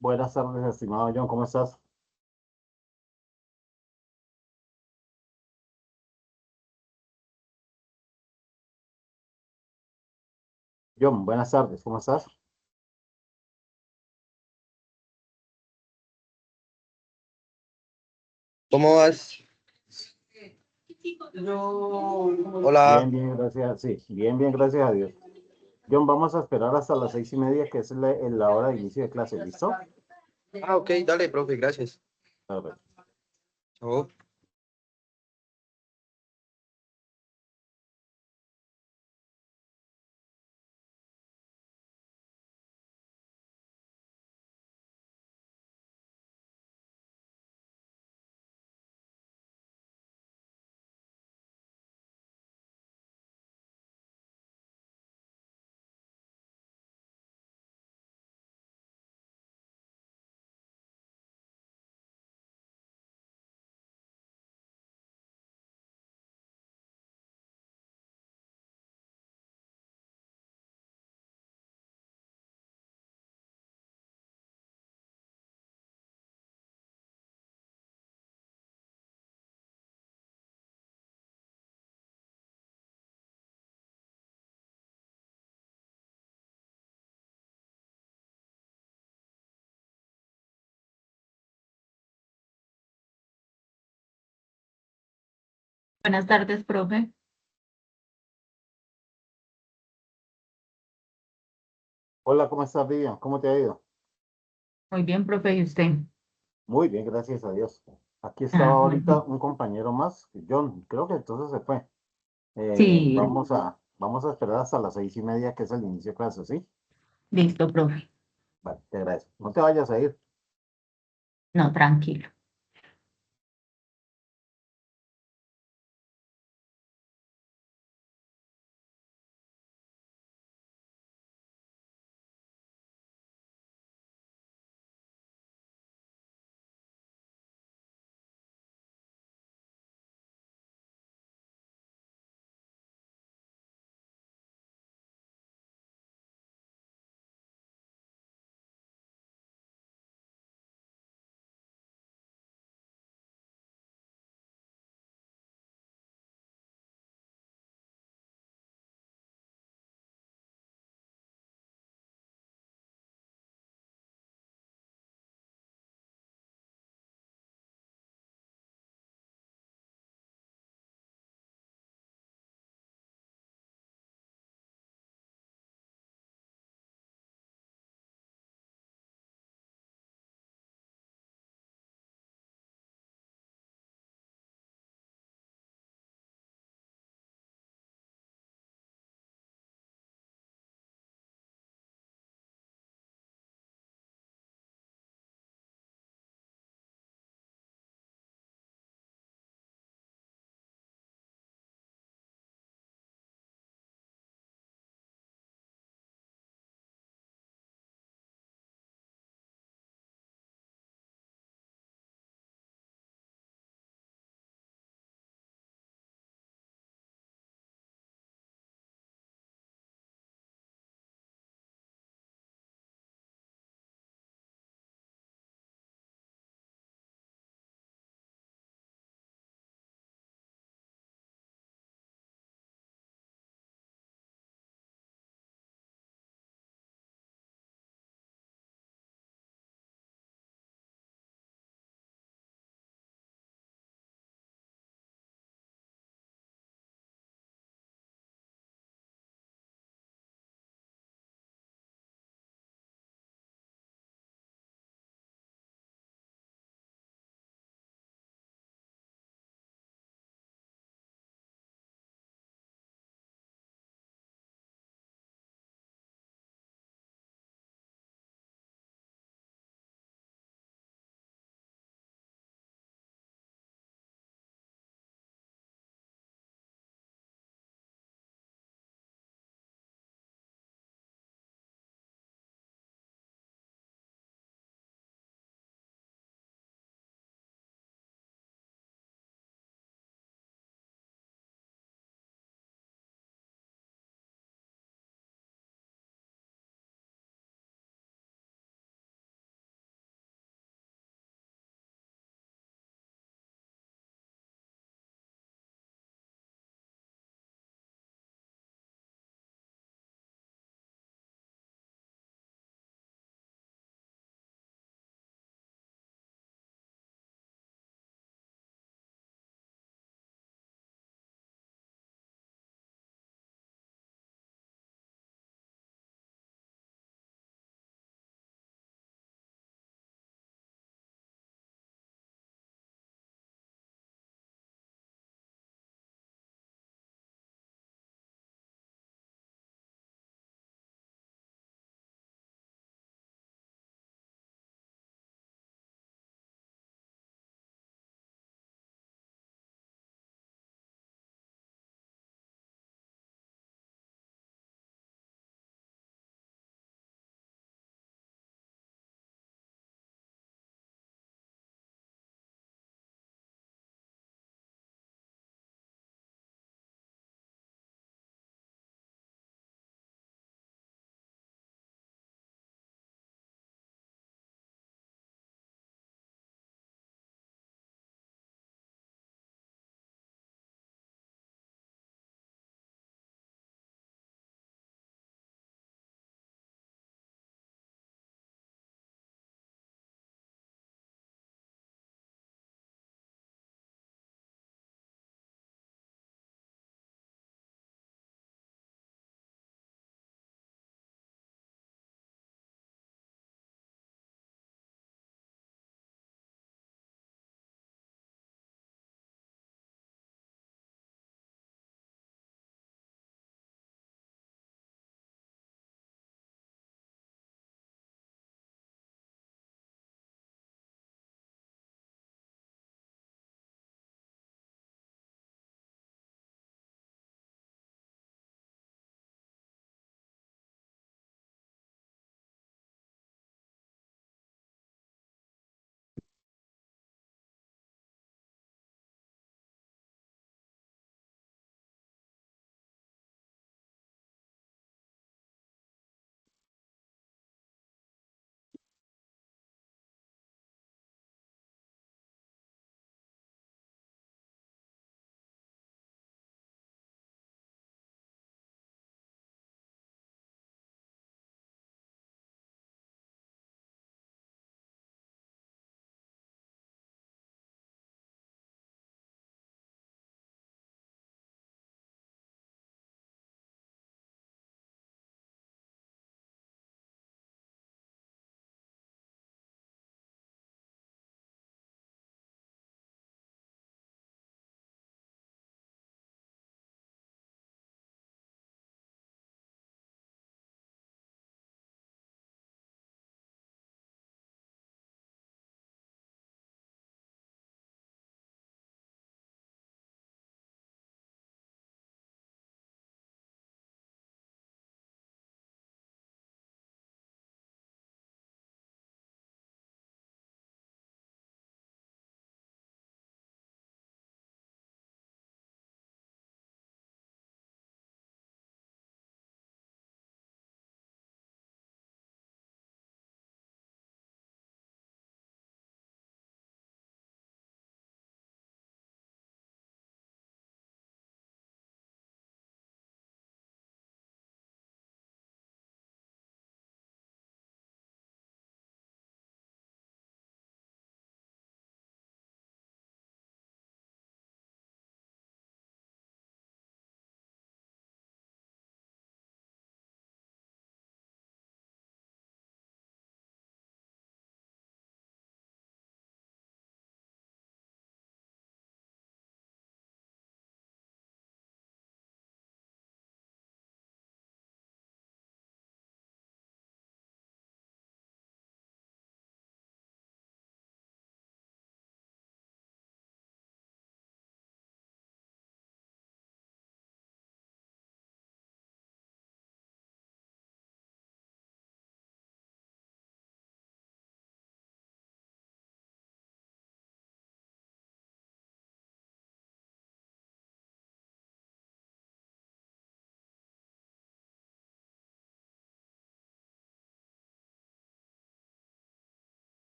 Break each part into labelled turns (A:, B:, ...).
A: Buenas tardes, estimado John, ¿cómo estás? John, buenas tardes, ¿cómo estás?
B: ¿Cómo vas? Hola.
A: Bien, bien, gracias. Sí, bien, bien, gracias a Dios. John, vamos a esperar hasta las 6:30, que es la hora de inicio de clase, ¿listo?
B: Ok, dale, profe, gracias.
A: Perfecto.
B: Chao.
C: Buenas tardes, profe.
A: Hola, ¿cómo estás, Vivian? ¿Cómo te ha ido?
C: Muy bien, profe. ¿Y usted?
A: Muy bien, gracias a Dios. Aquí estaba
C: Ah, muy
A: ahorita
C: bien.
A: un compañero más, John, creo que entonces se fue.
C: Sí,
A: Vamos a esperar hasta las 6:30, que es el inicio de clase, ¿sí?
C: listo, profe.
A: Vale, te agradezco. No te vayas a ir.
C: No, tranquilo.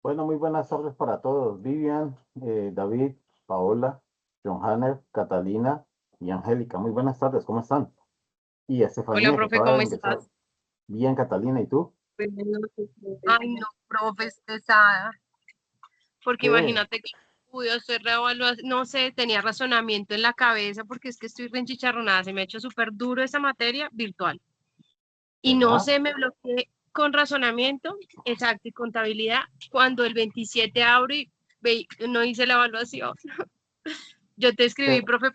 A: Bueno, muy buenas tardes para todos. Vivian, David, Paola, John Hanner, Catalina y Angélica. Muy buenas tardes, ¿cómo están? Y
D: Hola,
A: Estefanía, que
D: profe,
A: acaba de
D: ¿cómo
A: ingresar.
D: estás?
A: Bien, Catalina, ¿y tú?
D: Ay, no, profe, estresada, porque
A: ¿Qué?
D: imagínate que pude hacer la evaluación, no sé, tenía razonamiento en la cabeza, porque es que estoy reenchicharronada, se me ha hecho súper duro esa materia virtual. Y no
A: ¿Verdad?
D: sé, me bloqueé con razonamiento, exacto, y contabilidad, cuando el 27 abro y no hice la evaluación. Yo te escribí,
A: Pero,
D: profe,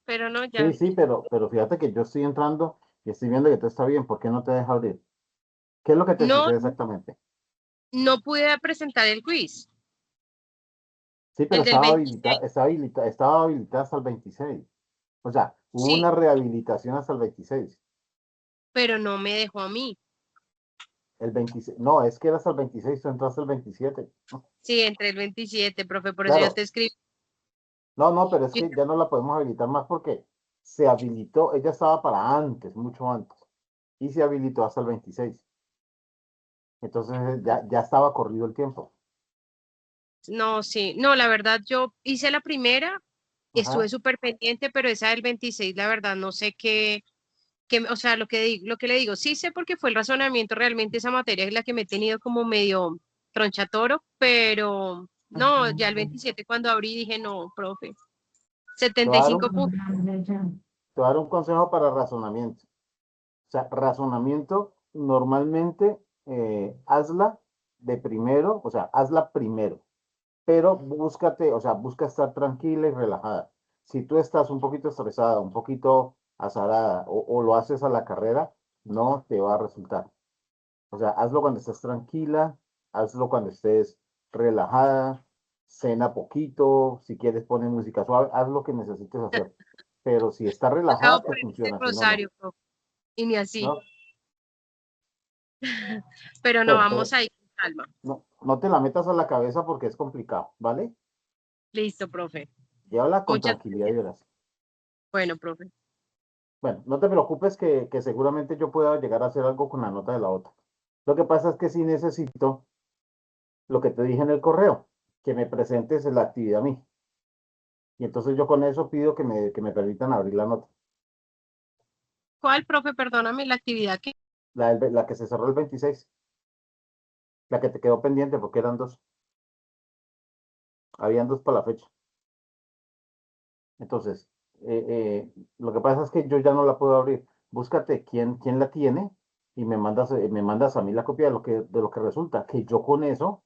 D: pero no, ya.
A: sí, sí, pero fíjate que yo estoy entrando y estoy viendo que todo está bien. ¿Por qué no te deja abrir? ¿Qué es lo que te
D: No,
A: sucede exactamente?
D: no pude presentar el quiz,
A: Sí, pero
D: el del
A: estaba
D: 26,
A: habilitada, estaba habilitada hasta el 26. O sea, hubo
D: sí,
A: una rehabilitación hasta el 26.
D: pero no me dejó a mí.
A: El 26, no, es que era hasta el 26, tú entraste el 27.
D: Sí, entre el 27, profe, por eso yo te
A: Claro,
D: escribí.
A: no, no, pero es que ya no la podemos habilitar más porque se habilitó, ella estaba para antes, mucho antes, y se habilitó hasta el 26. Entonces ya estaba corrido el tiempo.
D: No, sí, no, la verdad, yo hice la primera, estuve
A: Ajá.
D: súper pendiente, pero esa del 26, la verdad, no sé o sea, lo que le digo, sí sé porque fue el razonamiento, realmente esa materia es la que me he tenido como medio tronchatoro, pero no, ya el 27 cuando abrí dije, no, profe,
A: Te voy a dar
D: 75
A: un,
D: puntos.
A: te voy a dar un consejo para razonamiento. O sea, razonamiento, normalmente hazla de primero, o sea, hazla primero, pero búscate, o sea, busca estar tranquila y relajada. Si tú estás un poquito estresada, un poquito azarada o lo haces a la carrera, no te va a resultar. O sea, hazlo cuando estés tranquila, hazlo cuando estés relajada, cena poquito, si quieres poner música suave, haz lo que necesites hacer. Pero si estás
D: Acabo
A: relajada, te
D: por el
A: funciona, si no, no.
D: rosario, profe, y ni así,
A: No,
D: pero no, vamos
A: pero
D: ahí con calma.
A: no te la metas a la cabeza porque es complicado, ¿vale?
D: Listo, profe.
A: Llévala con
D: Muchas
A: tranquilidad y
D: gracias.
A: verás.
D: Bueno, profe.
A: Bueno, no te preocupes que seguramente yo pueda llegar a hacer algo con la nota de la otra. Lo que pasa es que sí necesito lo que te dije en el correo, que me presentes la actividad a mí. Y entonces yo con eso pido que me permitan abrir la nota.
D: ¿Cuál, profe? Perdóname, la actividad que...
A: La que se cerró el 26, la que te quedó pendiente porque eran dos. Habían dos para la fecha. Entonces, lo que pasa es que yo ya no la puedo abrir. Búscate quién la tiene y me mandas a mí la copia de lo que resulta, que yo con eso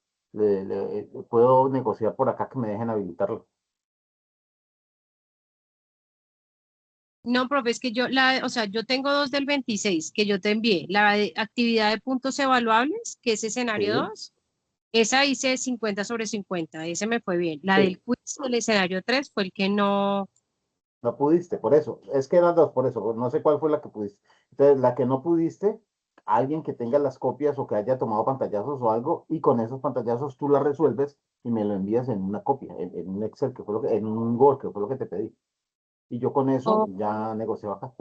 A: puedo negociar por acá que me dejen habilitarlo.
D: No, profe, es que o sea, yo tengo dos del 26 que yo te envié. La de actividad de puntos evaluables, que es escenario
A: Sí,
D: 2, esa hice 50 sobre 50, ese me fue bien. La del
A: sí,
D: quiz del escenario 3 fue el que no,
A: no pudiste, por eso. Es que eran dos, por eso. No sé cuál fue la que pudiste. Entonces, la que no pudiste, alguien que tenga las copias o que haya tomado pantallazos o algo, y con esos pantallazos tú la resuelves y me lo envías en una copia, en un Excel, en un Word, que fue lo que te pedí. Y yo con eso
D: oh,
A: ya negocio acá.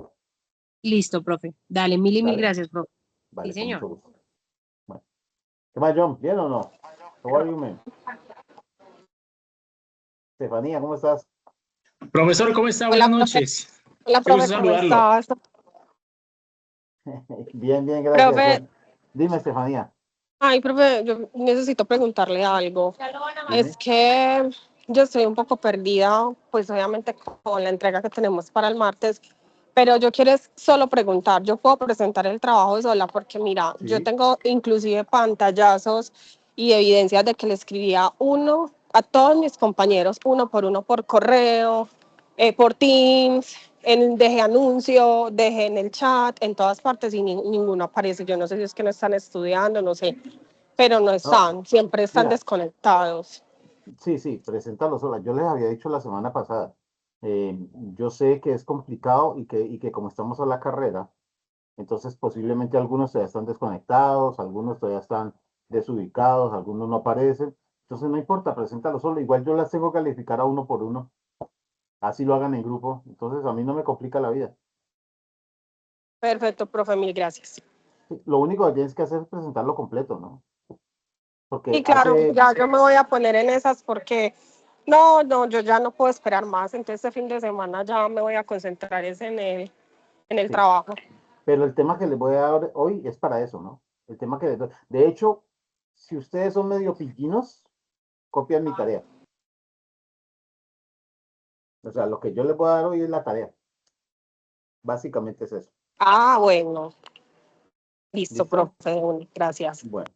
D: listo, profe. Dale, mil y mil
A: Dale,
D: gracias, profe. Sí,
A: vale, con
D: señor.
A: mucho gusto. Bueno, ¿qué más, John? ¿Bien o no? How are you, man? Estefanía, ¿cómo estás?
E: Profesor, ¿cómo está?
F: Hola,
E: Buenas
F: profe.
E: noches.
F: Hola,
E: Qué
F: profe,
E: gusto
F: ¿cómo
E: saludarlo.
F: estás?
A: Bien, bien, gracias,
F: Profe,
A: John. Dime, Estefanía,
F: ay, profe, yo necesito preguntarle algo.
A: dime.
F: Es que yo estoy un poco perdida, pues obviamente con la entrega que tenemos para el martes, pero yo quiero es solo preguntar, yo puedo presentar el trabajo sola porque mira, yo
A: Sí.
F: tengo inclusive pantallazos y evidencias de que le escribía uno a todos mis compañeros, uno por correo, por Teams, dejé anuncio, dejé en el chat, en todas partes y ninguno aparece. Yo no sé si es que no están estudiando, no sé, pero no
A: No,
F: están, siempre están
A: mira,
F: desconectados.
A: sí, sí, preséntalo sola. Yo les había dicho la semana pasada. eh, yo sé que es complicado y que como estamos a la carrera, entonces posiblemente algunos todavía están desconectados, algunos todavía están desubicados, algunos no aparecen. Entonces no importa, preséntalo solo. Igual yo las tengo que calificar a uno por uno. Así lo hagan en grupo. Entonces a mí no me complica la vida.
F: Perfecto, profe, mil gracias.
A: Sí, lo único que tienes que hacer es presentarlo completo, ¿no? Porque
F: Y claro,
A: hace,
F: ya yo me voy a poner en esas porque no, yo ya no puedo esperar más. Entonces este fin de semana ya me voy a concentrar es en el
A: sí,
F: trabajo.
A: pero el tema que les voy a dar hoy es para eso, ¿no? El tema que les doy. De hecho, si ustedes son medio pillinos, copian mi tarea. O sea, lo que yo les voy a dar hoy es la tarea. Básicamente es eso.
F: Ah, bueno. Listo,
A: ¿Listo?
F: profe. Gracias.
A: Bueno.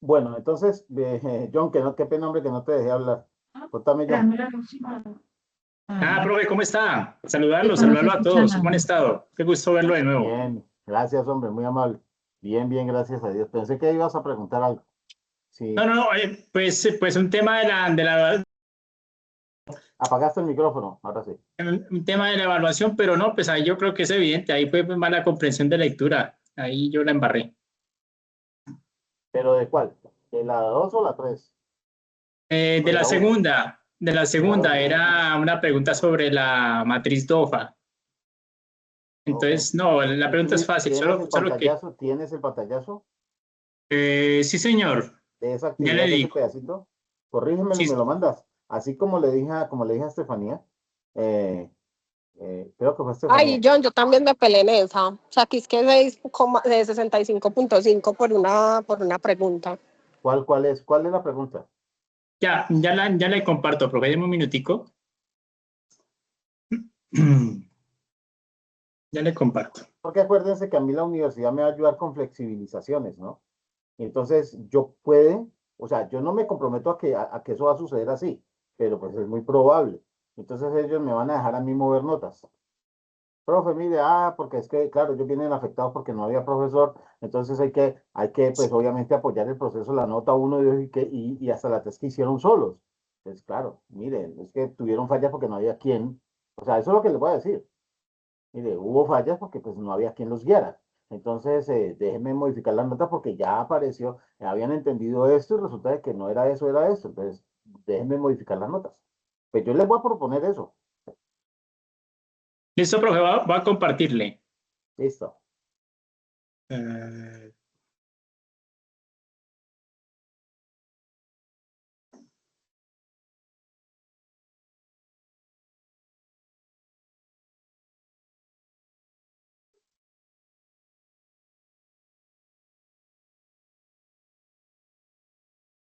A: Bueno, entonces, John, qué pena, hombre, que no te dejé hablar. Contame, John.
E: Profe, ¿cómo está?
C: Sí,
E: Saludarlo
C: no se
E: a
C: escucha
E: todos. ¿Cómo han
C: nada.
E: estado? Qué gusto verlo de nuevo.
A: Bien, gracias, hombre, muy amable. Bien, bien, gracias a Dios. Pensé que ibas a preguntar algo. Sí,
E: No, pues un tema
A: apagaste el micrófono, ahora sí.
E: un tema de la evaluación, pero no, pues ahí yo creo que es evidente, ahí fue mala comprensión de lectura, ahí yo la embarré.
A: ¿Pero de cuál? ¿De la 2 o la 3? ¿O
E: De
A: de la 1?
E: de la
A: De la
E: segunda
A: 2.
E: era una pregunta sobre la matriz DOFA.
A: Ok.
E: Entonces, no, la pregunta es fácil,
A: ¿Tienes el
E: solo que,
A: pantallazo? ¿Tienes el pantallazo
E: sí señor,
A: de esa
E: ya le
A: actividad, de ese
E: digo,
A: pedacito? Corrígemelo y me
E: sí,
A: lo mandas. Así como le dije a Estefanía, eh, creo que fue
F: Ay,
A: Estefanía.
F: John, yo también me peleé en esa. O sea, aquí es que 65.5 por una pregunta.
A: ¿Cuál es la pregunta?
E: ya le comparto, profe, deme un minutico. Ya le comparto.
A: Porque acuérdense que a mí la universidad me va a ayudar con flexibilizaciones, ¿no? Entonces, yo puede, o sea, yo no me comprometo a que eso va a suceder así, pero pues es muy probable. Entonces ellos me van a dejar a mí mover notas. Profe, mire, porque es que, claro, ellos vienen afectados porque no había profesor, entonces pues obviamente apoyar el proceso, la nota uno y 2 y hasta la test que hicieron solos. Pues claro, miren, es que tuvieron fallas porque no había quien, o sea, eso es lo que les voy a decir. Mire, hubo fallas porque pues no había quien los guiara. Entonces, déjenme modificar la nota porque ya apareció, habían entendido esto y resulta de que no era eso, era esto. Entonces, déjenme modificar las notas. Pues yo les voy a proponer eso.
E: Listo, profe, va a compartirle.
A: Listo.
E: Eh,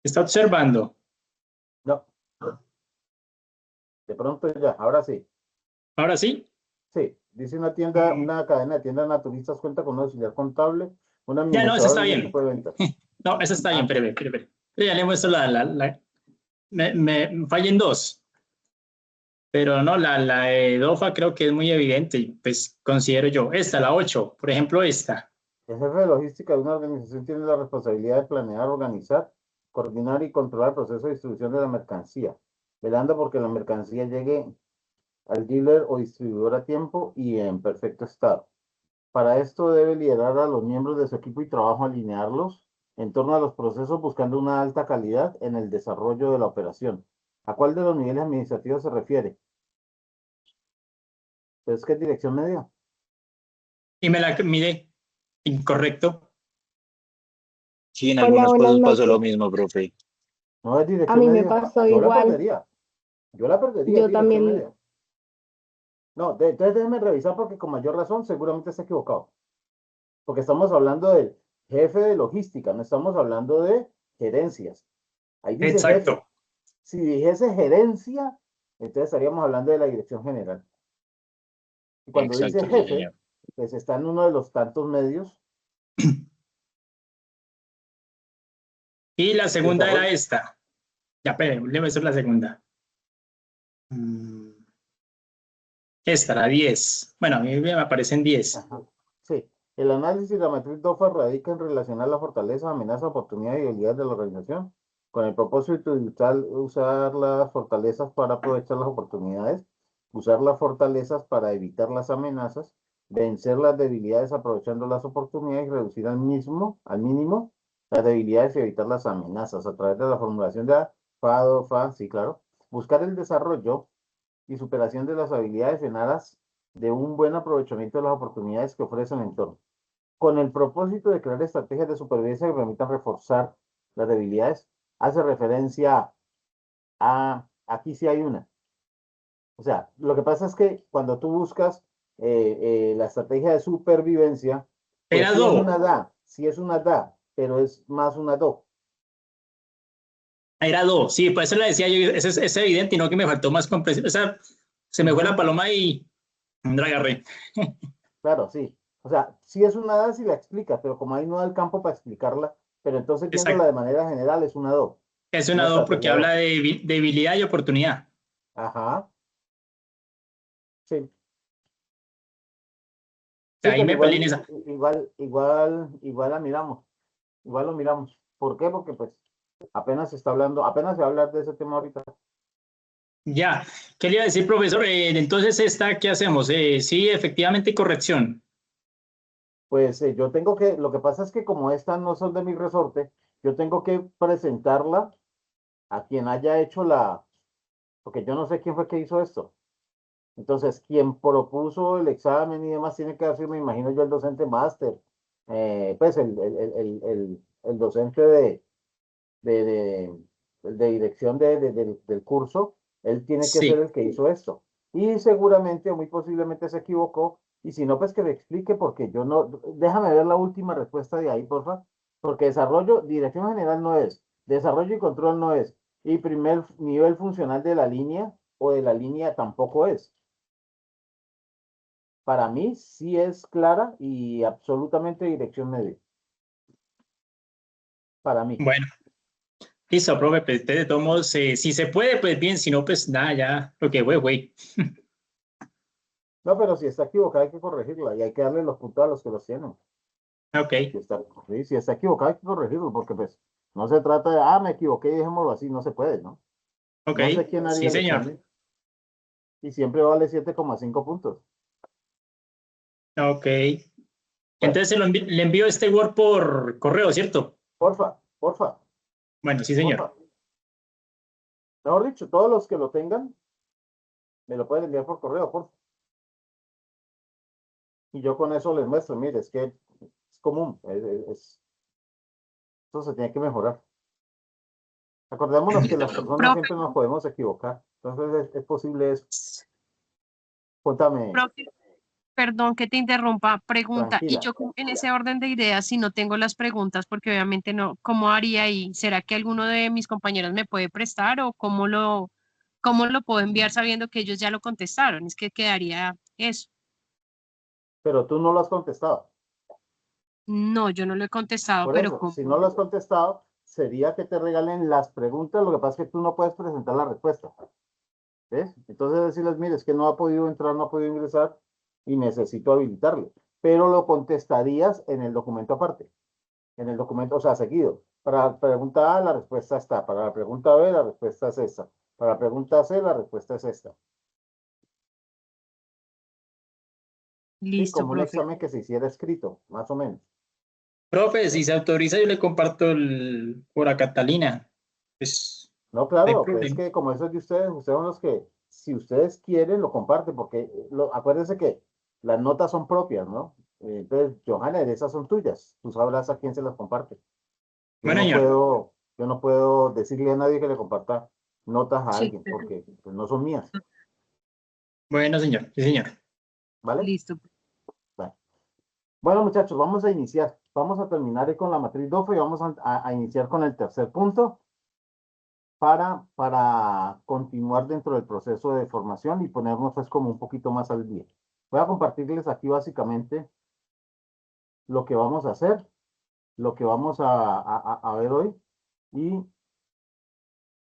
E: Está observando.
A: No, de pronto ya, ahora sí.
E: Ahora sí.
A: Sí, dice una cadena de tiendas naturistas cuenta con un auxiliar contable, un
E: Ya no, eso
A: administrador
E: está
A: y un
E: bien.
A: equipo de ventas.
E: No, eso está bien,
A: Ah,
E: espere. Ya le muestro me fallen dos, pero no, la de DOFA creo que es muy evidente, y pues considero yo, esta, la 8, por ejemplo, esta.
A: el jefe de logística de una organización tiene la responsabilidad de planear, organizar, coordinar y controlar el proceso de distribución de la mercancía, velando porque la mercancía llegue al dealer o distribuidor a tiempo y en perfecto estado. Para esto debe liderar a los miembros de su equipo y trabajo, alinearlos en torno a los procesos buscando una alta calidad en el desarrollo de la operación. ¿A cuál de los niveles administrativos se refiere? Pues, ¿qué dirección media?
E: Y me la mide incorrecto.
G: Sí, en
H: Hola,
G: algunos
H: buenas
G: casos pasó lo
H: noches.
G: mismo, profe.
A: No es
H: A
A: dirección
H: mí me
A: media.
H: pasó
A: Yo la
H: igual.
A: perdería. Yo la perdería, es
H: Yo
A: dirección
H: también,
A: media. No, entonces déjeme revisar porque con mayor razón seguramente está equivocado. Porque estamos hablando del jefe de logística, no estamos hablando de gerencias. Ahí dice jefe.
E: Exacto.
A: Si dijese gerencia, entonces estaríamos hablando de la dirección general. Y cuando dice
G: Exacto, sí,
A: jefe,
G: señor.
A: pues está en uno de los tantos medios
E: Y la
A: de
E: segunda era
A: desarrollo.
E: esta. Ya, espere, le muestro la segunda. Mm, Esta, la 10. Bueno, a mí me aparecen 10.
A: Ajá. Sí, el análisis de la matriz DOFA radica en relacionar la fortaleza, amenaza, oportunidad y debilidad de la organización con el propósito de usar las fortalezas para aprovechar las oportunidades, usar las fortalezas para evitar las amenazas, vencer las debilidades aprovechando las oportunidades y reducir al mínimo las debilidades y evitar las amenazas a través de la formulación de FA, sí, claro, buscar el desarrollo y superación de las habilidades en aras de un buen aprovechamiento de las oportunidades que ofrece el entorno. con el propósito de crear estrategias de supervivencia que permitan reforzar las debilidades, hace referencia a, aquí sí hay una. O sea, lo que pasa es que cuando tú buscas la estrategia de supervivencia, pues
E: Era
A: sí es
E: do.
A: una da, sí es una da, pero es más una do.
E: Era do. Sí, por eso le decía yo, es evidente y no que me faltó más comprensión. O sea, se me fue la paloma y no la agarré.
A: Claro, sí. O sea, sí es una da si la explicas, pero como ahí no da el campo para explicarla, pero entonces viéndola
E: Exacto.
A: de manera general es una do,
E: Es
A: una
E: una do porque
A: estrategia
E: habla
A: do.
E: de debilidad y oportunidad.
A: Ajá, sí. Sí,
E: Ahí
A: pero
E: me peleé en
A: igual,
E: esa.
A: igual la miramos. Igual lo miramos. ¿Por qué? Porque pues apenas se está hablando, apenas se va a hablar de ese tema ahorita.
E: Ya, ¿qué le iba a decir, profesor? Entonces, esta, ¿qué hacemos? Sí, efectivamente, corrección.
A: Pues yo tengo que, lo que pasa es que como estas no son de mi resorte, yo tengo que presentarla a quien haya hecho porque yo no sé quién fue que hizo esto. Entonces, quien propuso el examen y demás tiene que decir, me imagino yo, el docente máster, pues el docente de, de, de dirección del curso, él tiene que ser
E: Sí.
A: el que hizo esto. Y seguramente o muy posiblemente se equivocó. Y si no, pues que me explique, porque yo no, déjame ver la última respuesta de ahí, porfa. Porque desarrollo, dirección general no es, desarrollo y control no es, y primer nivel funcional de la línea o de la línea tampoco es. Para mí sí es clara y absolutamente dirección media. Para mí.
E: Bueno, listo, profe, pues de todos modos, si se puede, pues bien, si no, pues nada, ya, lo que fue, güey.
A: No, pero si está equivocada hay que corregirla y hay que darle los puntos a los que los tienen.
E: Ok,
A: Si está equivocado hay que corregirlo, porque pues no se trata de, me equivoqué y dejémoslo así, no se puede, ¿no?
E: ok,
A: No sé quién haría
E: sí,
A: el
E: señor.
A: examen y siempre vale 7,5 puntos.
E: Ok.
A: Bueno,
E: Entonces le envío este Word por correo, ¿cierto?
A: porfa,
E: Bueno, sí, señor.
A: porfa. Mejor dicho, todos los que lo tengan, me lo pueden enviar por correo, porfa. Y yo con eso les muestro, mire, es que es común, esto se tiene que mejorar. Acordémonos que las personas
D: Profe,
A: siempre nos podemos equivocar, entonces es posible eso. Cuéntame,
D: profe, perdón que te interrumpa, pregunta, y
A: tranquila.
D: yo en ese orden de ideas, si no tengo las preguntas, porque obviamente no, ¿cómo haría ahí? ¿Será que alguno de mis compañeros me puede prestar o cómo lo puedo enviar sabiendo que ellos ya lo contestaron? Es que quedaría eso.
A: Pero tú no lo has contestado.
D: No, yo no lo he contestado,
A: Por
D: pero
A: eso, si no lo has contestado, sería que te regalen las preguntas, lo que pasa es que tú no puedes presentar la respuesta. ¿Ves? Entonces decirles, mire, es que no ha podido entrar, no ha podido ingresar y necesito habilitarle. Pero lo contestarías en el documento aparte, en el documento, o sea, seguido. Para la pregunta A, la respuesta está. Para la pregunta B, la respuesta es esta. Para la pregunta C, la respuesta es esta. Sí,
D: listo,
A: como un
D: profe.
A: examen que se hiciera escrito, más o menos.
E: Profe, si se autoriza, yo le comparto por a Catalina. Pues,
A: No,
E: no hay
A: claro, pues es
E: problema.
A: que como eso es de ustedes son los que, si ustedes quieren, lo comparten, porque acuérdense que las notas son propias, ¿no? Entonces, Johanna, esas son tuyas. Tú sabrás a quién se las comparte.
E: Bueno, señor.
A: Yo no puedo decirle a nadie que le comparta notas a
D: Sí,
A: alguien, porque pues, no son mías,
E: Bueno, señor. Sí, señor.
A: ¿vale?
D: listo.
A: Bueno, bueno, muchachos, vamos a iniciar. Vamos a terminar con la matriz DOFA y vamos a iniciar con el tercer punto para continuar dentro del proceso de formación y ponernos pues como un poquito más al día. Voy a compartirles aquí básicamente lo que vamos a hacer, lo que vamos a ver hoy y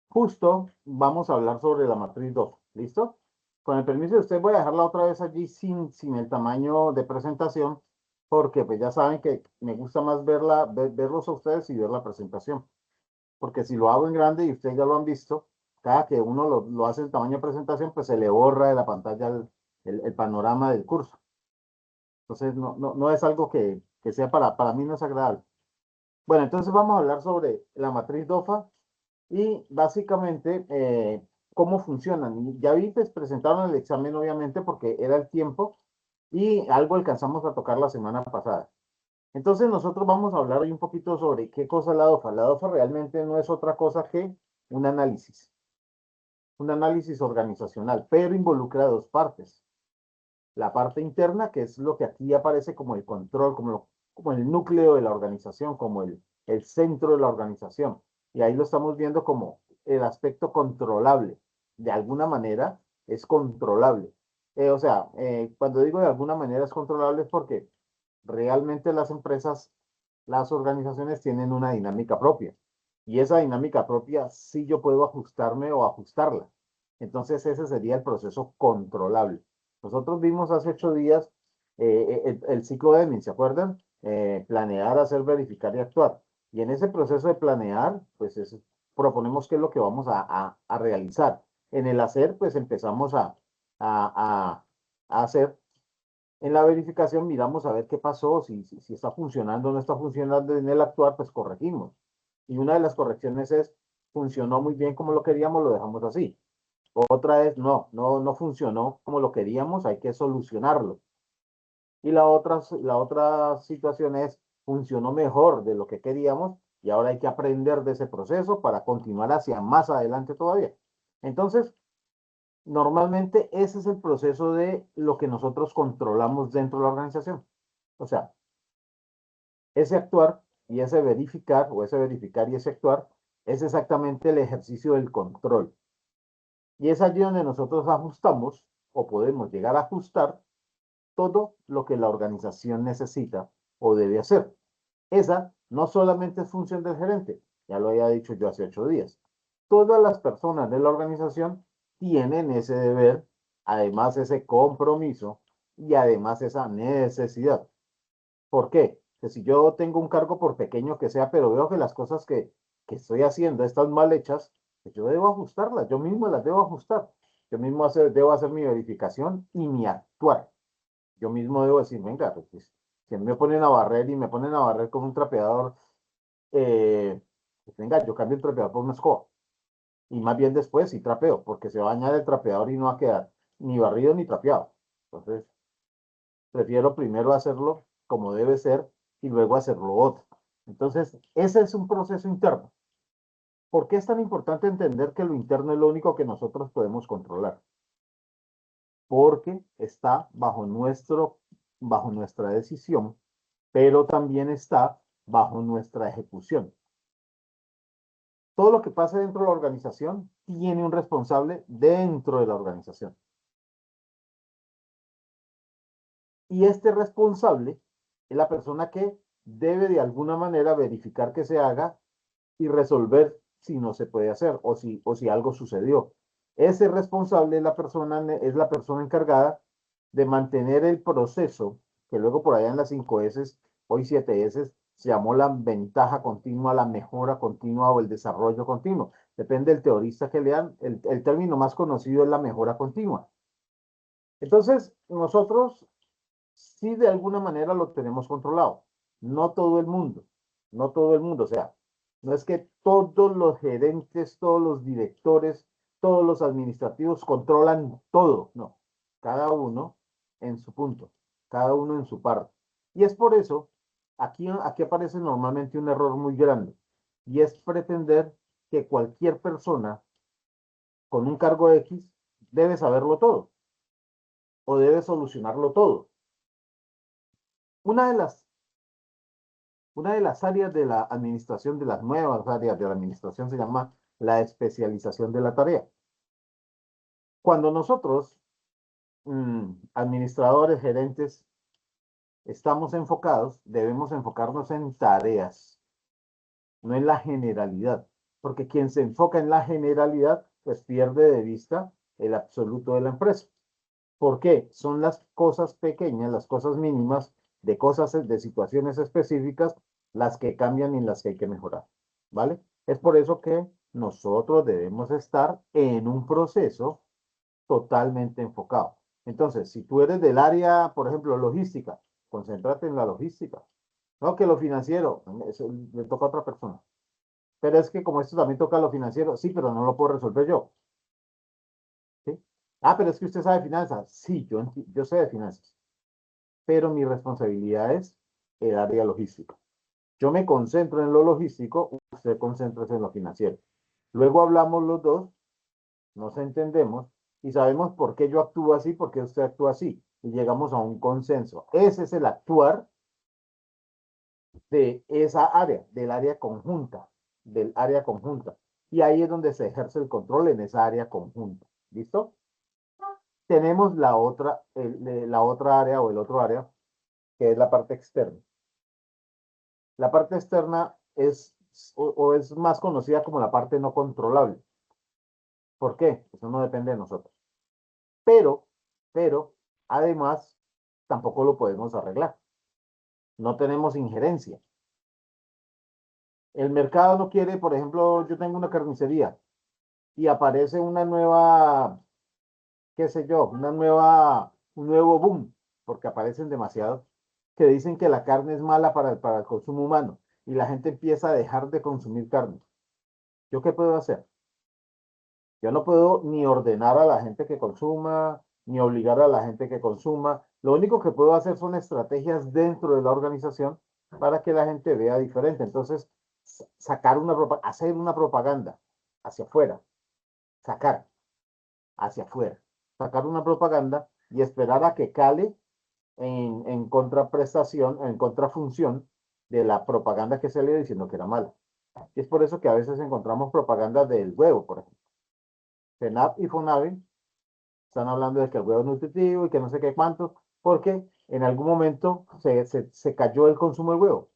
A: justo vamos a hablar sobre la matriz 2. ¿Listo? Con el permiso de usted voy a dejarla otra vez allí sin el tamaño de presentación porque pues ya saben que me gusta más verlos a ustedes y ver la presentación. Porque si lo hago en grande y ustedes ya lo han visto, cada que uno lo hace en tamaño de presentación, pues se le borra de la pantalla el panorama del curso. Entonces, no es algo que sea para mí no es agradable. Bueno, entonces vamos a hablar sobre la matriz DOFA y básicamente cómo funcionan. Y ya vi, pues presentaron el examen obviamente porque era el tiempo y algo alcanzamos a tocar la semana pasada. Entonces nosotros vamos a hablar hoy un poquito sobre qué cosa es la DOFA. La DOFA realmente no es otra cosa que un análisis organizacional, pero involucra dos partes. La parte interna, que es lo que aquí aparece como el control, como el núcleo de la organización, como el centro de la organización. Y ahí lo estamos viendo como el aspecto controlable. De alguna manera es controlable. Cuando digo de alguna manera es controlable es porque realmente las empresas, las organizaciones tienen una dinámica propia. Y esa dinámica propia sí yo puedo ajustarme o ajustarla. Entonces ese sería el proceso controlable. Nosotros vimos hace 8 días el ciclo de Deming, ¿se acuerdan? Planear, hacer, verificar y actuar. Y en ese proceso de planear, pues proponemos qué es lo que vamos a realizar. En el hacer, pues empezamos a hacer. En la verificación miramos a ver qué pasó, si está funcionando o no está funcionando. En el actuar, pues corregimos. Y una de las correcciones es, funcionó muy bien como lo queríamos, lo dejamos así. Otra es, no funcionó como lo queríamos, hay que solucionarlo. Y la otra situación es, funcionó mejor de lo que queríamos y ahora hay que aprender de ese proceso para continuar hacia más adelante todavía. Entonces, normalmente ese es el proceso de lo que nosotros controlamos dentro de la organización. O sea, ese actuar y ese verificar, o ese verificar y ese actuar, es exactamente el ejercicio del control. Y es allí donde nosotros ajustamos o podemos llegar a ajustar todo lo que la organización necesita o debe hacer. Esa no solamente es función del gerente, ya lo había dicho yo hace 8 días. Todas las personas de la organización tienen ese deber, además ese compromiso y además esa necesidad. ¿Por qué? Que si yo tengo un cargo, por pequeño que sea, pero veo que las cosas que estoy haciendo están mal hechas, pues yo debo ajustarlas, yo mismo las debo ajustar. Yo mismo debo hacer mi verificación y mi actuar. Yo mismo debo decir, venga, pues, si me ponen a barrer y me ponen a barrer con un trapeador, pues venga, yo cambio el trapeador por una escoba. Y más bien después sí trapeo, porque se va a dañar el trapeador y no va a quedar ni barrido ni trapeado. Entonces, prefiero primero hacerlo como debe ser y luego hacerlo otro. Entonces, ese es un proceso interno. ¿Por qué es tan importante entender que lo interno es lo único que nosotros podemos controlar? Porque está bajo nuestra decisión, pero también está bajo nuestra ejecución. Todo lo que pasa dentro de la organización tiene un responsable dentro de la organización. Y este responsable es la persona que debe de alguna manera verificar que se haga y resolver si no se puede hacer o si algo sucedió. Ese responsable es la persona encargada de mantener el proceso, que luego por allá en las 5S, hoy 7S, se llamó la ventaja continua, la mejora continua o el desarrollo continuo. Depende del teorista que lean, el término más conocido es la mejora continua. Entonces, nosotros sí de alguna manera lo tenemos controlado. No todo el mundo, no todo el mundo. O sea, no es que todos los gerentes, todos los directores, todos los administrativos controlan todo. No, cada uno en su punto, cada uno en su parte. Y es por eso, aquí aparece normalmente un error muy grande. Y es pretender que cualquier persona con un cargo X debe saberlo todo o debe solucionarlo todo. Una de las áreas de la administración, de las nuevas áreas de la administración, se llama la especialización de la tarea. Cuando nosotros, administradores, gerentes, estamos enfocados, debemos enfocarnos en tareas, no en la generalidad, porque quien se enfoca en la generalidad, pues pierde de vista el absoluto de la empresa. ¿Por qué? Son las cosas pequeñas, las cosas mínimas, de situaciones específicas, las que cambian y las que hay que mejorar, ¿vale? Es por eso que nosotros debemos estar en un proceso totalmente enfocado. Entonces, si tú eres del área, por ejemplo, logística, concéntrate en la logística. No, que lo financiero, eso le toca a otra persona. Pero es que como esto también toca lo financiero, sí, pero no lo puedo resolver yo. ¿Sí? Ah, pero es que usted sabe finanzas. Sí, yo sé de finanzas. Pero mi responsabilidad es el área logística. Yo me concentro en lo logístico, usted concéntrese en lo financiero. Luego hablamos los dos, nos entendemos y sabemos por qué yo actúo así, por qué usted actúa así. Y llegamos a un consenso. Ese es el actuar de esa área, del área conjunta, del área conjunta. Y ahí es donde se ejerce el control en esa área conjunta. ¿Listo? Tenemos la otra área o el otro área, que es la parte externa. La parte externa es o es más conocida como la parte no controlable. ¿Por qué? Eso no depende de nosotros. Pero, además, tampoco lo podemos arreglar. No tenemos injerencia. El mercado no quiere, por ejemplo, yo tengo una carnicería y aparece una nueva, qué sé yo, un nuevo boom, porque aparecen demasiados, que dicen que la carne es mala para el consumo humano y la gente empieza a dejar de consumir carne. ¿Yo qué puedo hacer? Yo no puedo ni ordenar a la gente que consuma, ni obligar a la gente que consuma. Lo único que puedo hacer son estrategias dentro de la organización para que la gente vea diferente. Entonces, hacer una propaganda hacia afuera, sacar hacia afuera, sacar una propaganda y esperar a que cale en contraprestación, en contrafunción de la propaganda que salió diciendo que era mala. Y es por eso que a veces encontramos propaganda del huevo, por ejemplo. FENAP y FONAVE están hablando de que el huevo es nutritivo y que no sé qué cuánto, porque en algún momento se cayó el consumo del huevo.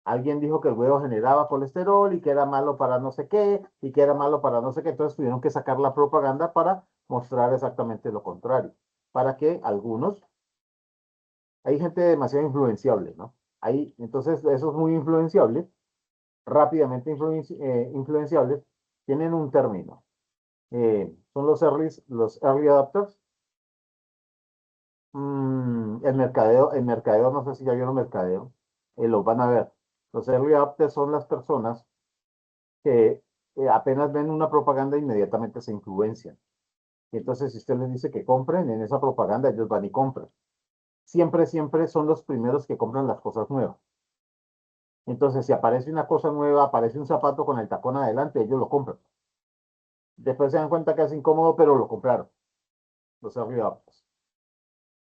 A: Alguien dijo que el huevo generaba colesterol y que era malo para no sé qué, y que era malo para no sé qué, entonces tuvieron que sacar la propaganda para mostrar exactamente lo contrario, para que algunos, hay gente demasiado influenciable, ¿no? Entonces, esos muy influenciables, rápidamente influenciables, tienen un término. Son los early adopters. El mercadeo, no sé si ya vieron mercadeo, lo van a ver. Los early adopters son las personas que apenas ven una propaganda inmediatamente se influencian. Y entonces, si usted les dice que compren en esa propaganda, ellos van y compran. Siempre son los primeros que compran las cosas nuevas. Entonces, si aparece una cosa nueva, aparece un zapato con el tacón adelante, ellos lo compran. Después se dan cuenta que es incómodo, pero lo compraron. Los early adopters.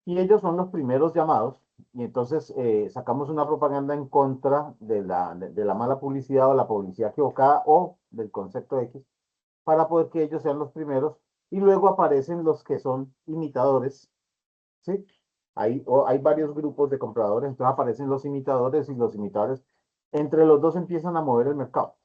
A: Y ellos son los primeros llamados, y entonces sacamos una propaganda en contra de la mala publicidad o la publicidad equivocada o del concepto X, para poder que ellos sean los primeros, y luego aparecen los que son imitadores, ¿sí? Hay varios grupos de compradores, entonces aparecen los imitadores y los imitadores, entre los dos empiezan a mover el mercado.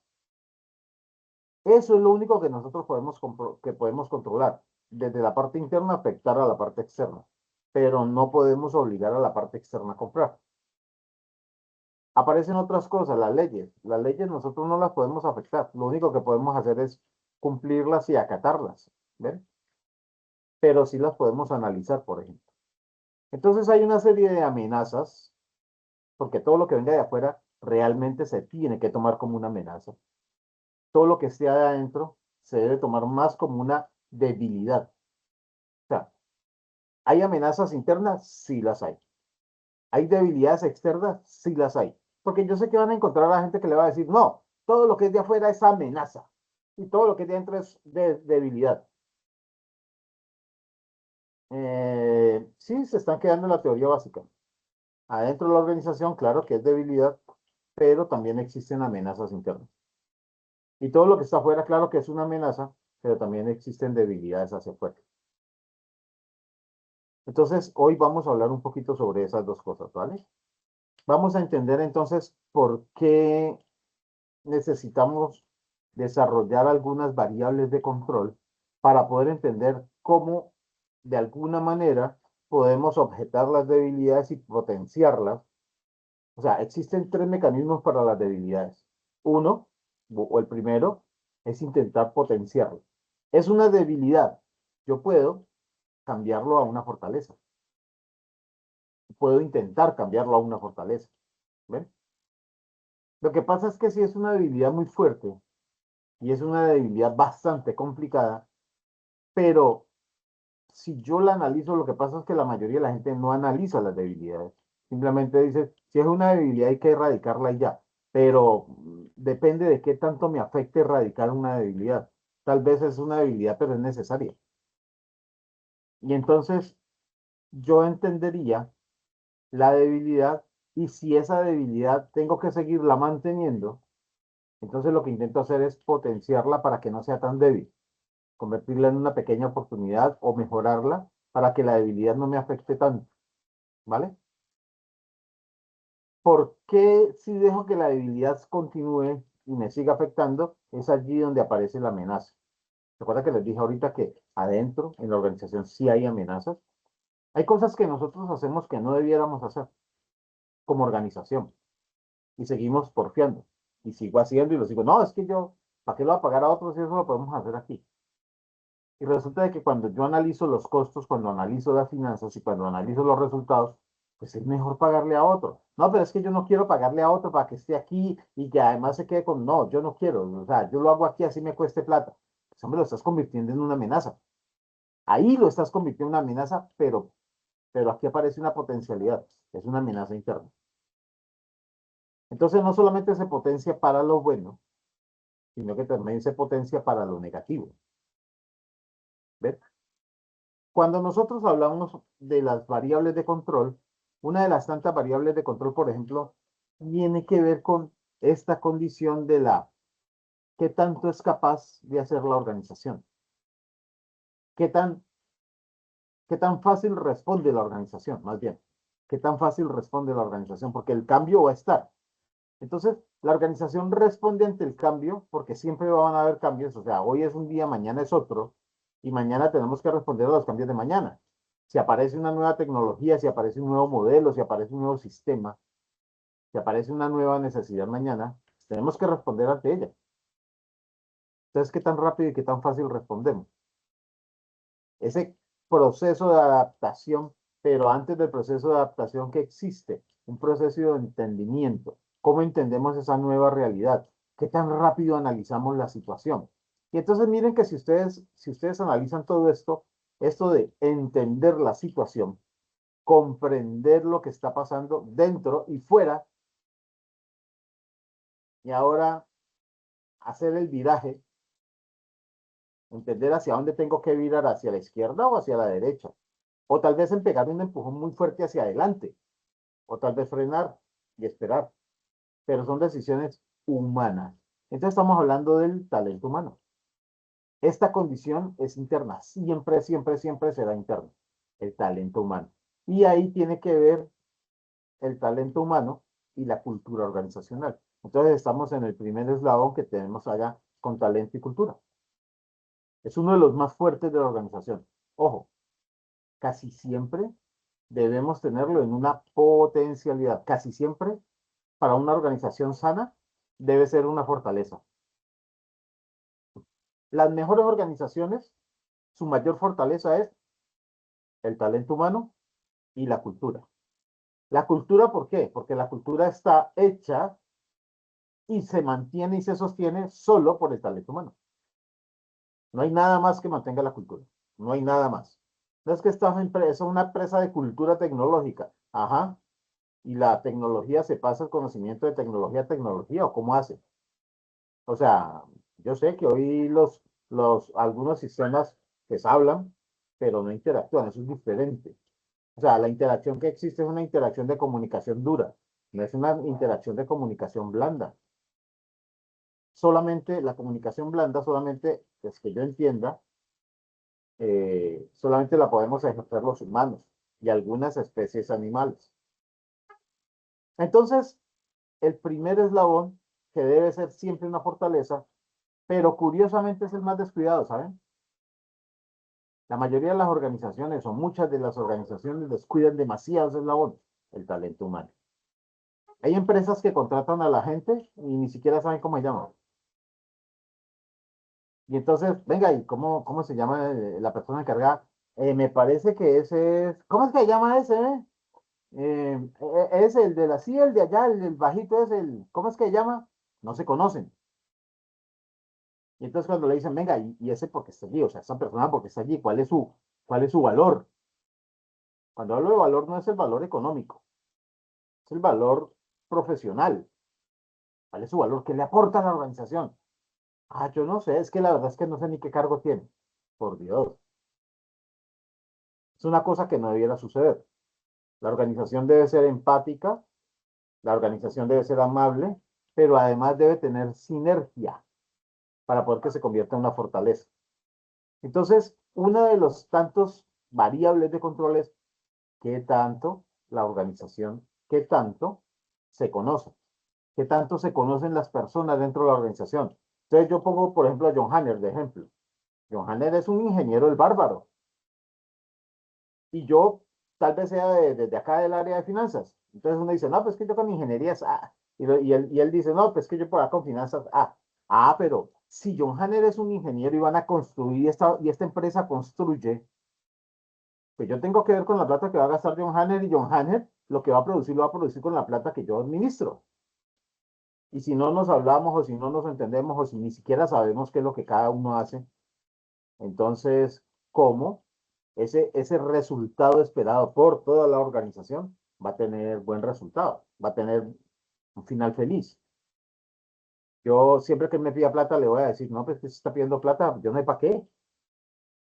A: Eso es lo único que nosotros podemos controlar, desde la parte interna afectar a la parte externa, pero no podemos obligar a la parte externa a comprar. Aparecen otras cosas, las leyes nosotros no las podemos afectar, lo único que podemos hacer es cumplirlas y acatarlas, ¿ven? Pero sí las podemos analizar, por ejemplo. Entonces hay una serie de amenazas, porque todo lo que venga de afuera realmente se tiene que tomar como una amenaza. Todo lo que esté adentro se debe tomar más como una debilidad. O sea, ¿hay amenazas internas? Sí las hay. ¿Hay debilidades externas? Sí las hay. Porque yo sé que van a encontrar a la gente que le va a decir, no, todo lo que es de afuera es amenaza. Y todo lo que es de adentro es debilidad. Sí, se están quedando en la teoría básica. Adentro de la organización, claro que es debilidad, pero también existen amenazas internas. Y todo lo que está afuera, claro que es una amenaza, pero también existen debilidades hacia afuera. Entonces, hoy vamos a hablar un poquito sobre esas dos cosas, ¿vale? Vamos a entender entonces por qué necesitamos desarrollar algunas variables de control para poder entender cómo, de alguna manera, podemos objetar las debilidades y potenciarlas. O sea, existen tres mecanismos para las debilidades. Uno, o el primero, es intentar potenciarlo. Es una debilidad. Yo puedo cambiarlo a una fortaleza. Puedo intentar cambiarlo a una fortaleza. ¿Ven? Lo que pasa es que si es una debilidad muy fuerte y es una debilidad bastante complicada, pero si yo la analizo, lo que pasa es que la mayoría de la gente no analiza las debilidades. Simplemente dice, Si es una debilidad hay que erradicarla y ya, pero depende de qué tanto me afecte erradicar una debilidad. Tal vez es una debilidad, pero es necesaria. Y entonces yo entendería la debilidad y si esa debilidad tengo que seguirla manteniendo, entonces lo que intento hacer es potenciarla para que no sea tan débil, convertirla en una pequeña oportunidad o mejorarla para que la debilidad no me afecte tanto, ¿vale? ¿Por qué si dejo que la debilidad continúe y me siga afectando? Es allí donde aparece la amenaza. Recuerda que les dije ahorita que adentro, en la organización, sí hay amenazas. Hay cosas que nosotros hacemos que no debiéramos hacer como organización y seguimos porfiando. Y sigo haciendo y lo sigo. No, es que yo, ¿para qué lo voy a pagar a otros si eso lo podemos hacer aquí? Y resulta de que cuando yo analizo los costos, cuando analizo las finanzas y cuando analizo los resultados, pues es mejor pagarle a otro. No, pero es que yo no quiero pagarle a otro para que esté aquí y que además se quede con, no, yo no quiero, o sea, yo lo hago aquí así me cueste plata. Pues hombre, lo estás convirtiendo en una amenaza. Ahí lo estás convirtiendo en una amenaza, pero aquí aparece una potencialidad, es una amenaza interna. Entonces no solamente se potencia para lo bueno, sino que también se potencia para lo negativo. ¿Ves? Cuando nosotros hablamos de las variables de control, una de las tantas variables de control, por ejemplo, tiene que ver con esta condición de la qué tanto es capaz de hacer la organización, qué tan, qué tan fácil responde la organización, más bien, qué tan fácil responde la organización, porque el cambio va a estar. Entonces, la organización responde ante el cambio porque siempre van a haber cambios, o sea, hoy es un día, mañana es otro, y mañana tenemos que responder a los cambios de mañana. Si aparece una nueva tecnología, si aparece un nuevo modelo, si aparece un nuevo sistema, si aparece una nueva necesidad mañana, tenemos que responder ante ella. Entonces, ¿qué tan rápido y qué tan fácil respondemos? Ese proceso de adaptación, pero antes del proceso de adaptación que existe, un proceso de entendimiento. ¿Cómo entendemos esa nueva realidad? ¿Qué tan rápido analizamos la situación? Y entonces miren que si ustedes analizan todo esto de entender la situación, comprender lo que está pasando dentro y fuera, y ahora hacer el viraje, entender hacia dónde tengo que virar, hacia la izquierda o hacia la derecha, o tal vez en pegar un empujón muy fuerte hacia adelante, o tal vez frenar y esperar, pero son decisiones humanas. Entonces estamos hablando del talento humano. Esta condición es interna, siempre, siempre, siempre será interna, el talento humano. Y ahí tiene que ver el talento humano y la cultura organizacional. Entonces estamos en el primer eslabón que tenemos allá con talento y cultura. Es uno de los más fuertes de la organización. Ojo, casi siempre debemos tenerlo en una potencialidad. Casi siempre, para una organización sana, debe ser una fortaleza. Las mejores organizaciones, su mayor fortaleza es el talento humano y la cultura. La cultura, ¿por qué? Porque la cultura está hecha y se mantiene y se sostiene solo por el talento humano. No hay nada más que mantenga la cultura. No hay nada más. No es que esta es una empresa de cultura tecnológica. Ajá. Y la tecnología se pasa el conocimiento de tecnología a tecnología, ¿o cómo hace? O sea, yo sé que hoy algunos sistemas pues hablan, pero no interactúan, eso es diferente. O sea, la interacción que existe es una interacción de comunicación dura, no es una interacción de comunicación blanda. Solamente la comunicación blanda, solamente, pues que yo entienda, solamente la podemos ejercer los humanos y algunas especies animales. Entonces, el primer eslabón, que debe ser siempre una fortaleza, pero curiosamente es el más descuidado, ¿saben? La mayoría de las organizaciones o muchas de las organizaciones descuidan demasiado ese eslabón, el talento humano. Hay empresas que contratan a la gente y ni siquiera saben cómo se llama. Y entonces, venga, ¿y cómo se llama la persona encargada? Me parece que ese es, ¿cómo es que se llama ese? Es el de la, sí, el de allá, el bajito es el, ¿cómo es que se llama? No se conocen. Y entonces cuando le dicen, venga, y ese porque está allí, o sea, esa persona porque está allí, ¿cuál es su valor? Cuando hablo de valor no es el valor económico, es el valor profesional. ¿Cuál es su valor? ¿Qué le aporta a la organización? Ah, yo no sé, es que la verdad es que no sé ni qué cargo tiene. Por Dios. Es una cosa que no debiera suceder. La organización debe ser empática, la organización debe ser amable, pero además debe tener sinergia para poder que se convierta en una fortaleza. Entonces, uno de los tantos variables de control es qué tanto la organización, qué tanto se conoce, qué tanto se conocen las personas dentro de la organización. Entonces yo pongo, por ejemplo, a John Hanner de ejemplo. John Hanner es un ingeniero del bárbaro. Y yo tal vez sea desde acá del área de finanzas. Entonces uno dice, no, pues que yo con ingenierías, y él dice, no, pues que yo por acá con finanzas, pero si John Hanner es un ingeniero y van a construir y esta empresa construye, pues yo tengo que ver con la plata que va a gastar John Hanner y John Hanner lo que va a producir lo va a producir con la plata que yo administro. Y si no nos hablamos o si no nos entendemos o si ni siquiera sabemos qué es lo que cada uno hace, entonces, ¿cómo ese resultado esperado por toda la organización va a tener buen resultado? Va a tener un final feliz. Yo siempre que me pida plata le voy a decir, no, pues que se está pidiendo plata, yo no sé para qué.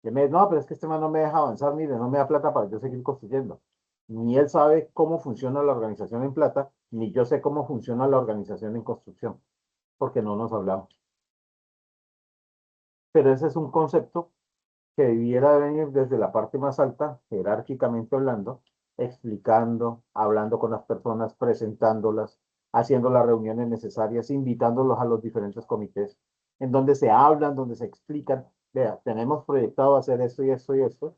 A: No, pero es que este man no me deja avanzar, mire, no me da plata para yo seguir construyendo. Ni él sabe cómo funciona la organización en plata, ni yo sé cómo funciona la organización en construcción, porque no nos hablamos. Pero ese es un concepto que debiera venir desde la parte más alta, jerárquicamente hablando, explicando, hablando con las personas, presentándolas, haciendo las reuniones necesarias, invitándolos a los diferentes comités, en donde se hablan, donde se explican, vea, tenemos proyectado hacer esto y esto y esto,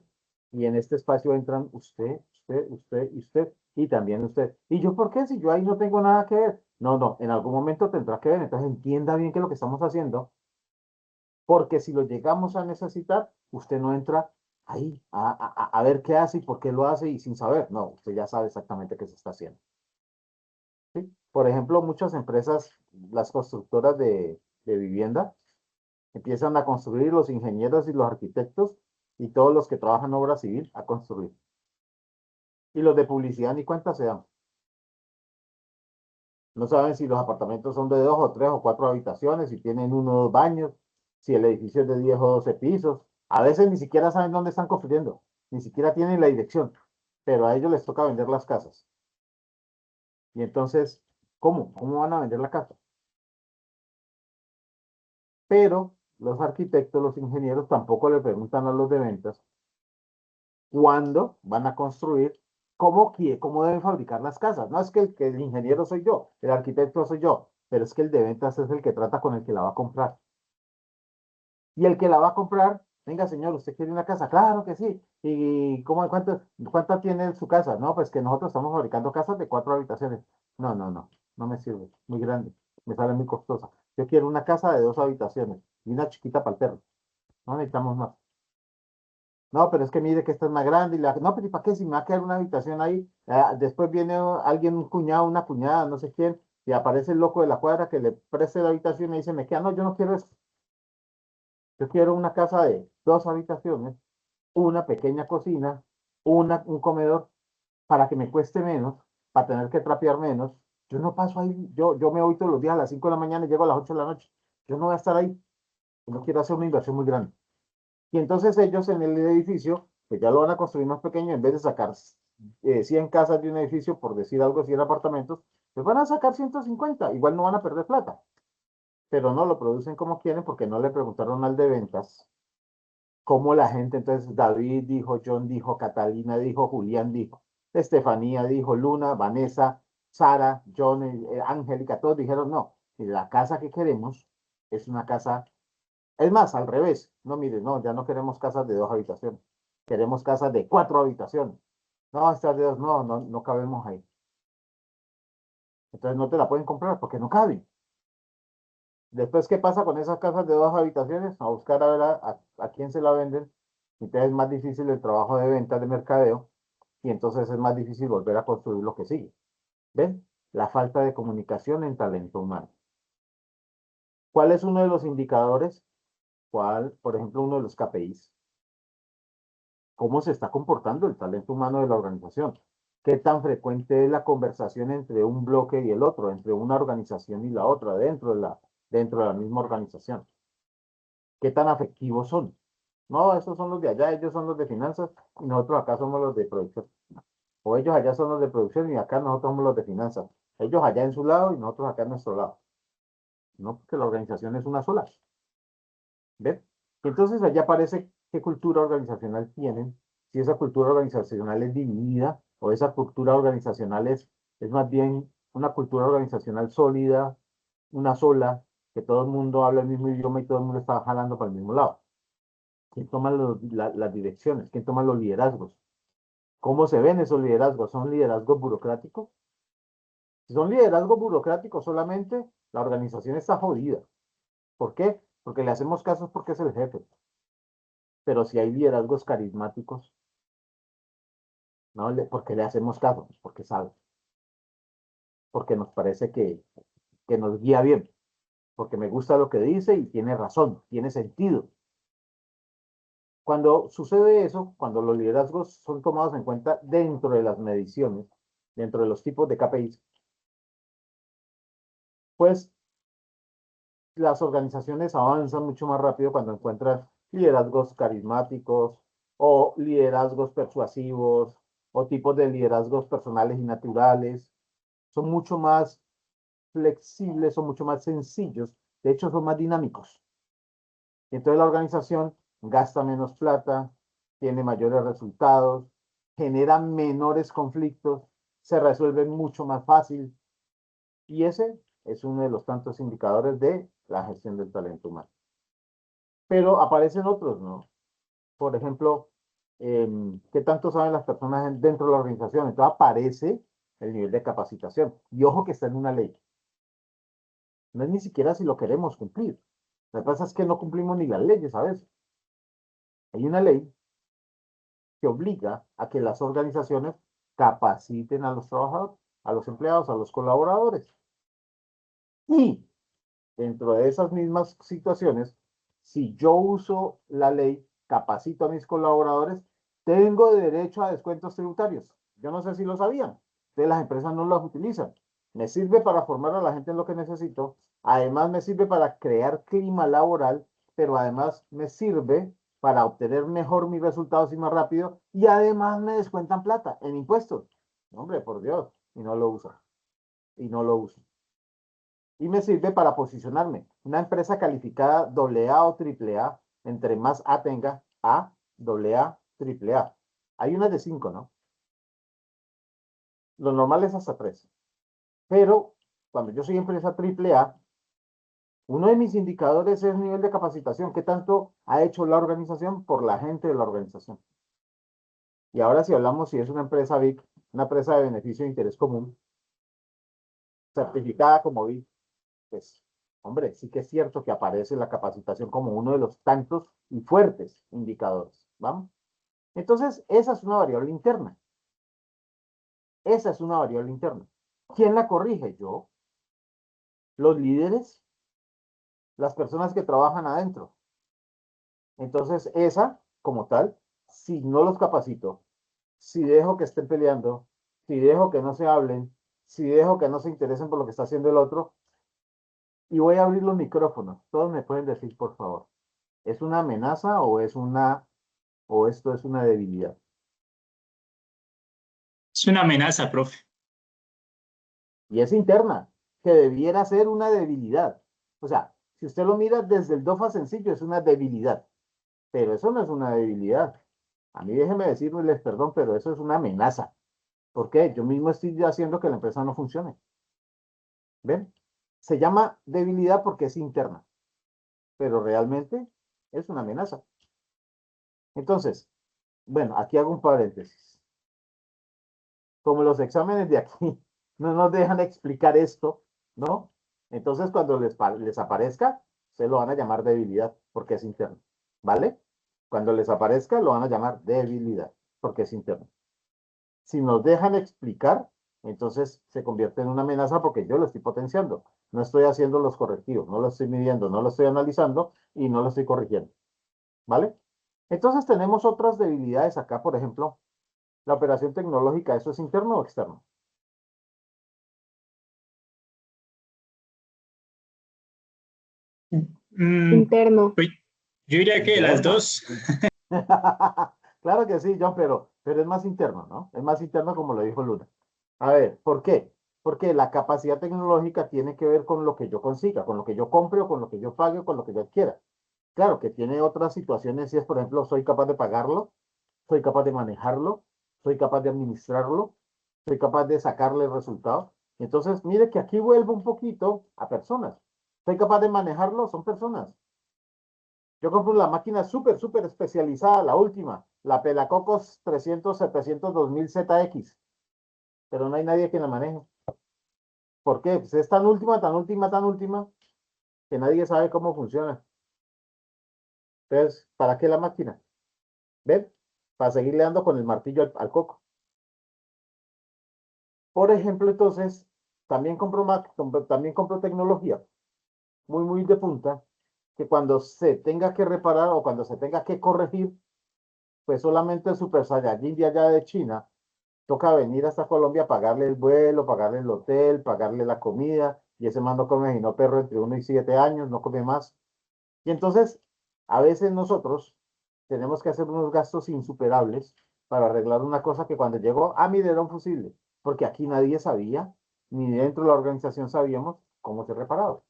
A: y en este espacio entran usted y usted, y también usted. ¿Y yo por qué? Si yo ahí no tengo nada que ver. No, no, en algún momento tendrá que ver, entonces entienda bien qué es lo que estamos haciendo, porque si lo llegamos a necesitar, usted no entra ahí a ver qué hace y por qué lo hace y sin saber. No, usted ya sabe exactamente qué se está haciendo. ¿Sí? Por ejemplo, muchas empresas, las constructoras de vivienda, empiezan a construir los ingenieros y los arquitectos y todos los que trabajan obra civil a construir. Y los de publicidad ni cuenta se dan. No saben si los apartamentos son de 2 o 3 o 4 habitaciones, si tienen 1 o 2 baños, si el edificio es de 10 o 12 pisos. A veces ni siquiera saben dónde están construyendo, ni siquiera tienen la dirección, pero a ellos les toca vender las casas. Y entonces, ¿cómo? ¿Cómo van a vender la casa? Pero los arquitectos, los ingenieros tampoco le preguntan a los de ventas cuándo van a construir, cómo deben fabricar las casas. No es que el ingeniero soy yo, el arquitecto soy yo, pero es que el de ventas es el que trata con el que la va a comprar. Y el que la va a comprar, venga señor, ¿usted quiere una casa? Claro que sí. ¿Y cuánta tiene su casa? No, pues que nosotros estamos fabricando casas de 4 habitaciones. No, no, no, no me sirve, muy grande, me sale muy costosa. Yo quiero una casa de 2 habitaciones y una chiquita para el perro. No necesitamos más. No, pero es que mire que esta es más grande. No, pero ¿y para qué? Si me va a quedar una habitación ahí. Después viene alguien, un cuñado, una cuñada, no sé quién, y aparece el loco de la cuadra que le preste la habitación y dice, me queda, no, yo no quiero eso. Yo quiero una casa de 2 habitaciones, una pequeña cocina, un comedor, para que me cueste menos, para tener que trapear menos. Yo no paso ahí, yo me voy todos los días a las 5 de la mañana y llego a las 8 de la noche. Yo no voy a estar ahí. Yo no quiero hacer una inversión muy grande. Y entonces ellos en el edificio, que ya lo van a construir más pequeño, en vez de sacar 100 casas de un edificio, por decir algo, 100 apartamentos, pues van a sacar 150. Igual no van a perder plata, pero no lo producen como quieren porque no le preguntaron al de ventas cómo la gente, entonces David dijo, John dijo, Catalina dijo, Julián dijo, Estefanía dijo, Luna, Vanessa, Sara, John, Angélica, todos dijeron, no, la casa que queremos es una casa, es más, al revés, no, mire, no, ya no queremos casas de 2 habitaciones, queremos casas de 4 habitaciones. No, estas de 2, no, no, no cabemos ahí. Entonces no te la pueden comprar porque no caben. Después, ¿qué pasa con esas casas de 2 habitaciones? A buscar a ver a quién se la venden. Entonces es más difícil el trabajo de venta, de mercadeo, y entonces es más difícil volver a construir lo que sigue. ¿Ven? La falta de comunicación en talento humano. ¿Cuál es uno de los indicadores? ¿Cuál, por ejemplo, uno de los KPIs? ¿Cómo se está comportando el talento humano de la organización? ¿Qué tan frecuente es la conversación entre un bloque y el otro, entre una organización y la otra, dentro de la misma organización? ¿Qué tan afectivos son? No, esos son los de allá, ellos son los de finanzas y nosotros acá somos los de producción. O ellos allá son los de producción y acá nosotros somos los de finanzas. Ellos allá en su lado y nosotros acá en nuestro lado. No, porque la organización es una sola. ¿Ven? Entonces allá aparece qué cultura organizacional tienen, si esa cultura organizacional es dividida o esa cultura organizacional es más bien una cultura organizacional sólida, una sola, que todo el mundo habla el mismo idioma y todo el mundo está jalando para el mismo lado. ¿Quién toma las direcciones? ¿Quién toma los liderazgos? ¿Cómo se ven esos liderazgos? ¿Son liderazgos burocráticos? Si son liderazgos burocráticos solamente, la organización está jodida. ¿Por qué? Porque le hacemos caso porque es el jefe. Pero si hay liderazgos carismáticos, ¿no? ¿Por qué le hacemos caso? Pues porque sabe. Porque nos parece que nos guía bien. Porque me gusta lo que dice y tiene razón, tiene sentido. Cuando sucede eso, cuando los liderazgos son tomados en cuenta dentro de las mediciones, dentro de los tipos de KPIs, pues las organizaciones avanzan mucho más rápido cuando encuentran liderazgos carismáticos o liderazgos persuasivos o tipos de liderazgos personales y naturales. Son mucho más flexibles, son mucho más sencillos, de hecho son más dinámicos. Entonces la organización gasta menos plata, tiene mayores resultados, genera menores conflictos, se resuelven mucho más fácil. Y ese es uno de los tantos indicadores de la gestión del talento humano. Pero aparecen otros, ¿no? Por ejemplo, ¿qué tanto saben las personas dentro de la organización? Entonces aparece el nivel de capacitación. Y ojo que está en una ley. No es ni siquiera si lo queremos cumplir. Lo que pasa es que no cumplimos ni las leyes a veces. Hay una ley que obliga a que las organizaciones capaciten a los trabajadores, a los empleados, a los colaboradores. Y dentro de esas mismas situaciones, si yo uso la ley, capacito a mis colaboradores, tengo derecho a descuentos tributarios. Yo no sé si lo sabían. Entonces las empresas no las utilizan. Me sirve para formar a la gente en lo que necesito. Además me sirve para crear clima laboral, pero además me sirve para obtener mejor mis resultados y más rápido. Y además me descuentan plata en impuestos. Hombre, por Dios. Y no lo usan. Y no lo usan. Y me sirve para posicionarme. Una empresa calificada AA o AAA, entre más A tenga, A, AA, AAA. Hay unas de 5, ¿no? Lo normal es hasta 3. Pero cuando yo soy empresa AAA, uno de mis indicadores es el nivel de capacitación. ¿Qué tanto ha hecho la organización por la gente de la organización? Y ahora si hablamos si es una empresa BIC, una empresa de beneficio de interés común, certificada como BIC, pues, hombre, sí que es cierto que aparece la capacitación como uno de los tantos y fuertes indicadores. ¿Vamos? Entonces, esa es una variable interna. Esa es una variable interna. ¿Quién la corrige? Yo. Los líderes, las personas que trabajan adentro. Entonces, esa, como tal, si no los capacito, si dejo que estén peleando, si dejo que no se hablen, si dejo que no se interesen por lo que está haciendo el otro, y voy a abrir los micrófonos. Todos me pueden decir, por favor, ¿es una amenaza o esto es una debilidad?
E: Es una amenaza, profe.
A: Y es interna, que debiera ser una debilidad. O sea, si usted lo mira desde el DOFA sencillo, es una debilidad. Pero eso no es una debilidad. A mí déjeme decirles perdón, pero eso es una amenaza. ¿Por qué? Yo mismo estoy haciendo que la empresa no funcione. ¿Ven? Se llama debilidad porque es interna. Pero realmente es una amenaza. Entonces, bueno, aquí hago un paréntesis. Como los exámenes de aquí no nos dejan explicar esto, ¿no? Entonces, cuando les aparezca, se lo van a llamar debilidad, porque es interno, ¿vale? Cuando les aparezca, lo van a llamar debilidad, porque es interno. Si nos dejan explicar, entonces se convierte en una amenaza porque yo lo estoy potenciando. No estoy haciendo los correctivos, no lo estoy midiendo, no lo estoy analizando y no lo estoy corrigiendo, ¿vale? Entonces tenemos otras debilidades acá, por ejemplo, La operación tecnológica, ¿eso es interno o externo?
F: Interno.
E: Pues, yo diría que las
A: Interno.
E: dos.
A: Claro que sí, John, pero es más interno, ¿no? Es más interno como lo dijo Luna. A ver, ¿por qué? Porque la capacidad tecnológica tiene que ver con lo que yo consiga, con lo que yo compre o con lo que yo pague o con lo que yo adquiera. Claro que tiene otras situaciones, si es, por ejemplo, soy capaz de pagarlo, soy capaz de manejarlo, soy capaz de administrarlo, soy capaz de sacarle resultados. Entonces, mire que aquí vuelvo un poquito a personas. Soy capaz de manejarlo, son personas. Yo compro la máquina súper especializada, la última, la Pelacocos 300, 700, 2000 ZX, pero no hay nadie que la maneje. ¿Por qué? Pues es tan última, que nadie sabe cómo funciona. Entonces, ¿para qué la máquina? ¿Ven? Para seguirle dando con el martillo al coco. Por ejemplo, entonces, también compro tecnología muy de punta, que cuando se tenga que reparar o cuando se tenga que corregir, pues solamente el Super Saiyajin de allá de China toca venir hasta Colombia, pagarle el vuelo, pagarle el hotel, pagarle la comida, y ese man no come sino perro entre 1 y 7 años, no come más. Y entonces, a veces nosotros tenemos que hacer unos gastos insuperables para arreglar una cosa que cuando llegó, mire, era un fusible, porque aquí nadie sabía, ni dentro de la organización sabíamos cómo se reparaba.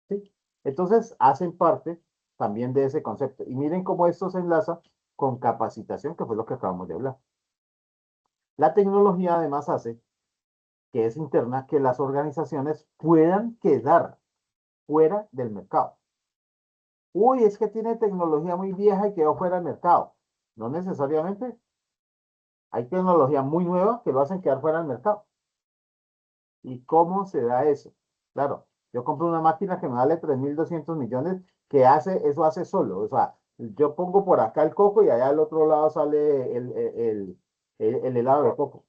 A: ¿Sí? Entonces, hacen parte también de ese concepto. Y miren cómo esto se enlaza con capacitación, que fue lo que acabamos de hablar. La tecnología además hace, que es interna, que las organizaciones puedan quedar fuera del mercado. Uy, es que tiene tecnología muy vieja y quedó fuera del mercado. No necesariamente. Hay tecnología muy nueva que lo hacen quedar fuera del mercado. ¿Y cómo se da eso? Claro, yo compro una máquina que me vale 3.200 millones que eso hace solo. O sea, yo pongo por acá el coco y allá al otro lado sale el helado de coco.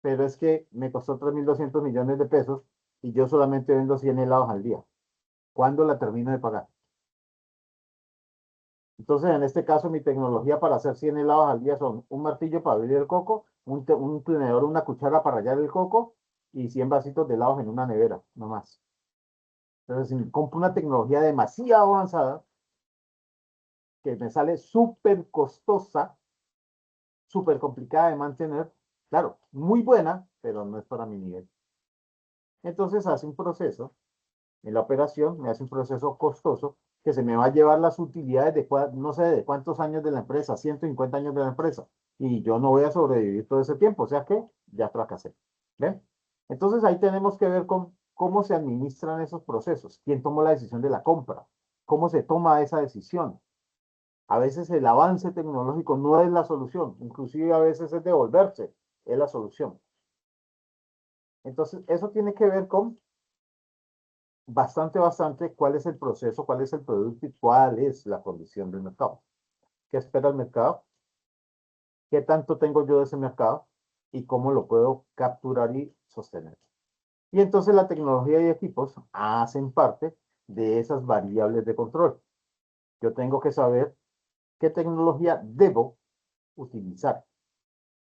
A: Pero es que me costó 3.200 millones de pesos y yo solamente vendo 100 helados al día. ¿Cuándo la termino de pagar? Entonces, en este caso, mi tecnología para hacer 100 helados al día son un martillo para abrir el coco, un tenedor, una cuchara para rallar el coco y 100 vasitos de helados en una nevera, no más. Entonces, si compro una tecnología demasiado avanzada, que me sale súper costosa, súper complicada de mantener, claro, muy buena, pero no es para mi nivel. Entonces, hace un proceso en la operación, me hace un proceso costoso que se me va a llevar las utilidades de no sé de cuántos años de la empresa, 150 años de la empresa, y yo no voy a sobrevivir todo ese tiempo, o sea que ya fracasé. ¿Ven? Entonces ahí tenemos que ver con cómo se administran esos procesos, quién tomó la decisión de la compra, cómo se toma esa decisión. A veces el avance tecnológico no es la solución, inclusive a veces es devolverse, es la solución. Entonces, eso tiene que ver con bastante cuál es el proceso, cuál es el producto y cuál es la condición del mercado. ¿Qué espera el mercado? ¿Qué tanto tengo yo de ese mercado? Y cómo lo puedo capturar y sostener. Y entonces la tecnología y equipos hacen parte de esas variables de control. Yo tengo que saber qué tecnología debo utilizar.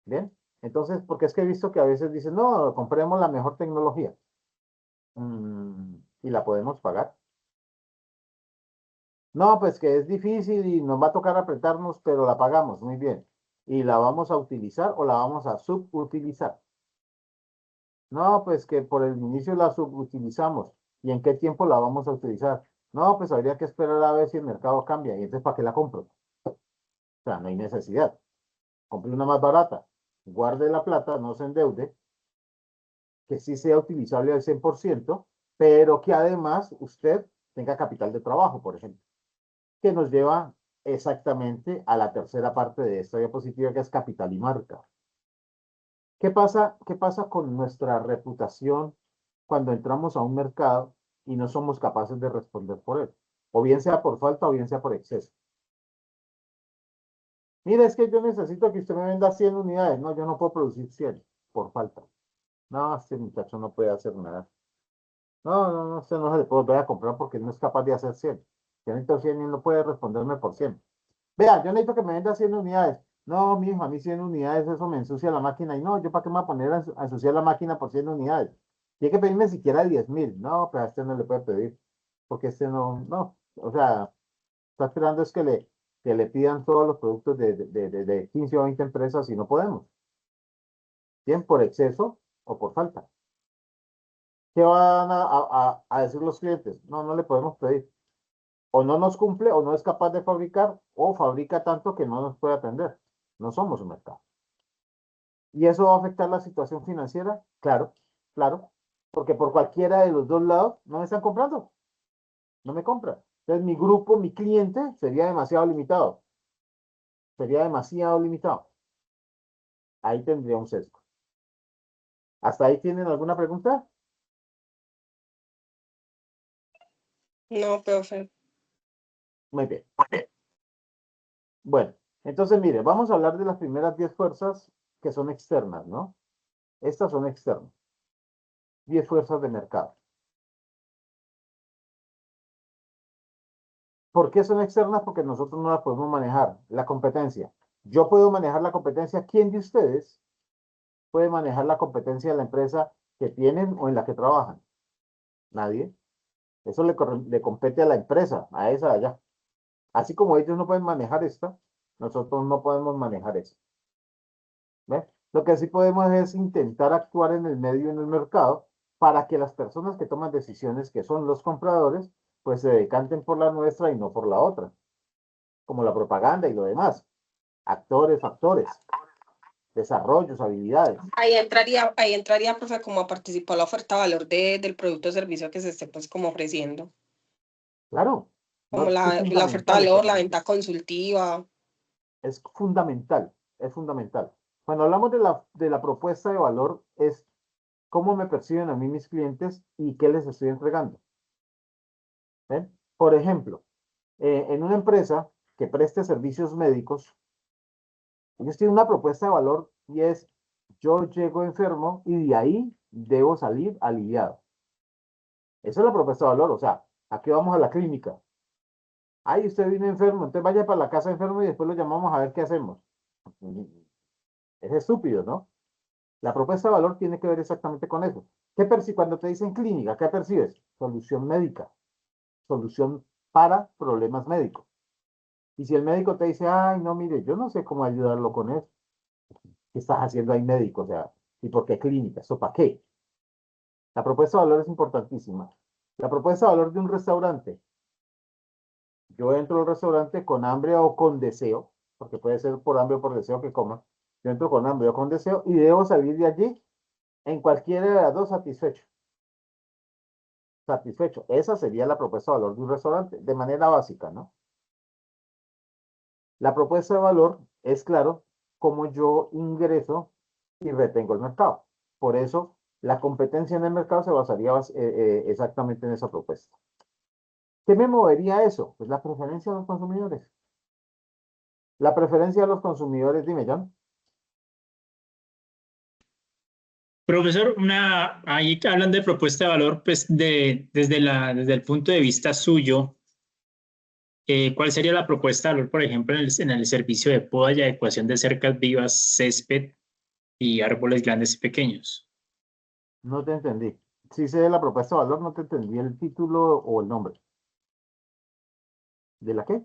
A: ¿Bien? Entonces, porque es que he visto que a veces dicen, no, compremos la mejor tecnología. ¿Y la podemos pagar? No, pues que es difícil y nos va a tocar apretarnos, pero la pagamos, muy bien. ¿Y la vamos a utilizar o la vamos a subutilizar? No, pues que por el inicio la subutilizamos. ¿Y en qué tiempo la vamos a utilizar? No, pues habría que esperar a ver si el mercado cambia. ¿Y entonces para qué la compro? O sea, no hay necesidad. Compre una más barata. Guarde la plata, no se endeude, que sí sea utilizable al 100%, pero que además usted tenga capital de trabajo, por ejemplo, que nos lleva exactamente a la tercera parte de esta diapositiva, que es capital y marca. Qué pasa con nuestra reputación cuando entramos a un mercado y no somos capaces de responder por él? O bien sea por falta o bien sea por exceso. Mira, es que yo necesito que usted me venda 100 unidades. No, yo no puedo producir 100 por falta. No, este muchacho no puede hacer nada. No, usted no se le puede volver a comprar porque no es capaz de hacer 100. Tiene 100 y no puede responderme por 100. Vea, yo necesito que me venda 100 unidades. No, mijo, a mí 100 unidades, eso me ensucia la máquina. Y no, ¿yo para qué me voy a poner a ensuciar la máquina por 100 unidades? Tiene que pedirme siquiera 10.000. No, pero a este no le puede pedir, porque este no. O sea, está esperando es que le pidan todos los productos de 15 o 20 empresas y no podemos. Bien, por exceso o por falta. ¿Qué van a decir los clientes? No, no le podemos pedir. O no nos cumple, o no es capaz de fabricar, o fabrica tanto que no nos puede atender. No somos un mercado. ¿Y eso va a afectar la situación financiera? Claro, claro. Porque por cualquiera de los dos lados no me están comprando. No me compran. Entonces mi grupo, mi cliente, sería demasiado limitado. Sería demasiado limitado. Ahí tendría un sesgo. ¿Hasta ahí tienen alguna pregunta?
F: No, profe.
A: Muy bien. Bueno, entonces mire, vamos a hablar de las primeras 10 fuerzas que son externas, ¿no? Estas son externas. 10 fuerzas de mercado. ¿Por qué son externas? Porque nosotros no las podemos manejar. La competencia. Yo puedo manejar la competencia. ¿Quién de ustedes puede manejar la competencia de la empresa que tienen o en la que trabajan? Nadie. Eso le compete a la empresa, a esa de allá. Así como ellos no pueden manejar esta, nosotros no podemos manejar eso. ¿Ve? Lo que sí podemos es intentar actuar en el medio, en el mercado, para que las personas que toman decisiones, que son los compradores, pues se decanten por la nuestra y no por la otra, como la propaganda y lo demás. Actores, factores, desarrollos, habilidades.
F: Ahí entraría, profe, como a participar la oferta de valor del producto o servicio que se esté pues como ofreciendo.
A: Claro,
F: Como
A: no, es que es
F: la oferta
A: fundamental
F: de
A: esta
F: valor, la
A: parte.
F: venta consultiva.
A: Es fundamental, es fundamental. Cuando hablamos de la propuesta de valor, es cómo me perciben a mí mis clientes y qué les estoy entregando. ¿Ven? Por ejemplo, en una empresa que preste servicios médicos, ellos tienen una propuesta de valor y es, yo llego enfermo y de ahí debo salir aliviado. Esa es la propuesta de valor, o sea, aquí vamos a la clínica. Ay, usted vino enfermo, entonces vaya para la casa enfermo y después lo llamamos a ver qué hacemos. Es estúpido, ¿no? La propuesta de valor tiene que ver exactamente con eso. Cuando te dicen clínica, qué percibes? Solución médica, solución para problemas médicos. Y si el médico te dice, ay, no, mire, yo no sé cómo ayudarlo con eso. ¿Qué estás haciendo ahí médico? O sea, ¿y por qué clínica? ¿Eso para qué? La propuesta de valor es importantísima. La propuesta de valor de un restaurante. Yo entro al restaurante con hambre o con deseo, porque puede ser por hambre o por deseo que coma. Yo entro con hambre o con deseo y debo salir de allí en cualquiera de las dos satisfecho. Satisfecho. Esa sería la propuesta de valor de un restaurante, de manera básica, ¿no? La propuesta de valor es, claro, cómo yo ingreso y retengo el mercado. Por eso, la competencia en el mercado se basaría exactamente en esa propuesta. ¿Qué me movería eso? Pues la preferencia de los consumidores. La preferencia de los consumidores, dime, John.
E: Profesor, ahí hablando de propuesta de valor, pues desde el punto de vista suyo, ¿cuál sería la propuesta de valor, por ejemplo, en el servicio de poda y adecuación de cercas vivas, césped y árboles grandes y pequeños?
A: No te entendí. Si sé de la propuesta de valor, no te entendí el título o el nombre. ¿De la qué?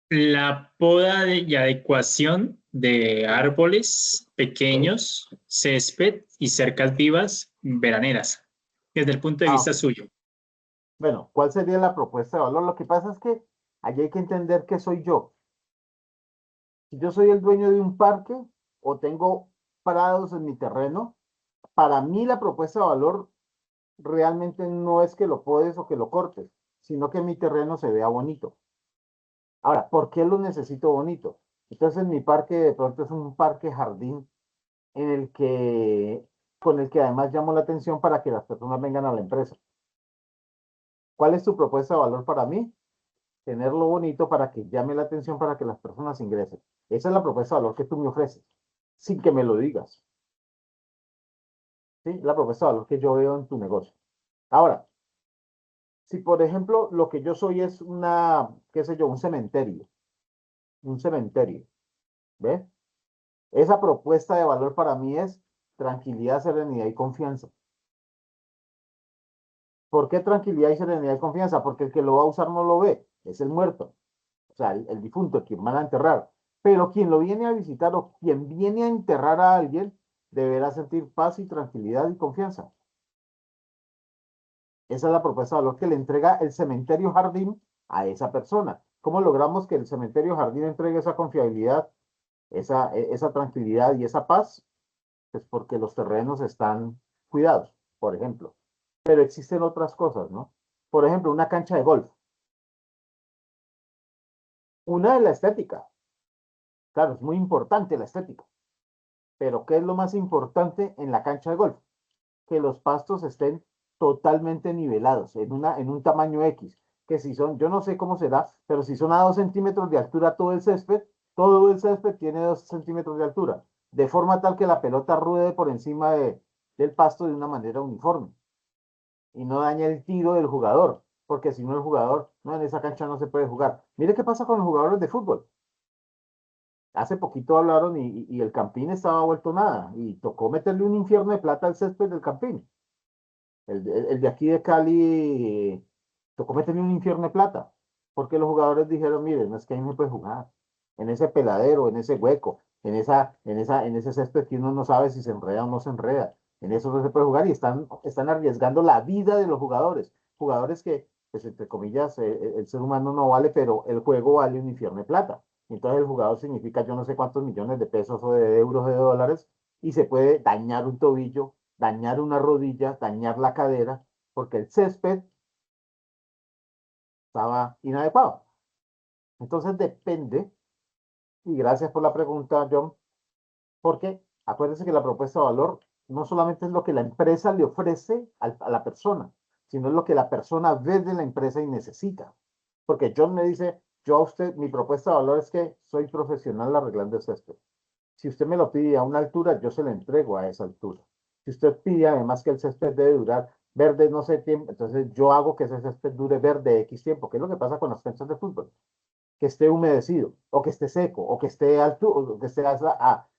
E: La poda y adecuación de árboles pequeños, césped y cercas vivas veraneras, desde el punto de vista
A: Ok.
E: suyo.
A: Bueno, ¿cuál sería la propuesta de valor? Lo que pasa es que allí hay que entender qué soy yo. Si yo soy el dueño de un parque o tengo prados en mi terreno, para mí la propuesta de valor realmente no es que lo podes o que lo cortes, sino que mi terreno se vea bonito. Ahora, ¿por qué lo necesito bonito? Entonces mi parque de pronto es un parque jardín en con el que además llamo la atención para que las personas vengan a la empresa. ¿Cuál es tu propuesta de valor para mí? Tenerlo bonito para que llame la atención para que las personas ingresen. Esa es la propuesta de valor que tú me ofreces, sin que me lo digas. ¿Sí? La propuesta de valor que yo veo en tu negocio. Ahora, si por ejemplo lo que yo soy es qué sé yo, un cementerio, un cementerio. ¿Ves? Esa propuesta de valor para mí es tranquilidad, serenidad y confianza. ¿Por qué tranquilidad y serenidad y confianza? Porque el que lo va a usar no lo ve, es el muerto. O sea, el difunto, quien van a enterrar. Pero quien lo viene a visitar o quien viene a enterrar a alguien, deberá sentir paz y tranquilidad y confianza. Esa es la propuesta de valor que le entrega el cementerio jardín a esa persona. ¿Cómo logramos que el cementerio jardín entregue esa confiabilidad, esa tranquilidad y esa paz? Pues porque los terrenos están cuidados, por ejemplo. Pero existen otras cosas, ¿no? Por ejemplo, una cancha de golf. Una es la estética. Claro, es muy importante la estética. Pero ¿qué es lo más importante en la cancha de golf? Que los pastos estén totalmente nivelados en un tamaño X. Que si son, yo no sé cómo será, pero si son a 2 centímetros de altura todo el césped tiene 2 centímetros de altura. De forma tal que la pelota ruede por encima del pasto de una manera uniforme. Y no daña el tiro del jugador. Porque si no el jugador, no, en esa cancha no se puede jugar. Mire qué pasa con los jugadores de fútbol. Hace poquito hablaron y el Campín estaba vuelto nada. Y tocó meterle un infierno de plata al césped del Campín. El de aquí de Cali tocó meterle un infierno de plata. Porque los jugadores dijeron, miren, no es que ahí no se puede jugar. En ese peladero, en ese hueco, en ese césped que uno no sabe si se enreda o no se enreda. En eso no se puede jugar y están arriesgando la vida de los jugadores. Jugadores que, pues entre comillas, el ser humano no vale, pero el juego vale un infierno de plata. Entonces el jugador significa yo no sé cuántos millones de pesos o de euros o de dólares y se puede dañar un tobillo, dañar una rodilla, dañar la cadera, porque el césped estaba inadecuado. Entonces depende, y gracias por la pregunta, John, porque acuérdense que la propuesta de valor no solamente es lo que la empresa le ofrece a la persona, sino es lo que la persona ve de la empresa y necesita. Porque John me dice, yo a usted, mi propuesta de valor es que soy profesional arreglando el césped. Si usted me lo pide a una altura, yo se lo entrego a esa altura. Si usted pide además que el césped debe durar verde no sé tiempo, entonces yo hago que ese césped dure verde X tiempo, que es lo que pasa con las canchas de fútbol. Que esté humedecido, o que esté seco, o que esté alto, o que esté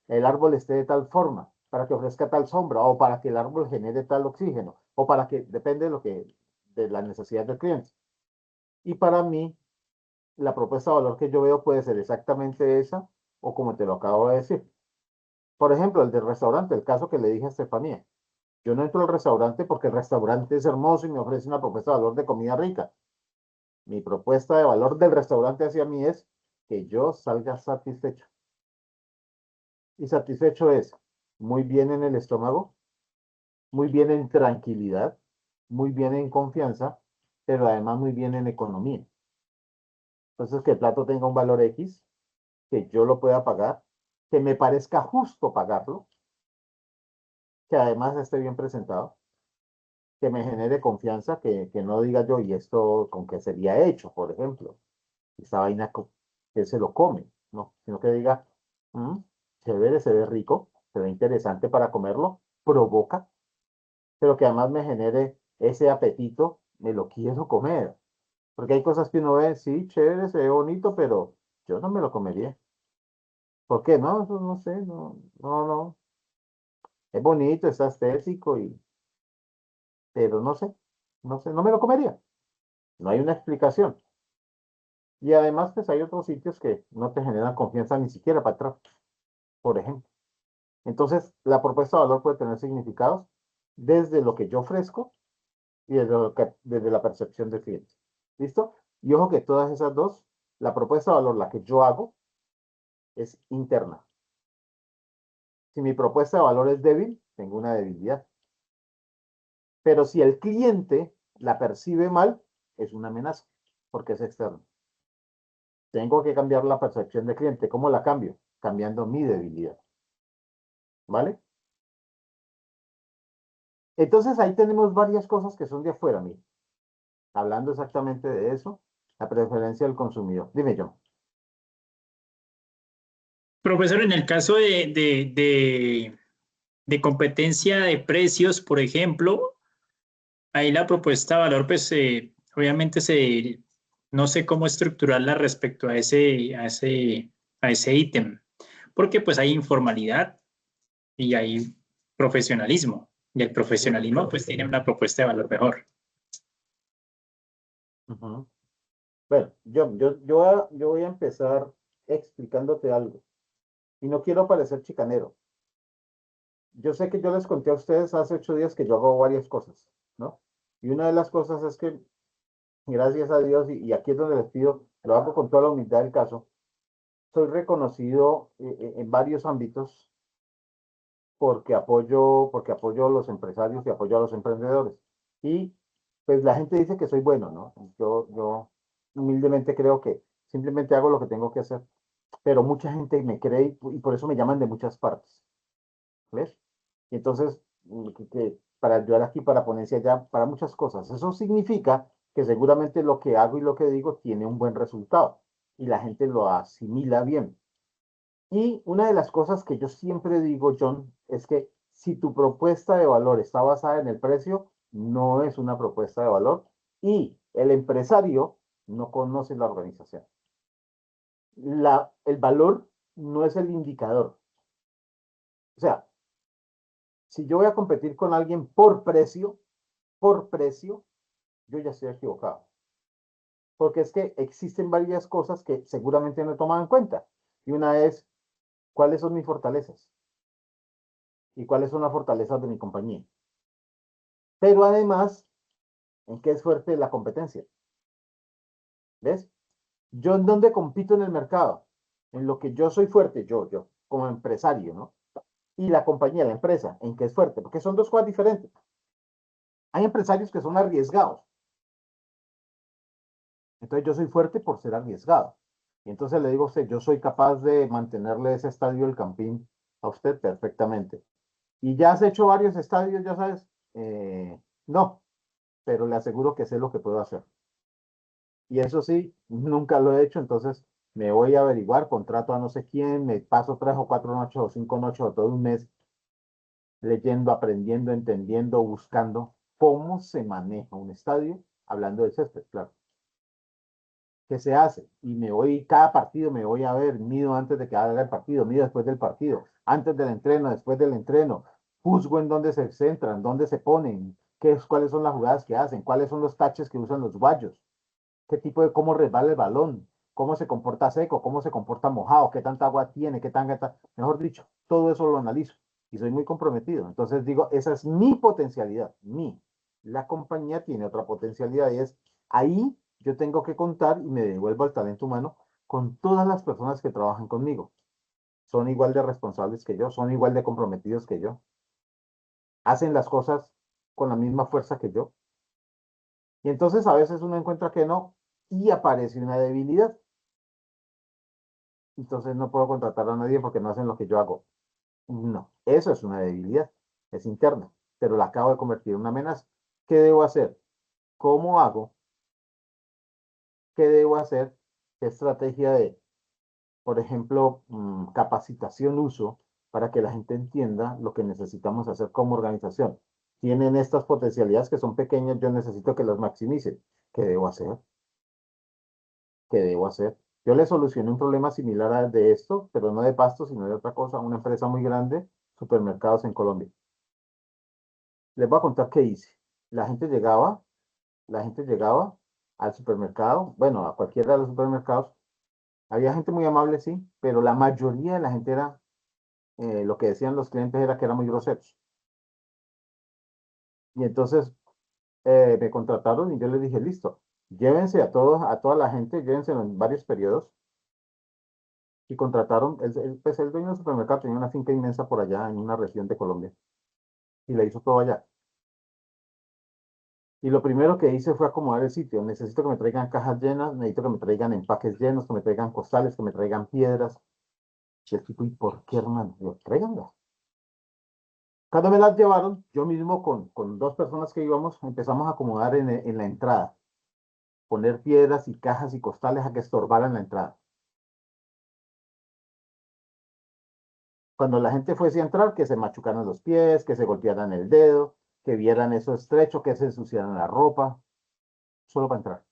A: el árbol esté de tal forma, para que ofrezca tal sombra, o para que el árbol genere tal oxígeno, o para que, depende de la necesidad del cliente. Y para mí, la propuesta de valor que yo veo puede ser exactamente esa, o como te lo acabo de decir. Por ejemplo, el del restaurante, el caso que le dije a Estefanía. Yo no entro al restaurante porque el restaurante es hermoso y me ofrece una propuesta de valor de comida rica. Mi propuesta de valor del restaurante hacia mí es que yo salga satisfecho. Y satisfecho es muy bien en el estómago, muy bien en tranquilidad, muy bien en confianza, pero además muy bien en economía. Entonces, que el plato tenga un valor X, que yo lo pueda pagar, que me parezca justo pagarlo, que además esté bien presentado, que me genere confianza, que no diga yo, ¿y esto con qué sería hecho, por ejemplo? Esta vaina que se lo come, ¿no? Sino que diga, chévere, se ve rico, se ve interesante para comerlo, provoca, pero que además me genere ese apetito, me lo quiero comer. Porque hay cosas que uno ve, sí, chévere, se ve bonito, pero yo no me lo comería. ¿Por qué? No, no sé, no. Es bonito, está estético, pero no sé, no me lo comería. No hay una explicación. Y además, pues hay otros sitios que no te generan confianza ni siquiera para atrás, por ejemplo. Entonces, la propuesta de valor puede tener significados desde lo que yo ofrezco y desde la percepción del cliente. ¿Listo? Y ojo que todas esas dos, la propuesta de valor, la que yo hago, es interna. Si mi propuesta de valor es débil, tengo una debilidad. Pero si el cliente la percibe mal, es una amenaza, porque es externo. Tengo que cambiar la percepción del cliente. ¿Cómo la cambio? Cambiando mi debilidad. ¿Vale? Entonces ahí tenemos varias cosas que son de afuera, mire. Hablando exactamente de eso, la preferencia del consumidor. Dime, John.
E: Profesor, en el caso de competencia de precios, por ejemplo, ahí la propuesta de valor, pues obviamente no sé cómo estructurarla respecto a ese a ese ítem, porque pues hay informalidad y hay profesionalismo, y el profesionalismo pues tiene una propuesta de valor mejor.
A: Ujú. Bueno, yo voy a empezar explicándote algo. Y no quiero parecer chicanero. Yo sé que yo les conté a ustedes hace 8 días que yo hago varias cosas, ¿no? Y una de las cosas es que, gracias a Dios, y aquí es donde les pido, lo hago con toda la humildad del caso, soy reconocido en varios ámbitos porque apoyo a los empresarios y apoyo a los emprendedores. Y pues la gente dice que soy bueno, ¿no? Yo humildemente creo que simplemente hago lo que tengo que hacer, pero mucha gente me cree y por eso me llaman de muchas partes, ¿ves? Y entonces, para ayudar aquí, para ponencia ya, para muchas cosas. Eso significa que seguramente lo que hago y lo que digo tiene un buen resultado y la gente lo asimila bien. Y una de las cosas que yo siempre digo, John, es que si tu propuesta de valor está basada en el precio, no es una propuesta de valor y el empresario no conoce la organización. El valor no es el indicador. O sea, si yo voy a competir con alguien por precio, yo ya estoy equivocado. Porque es que existen varias cosas que seguramente no he tomado en cuenta. Y una es, ¿cuáles son mis fortalezas? ¿Y cuáles son las fortalezas de mi compañía? Pero además, ¿en qué es fuerte la competencia? ¿Ves? Yo en dónde compito en el mercado, en lo que yo soy fuerte, yo, como empresario, ¿no? Y la compañía, la empresa, en qué es fuerte, porque son dos cosas diferentes. Hay empresarios que son arriesgados. Entonces yo soy fuerte por ser arriesgado. Y entonces le digo a usted, yo soy capaz de mantenerle ese estadio del Campín a usted perfectamente. ¿Y ya has hecho varios estadios, ya sabes? No, pero le aseguro que sé lo que puedo hacer. Y eso sí, nunca lo he hecho, entonces me voy a averiguar, contrato a no sé quién, me paso 3 o 4 noches o 5 noches o todo un mes leyendo, aprendiendo, entendiendo, buscando cómo se maneja un estadio, hablando del césped, claro. ¿Qué se hace? Y me voy, cada partido me voy a ver, mido antes de que haga el partido, mido después del partido, antes del entreno, después del entreno, juzgo en dónde se centran, dónde se ponen, cuáles son las jugadas que hacen, cuáles son los taches que usan los guayos, qué tipo de, cómo resbala el balón, cómo se comporta seco, cómo se comporta mojado, qué tanta agua tiene, mejor dicho, todo eso lo analizo y soy muy comprometido. Entonces digo, esa es mi potencialidad, mi. La compañía tiene otra potencialidad y es ahí yo tengo que contar y me devuelvo al talento humano con todas las personas que trabajan conmigo. Son igual de responsables que yo, son igual de comprometidos que yo, hacen las cosas con la misma fuerza que yo. Y entonces a veces uno encuentra que no y aparece una debilidad. Entonces no puedo contratar a nadie porque no hacen lo que yo hago. No, eso es una debilidad, es interna, pero la acabo de convertir en una amenaza. ¿Qué debo hacer? ¿Cómo hago? ¿Qué debo hacer? ¿Qué estrategia de, por ejemplo, capacitación uso para que la gente entienda lo que necesitamos hacer como organización? Tienen estas potencialidades que son pequeñas, yo necesito que las maximice. ¿Qué debo hacer? ¿Qué debo hacer? Yo le solucioné un problema similar a de esto, pero no de pasto, sino de otra cosa, una empresa muy grande, supermercados en Colombia. Les voy a contar qué hice. La gente llegaba, la gente llegaba al supermercado, bueno, a cualquiera de los supermercados. Había gente muy amable, sí, pero la mayoría de la gente era, lo que decían los clientes era que eran muy groseros. Y entonces me contrataron y yo les dije, listo, llévense a todos, a toda la gente, llévense en varios periodos. Y contrataron, pues el dueño del supermercado tenía una finca inmensa por allá en una región de Colombia y le hizo todo allá. Y lo primero que hice fue acomodar el sitio. Necesito que me traigan cajas llenas, necesito que me traigan empaques llenos, que me traigan costales, que me traigan piedras. Y el tipo, ¿y por qué, hermano? Yo, tráiganlas. Cuando me las llevaron, yo mismo con 2 personas que íbamos, empezamos a acomodar en la entrada. Poner piedras y cajas y costales a que estorbaran la entrada. Cuando la gente fuese a entrar, que se machucaran los pies, que se golpearan el dedo, que vieran eso estrecho, que se ensuciaran la ropa, solo para entrar.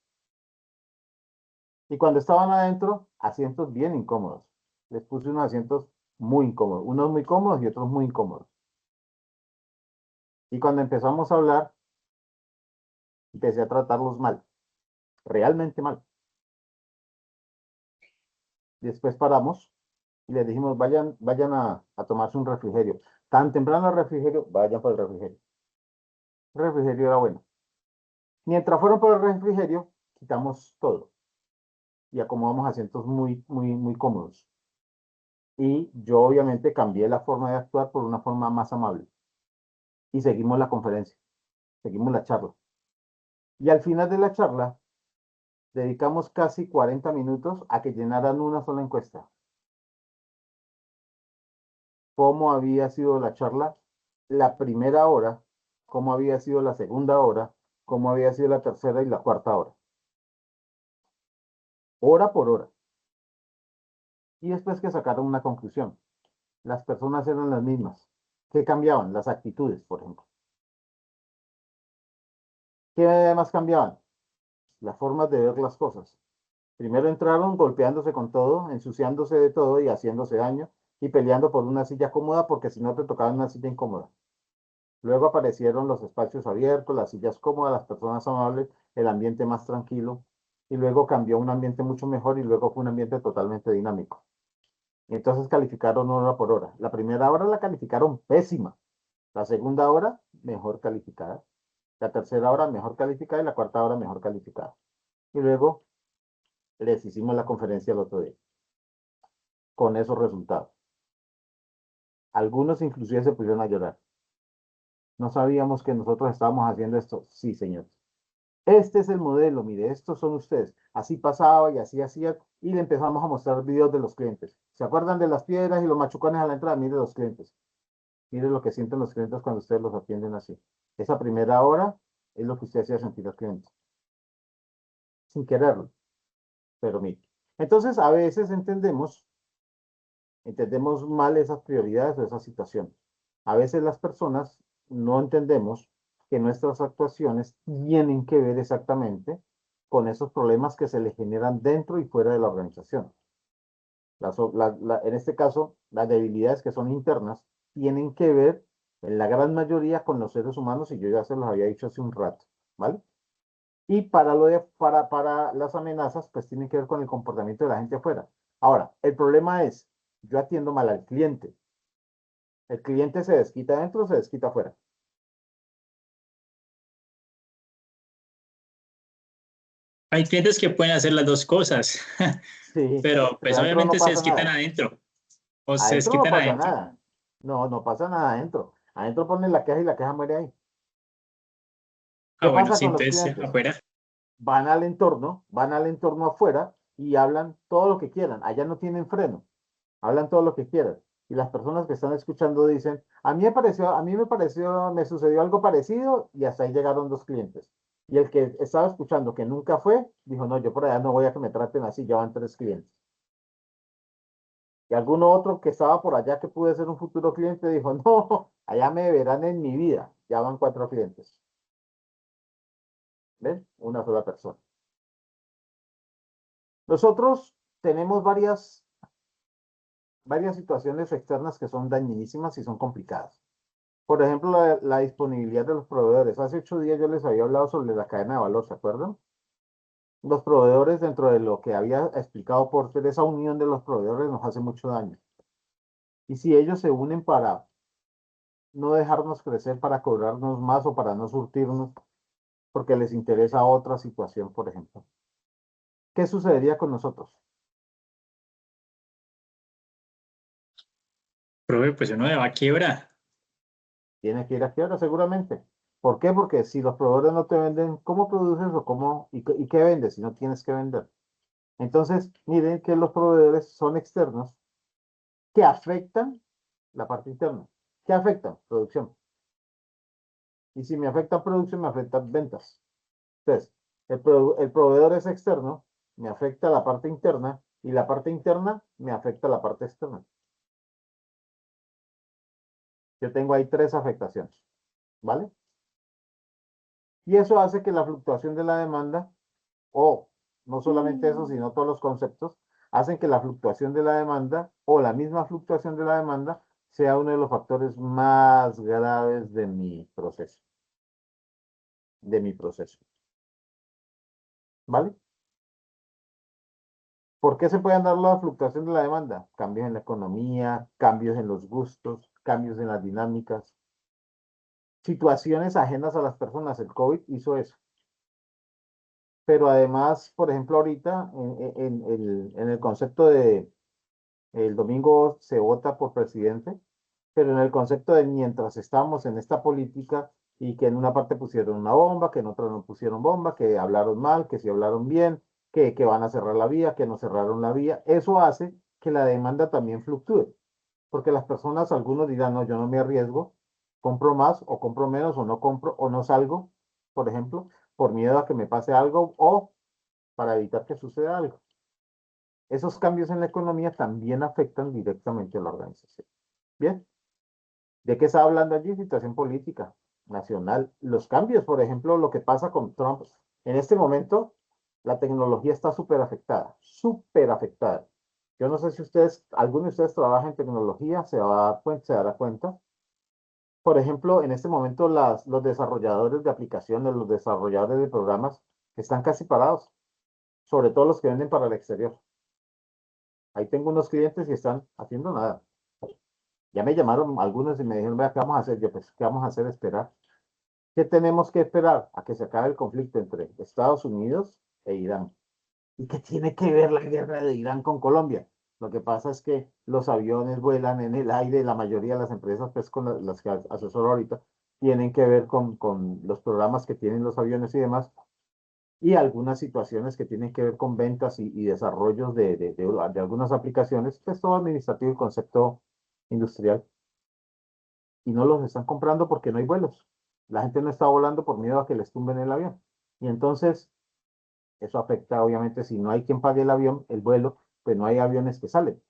A: Y cuando estaban adentro, asientos bien incómodos. les puse unos asientos muy incómodos, unos muy cómodos y otros muy incómodos. Y cuando empezamos a hablar, empecé a tratarlos mal, realmente mal. Después paramos y les dijimos, vayan a tomarse un refrigerio. Tan temprano el refrigerio, vayan por el refrigerio. El refrigerio era bueno. Mientras fueron por el refrigerio, quitamos todo y acomodamos asientos muy cómodos. Y yo obviamente cambié la forma de actuar por una forma más amable. Y seguimos la conferencia, seguimos la charla. Y al final de la charla, dedicamos casi 40 minutos a que llenaran una sola encuesta. ¿Cómo había sido la charla la primera hora? ¿Cómo había sido la segunda hora? ¿Cómo había sido la tercera y la cuarta hora? Hora por hora. Y después que sacaron una conclusión. Las personas eran las mismas. ¿Qué cambiaban? Las actitudes, por ejemplo. ¿Qué más cambiaban? Las formas de ver las cosas. Primero entraron golpeándose con todo, ensuciándose de todo y haciéndose daño y peleando por una silla cómoda porque si no te tocaba una silla incómoda. Luego aparecieron los espacios abiertos, las sillas cómodas, las personas amables, el ambiente más tranquilo y luego cambió a un ambiente mucho mejor y luego fue un ambiente totalmente dinámico. Entonces calificaron hora por hora. La primera hora la calificaron pésima. La segunda hora, mejor calificada. La tercera hora, mejor calificada. Y la cuarta hora, mejor calificada. Y luego les hicimos la conferencia el otro día. Con esos resultados. Algunos inclusive se pusieron a llorar. No sabíamos que nosotros estábamos haciendo esto. Sí, señor. Este es el modelo, mire, estos son ustedes. Así pasaba y así hacía. Y le empezamos a mostrar videos de los clientes. ¿Se acuerdan de las piedras y los machucones a la entrada? Mire los clientes. Mire lo que sienten los clientes cuando ustedes los atienden así. Esa primera hora es lo que usted hacía sentir al cliente. Sin quererlo. Pero mire. Entonces, a veces entendemos mal esas prioridades o esas situaciones. A veces las personas no entendemos que nuestras actuaciones tienen que ver exactamente con esos problemas que se le generan dentro y fuera de la organización. En este caso, las debilidades que son internas tienen que ver en la gran mayoría con los seres humanos y yo ya se los había dicho hace un rato, ¿vale? Y para las amenazas, pues tienen que ver con el comportamiento de la gente afuera. Ahora, el problema es, yo atiendo mal al cliente. El cliente se desquita adentro o se desquita afuera.
E: Hay clientes que pueden hacer las dos cosas,
A: Sí,
E: pero pues
A: adentro no
E: obviamente se
A: pasa
E: desquitan
A: nada.
E: adentro o se
A: Adentro no
E: desquitan
A: pasa
E: adentro.
A: nada. No, no pasa nada adentro. Adentro ponen la queja y la queja muere ahí.
E: Ah,
A: ¿Qué
E: bueno,
A: pasa
E: sí,
A: con los
E: entonces
A: clientes?
E: afuera.
A: Van al entorno afuera y hablan todo lo que quieran. Allá no tienen freno. Hablan todo lo que quieran. Y las personas que están escuchando dicen, me sucedió algo parecido y hasta ahí llegaron dos clientes. Y el que estaba escuchando que nunca fue, dijo, no, yo por allá no voy a que me traten así, ya van tres clientes. Y alguno otro que estaba por allá que pude ser un futuro cliente dijo, no, allá me verán en mi vida, ya van cuatro clientes. ¿Ven? Una sola persona. Nosotros tenemos varias situaciones externas que son dañinísimas y son complicadas. Por ejemplo, la disponibilidad de los proveedores. Hace 8 días yo les había hablado sobre la cadena de valor, ¿se acuerdan? Los proveedores, dentro de lo que había explicado Porter, esa unión de los proveedores nos hace mucho daño. Y si ellos se unen para no dejarnos crecer, para cobrarnos más o para no surtirnos, porque les interesa otra situación, por ejemplo, ¿qué sucedería con nosotros?
E: Profe, pues uno va a quiebra.
A: Tiene que ir a quiebra seguramente. ¿Por qué? Porque si los proveedores no te venden, ¿cómo produces o cómo y qué vendes si no tienes que vender? Entonces, miren que los proveedores son externos que afectan la parte interna. ¿Qué afectan? Producción. Y si me afecta producción, me afectan ventas. Entonces, el proveedor es externo, me afecta la parte interna y la parte interna me afecta la parte externa. Yo tengo ahí tres afectaciones, ¿vale? Y eso hace que la fluctuación de la demanda, o no solamente eso, sino todos los conceptos, hacen que la fluctuación de la demanda o la misma fluctuación de la demanda sea uno de los factores más graves de mi proceso. ¿Vale? ¿Por qué se pueden dar la fluctuación de la demanda? Cambios en la economía, cambios en los gustos, cambios en las dinámicas, situaciones ajenas a las personas. El COVID hizo eso. Pero además, por ejemplo, ahorita en el concepto de el domingo se vota por presidente, pero en el concepto de mientras estamos en esta política y que en una parte pusieron una bomba, que en otra no pusieron bomba, que hablaron mal, que sí hablaron bien, que van a cerrar la vía, que no cerraron la vía, eso hace que la demanda también fluctúe, porque las personas, algunos dirán, no, yo no me arriesgo, compro más o compro menos o no compro o no salgo, por ejemplo, por miedo a que me pase algo o para evitar que suceda algo. Esos cambios en la economía también afectan directamente a la organización. Bien, ¿de qué está hablando allí? Situación política nacional. Los cambios, por ejemplo, lo que pasa con Trump. En este momento, la tecnología está súper afectada, súper afectada. Yo no sé si ustedes, alguno de ustedes trabaja en tecnología, se dará cuenta. Por ejemplo, en este momento los desarrolladores de aplicaciones, los desarrolladores de programas están casi parados, sobre todo los que venden para el exterior. Ahí tengo unos clientes y están haciendo nada. Ya me llamaron algunos y me dijeron, vea, ¿qué vamos a hacer? Yo, pues, ¿qué vamos a hacer? Esperar. ¿Qué tenemos que esperar? A que se acabe el conflicto entre Estados Unidos e Irán. ¿Y qué tiene que ver la guerra de Irán con Colombia? Lo que pasa es que los aviones vuelan en el aire, la mayoría de las empresas, pues con las que asesoro ahorita, tienen que ver con los programas que tienen los aviones y demás, y algunas situaciones que tienen que ver con ventas y desarrollos de algunas aplicaciones, pues todo administrativo y concepto industrial. Y no los están comprando porque no hay vuelos. La gente no está volando por miedo a que les tumben el avión. Y entonces, eso afecta, obviamente, si no hay quien pague el avión, el vuelo, pues no hay aviones que salen.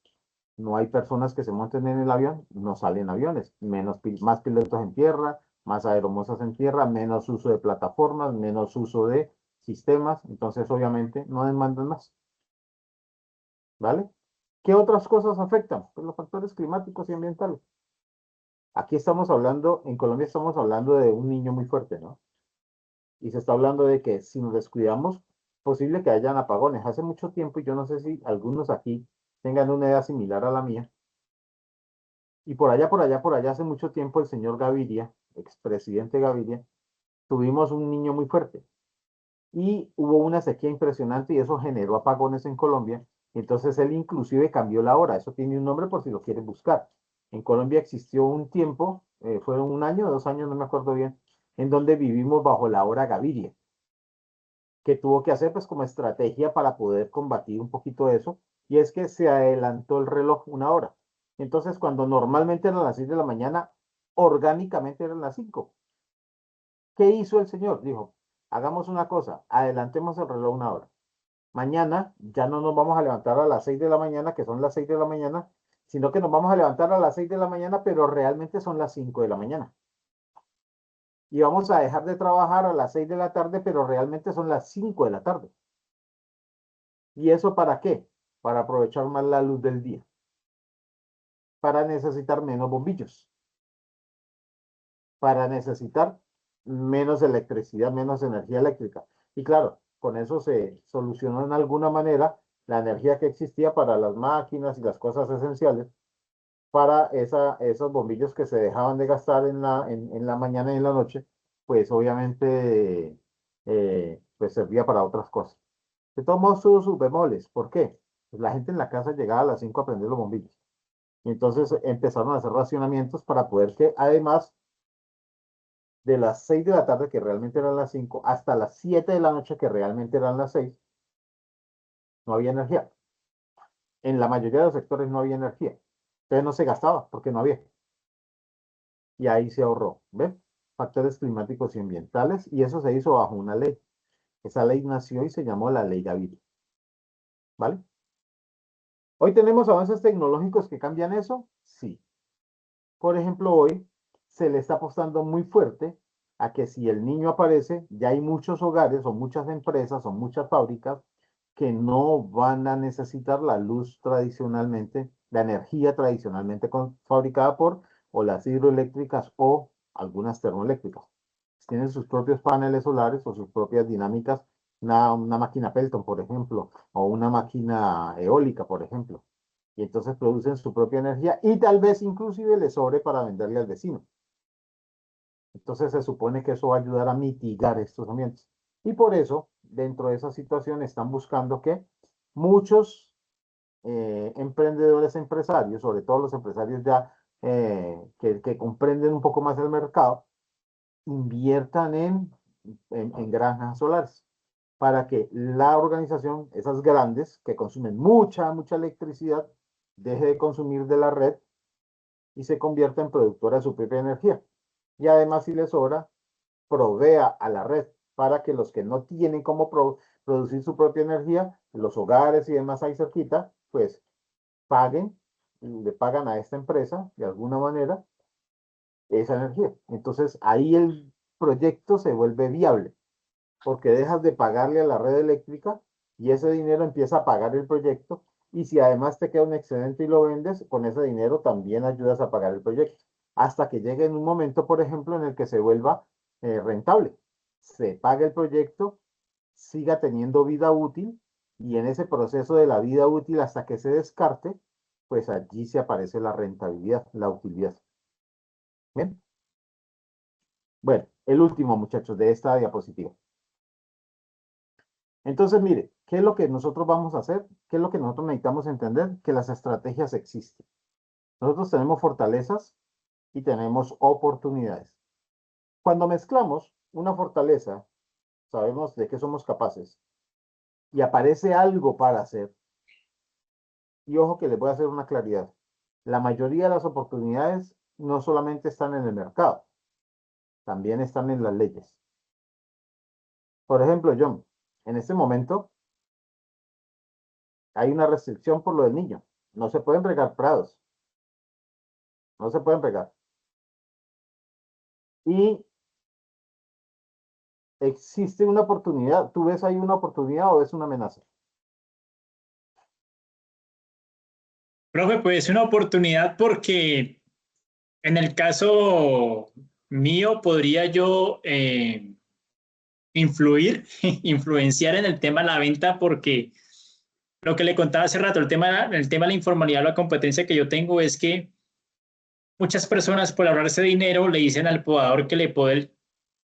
A: No hay personas que se monten en el avión, no salen aviones. Más pilotos en tierra, más aeromosas en tierra, menos uso de plataformas, menos uso de sistemas. Entonces, obviamente, no demandan más. ¿Vale? ¿Qué otras cosas afectan? Pues los factores climáticos y ambientales. Aquí estamos hablando, en Colombia estamos hablando de un niño muy fuerte, ¿no? Y se está hablando de que si nos descuidamos, posible que hayan apagones. Hace mucho tiempo, y yo no sé si algunos aquí tengan una edad similar a la mía, y por allá, hace mucho tiempo, el señor Gaviria, expresidente Gaviria, tuvimos un niño muy fuerte. Y hubo una sequía impresionante y eso generó apagones en Colombia. Entonces él inclusive cambió la hora. Eso tiene un nombre por si lo quieren buscar. En Colombia existió un tiempo, fueron un año, 2 años, no me acuerdo bien, en donde vivimos bajo la hora Gaviria, que tuvo que hacer pues como estrategia para poder combatir un poquito eso. Y es que se adelantó el reloj una hora. Entonces cuando normalmente eran las 6 de la mañana, orgánicamente eran las 5. ¿Qué hizo el señor? Dijo, hagamos una cosa, adelantemos el reloj una hora. Mañana ya no nos vamos a levantar a las 6 de la mañana, que son las 6 de la mañana, sino que nos vamos a levantar a las 6 de la mañana, pero realmente son las 5 de la mañana. Y vamos a dejar de trabajar a las 6 de la tarde, pero realmente son las 5 de la tarde. ¿Y eso para qué? Para aprovechar más la luz del día. Para necesitar menos bombillos. Para necesitar menos electricidad, menos energía eléctrica. Y claro, con eso se solucionó en alguna manera la energía que existía para las máquinas y las cosas esenciales, para esos bombillos que se dejaban de gastar en la mañana y en la noche, pues obviamente pues servía para otras cosas. De todos modos tuvo sus bemoles. ¿Por qué? Pues la gente en la casa llegaba a las 5 a prender los bombillos. Y entonces empezaron a hacer racionamientos para poder que además de las 6 de la tarde, que realmente eran las 5, hasta las 7 de la noche, que realmente eran las 6, no había energía. En la mayoría de los sectores no había energía. Entonces no se gastaba porque no había. Y ahí se ahorró. ¿Ven? Factores climáticos y ambientales. Y eso se hizo bajo una ley. Esa ley nació y se llamó la Ley Gaviria. ¿Vale? ¿Hoy tenemos avances tecnológicos que cambian eso? Sí. Por ejemplo, hoy se le está apostando muy fuerte a que si el niño aparece, ya hay muchos hogares o muchas empresas o muchas fábricas que no van a necesitar la luz tradicionalmente, la energía tradicionalmente fabricada por o las hidroeléctricas o algunas termoeléctricas. Tienen sus propios paneles solares o sus propias dinámicas, una máquina Pelton, por ejemplo, o una máquina eólica, por ejemplo. Y entonces producen su propia energía y tal vez inclusive les sobre para venderle al vecino. Entonces se supone que eso va a ayudar a mitigar estos ambientes. Y por eso, dentro de esa situación, están buscando que muchos emprendedores, empresarios, sobre todo los empresarios ya que comprenden un poco más el mercado, inviertan en granjas solares para que la organización, esas grandes que consumen mucha electricidad, deje de consumir de la red y se convierta en productora de su propia energía. Y además, si les sobra, provea a la red para que los que no tienen cómo producir su propia energía, los hogares y demás ahí cerquita, pues paguen, le pagan a esta empresa de alguna manera esa energía. Entonces ahí el proyecto se vuelve viable, porque dejas de pagarle a la red eléctrica y ese dinero empieza a pagar el proyecto. Y si además te queda un excedente y lo vendes, con ese dinero también ayudas a pagar el proyecto. Hasta que llegue en un momento, por ejemplo, en el que se vuelva rentable. Se paga el proyecto, siga teniendo vida útil y en ese proceso de la vida útil hasta que se descarte, pues allí se aparece la rentabilidad, la utilidad. ¿Bien? Bueno, el último, muchachos, de esta diapositiva. Entonces, mire, ¿qué es lo que nosotros vamos a hacer? ¿Qué es lo que nosotros necesitamos entender? Que las estrategias existen. Nosotros tenemos fortalezas y tenemos oportunidades. Cuando mezclamos una fortaleza, sabemos de qué somos capaces, y aparece algo para hacer, y ojo que les voy a hacer una claridad. La mayoría de las oportunidades no solamente están en el mercado, también están en las leyes. Por ejemplo, John, en este momento hay una restricción por lo del niño. No se pueden regar prados. No se pueden regar. Y existe una oportunidad. ¿Tú ves ahí una oportunidad o es una amenaza?
E: Profe, pues es una oportunidad porque en el caso mío podría yo influenciar en el tema de la venta porque lo que le contaba hace rato, el tema de la informalidad o la competencia que yo tengo es que muchas personas por ahorrarse dinero le dicen al podador que le pode el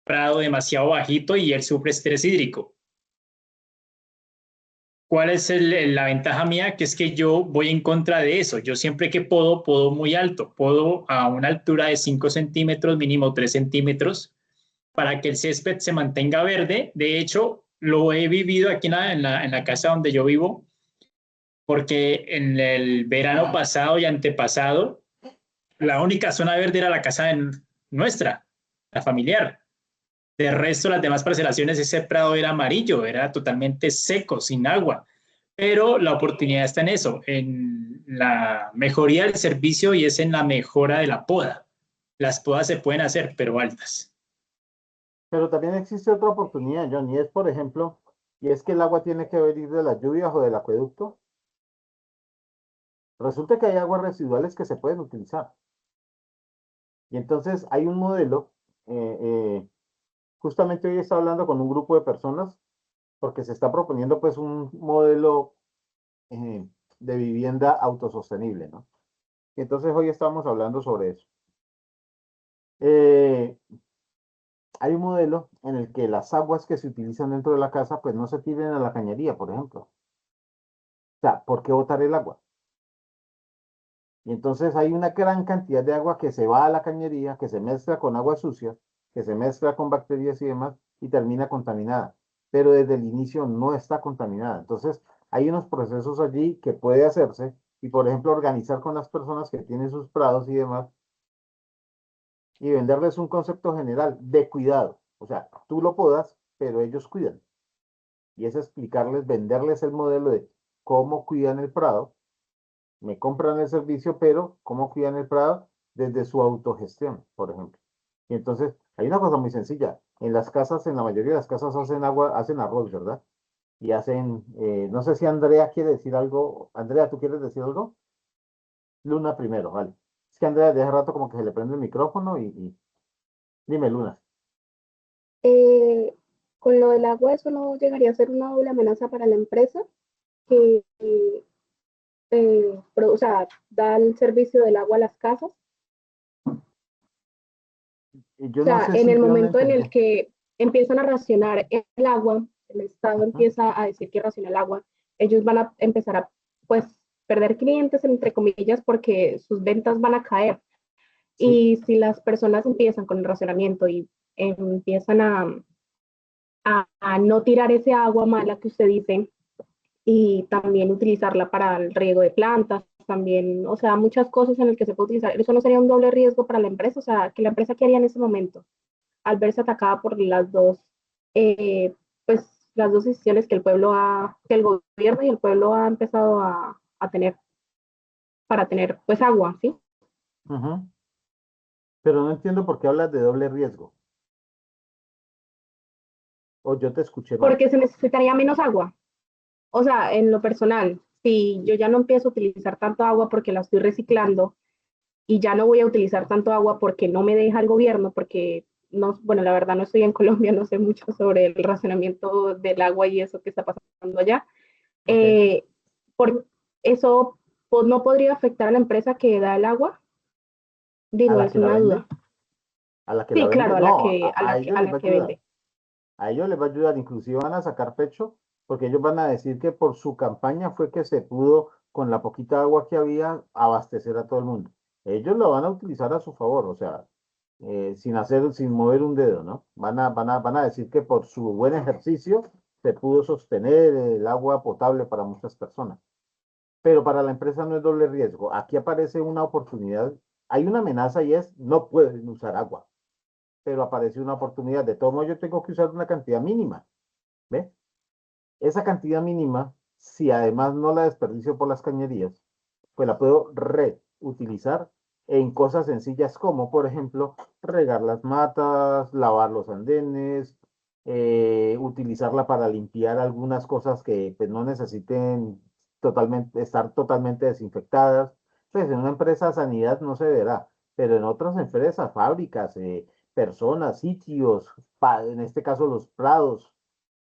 E: prado demasiado bajito y él sufre estrés hídrico. ¿Cuál es la ventaja mía? Que es que yo voy en contra de eso. Yo siempre que podo muy alto, podo a una altura de 5 centímetros, mínimo 3 centímetros, para que el césped se mantenga verde. De hecho, lo he vivido aquí en la casa donde yo vivo, porque en el verano pasado y antepasado, la única zona verde era la casa nuestra, la familiar. De resto, las demás parcelaciones, ese prado era amarillo, era totalmente seco, sin agua. Pero la oportunidad está en eso, en la mejoría del servicio y es en la mejora de la poda. Las podas se pueden hacer, pero altas.
A: Pero también existe otra oportunidad, John, y es, por ejemplo, y es que el agua tiene que venir de las lluvias o del acueducto. Resulta que hay aguas residuales que se pueden utilizar. Y entonces hay un modelo, justamente hoy estaba hablando con un grupo de personas porque se está proponiendo pues un modelo de vivienda autosostenible, ¿no? Y entonces hoy estamos hablando sobre eso. Hay un modelo en el que las aguas que se utilizan dentro de la casa pues no se tiren a la cañería, por ejemplo. O sea, ¿por qué botar el agua? Y entonces hay una gran cantidad de agua que se va a la cañería, que se mezcla con agua sucia, que se mezcla con bacterias y demás, y termina contaminada. Pero desde el inicio no está contaminada. Entonces, hay unos procesos allí que puede hacerse, y por ejemplo, organizar con las personas que tienen sus prados y demás, y venderles un concepto general de cuidado. O sea, tú lo podas, pero ellos cuidan. Y es explicarles, venderles el modelo de cómo cuidan el prado. Me compran el servicio, pero cómo cuidan el prado desde su autogestión, por ejemplo. Y entonces, hay una cosa muy sencilla. En las casas, en la mayoría de las casas hacen agua, hacen arroz, ¿verdad? y hacen, no sé si Andrea quiere decir algo. Andrea, ¿tú quieres decir algo? Luna primero, vale. Es que Andrea de hace rato como que se le prende el micrófono y dime, Luna.
H: Eh, con lo del agua, eso no llegaría a ser una doble amenaza para la empresa que, o sea, da el servicio del agua a las casas.
A: Yo
H: O
A: no
H: sea,
A: sé
H: en
A: si
H: el
A: yo no
H: momento en
A: entendí.
H: el que empiezan a racionar el agua, el Estado empieza a decir que raciona el agua, ellos van a empezar a, pues, perder clientes, entre comillas, porque sus ventas van a caer.
A: Sí.
H: Y si las personas empiezan con el racionamiento y empiezan a no tirar ese agua mala que usted dice y también utilizarla para el riego de plantas, también, o sea, muchas cosas en las que se puede utilizar. Eso no sería un doble riesgo para la empresa, o sea, que la empresa qué haría en ese momento al verse atacada por las dos, pues, las dos decisiones que el pueblo que el gobierno y el pueblo ha empezado a tener para tener, pues, agua, ¿sí?
A: Ujú. Pero no entiendo por qué hablas de doble riesgo. O yo te escuché mal.
H: Porque se necesitaría menos agua. O sea, en lo personal, si yo ya no empiezo a utilizar tanto agua porque la estoy reciclando y ya no voy a utilizar tanto agua porque no me deja el gobierno, porque no, bueno, la verdad no estoy en Colombia, no sé mucho sobre el racionamiento del agua y eso que está pasando allá.
A: Ok.
H: Por eso pues, no podría afectar a la empresa que da el agua.
A: ¿A
H: Digo,
A: la
H: es
A: que la
H: una
A: vende?
H: duda.
A: ¿A la que la
H: Sí,
A: vende?
H: claro,
A: No,
H: a
A: a ellos les
H: la
A: va a
H: que
A: ayudar.
H: vende.
A: A ellos les va a ayudar, inclusive van a sacar pecho, porque ellos van a decir que por su campaña fue que se pudo, con la poquita agua que había, abastecer a todo el mundo. Ellos lo van a utilizar a su favor, o sea, sin mover un dedo, ¿no? Van a decir que por su buen ejercicio se pudo sostener el agua potable para muchas personas. Pero para la empresa no es doble riesgo. Aquí aparece una oportunidad. Hay una amenaza y es no pueden usar agua, pero aparece una oportunidad. De todo modo, yo tengo que usar una cantidad mínima. ¿Ve? Esa cantidad mínima, si además no la desperdicio por las cañerías, pues la puedo reutilizar en cosas sencillas como, por ejemplo, regar las matas, lavar los andenes, utilizarla para limpiar algunas cosas que pues, no necesiten estar totalmente desinfectadas. Pues en una empresa de sanidad no se verá, pero en otras empresas, fábricas, personas, sitios, en este caso los prados,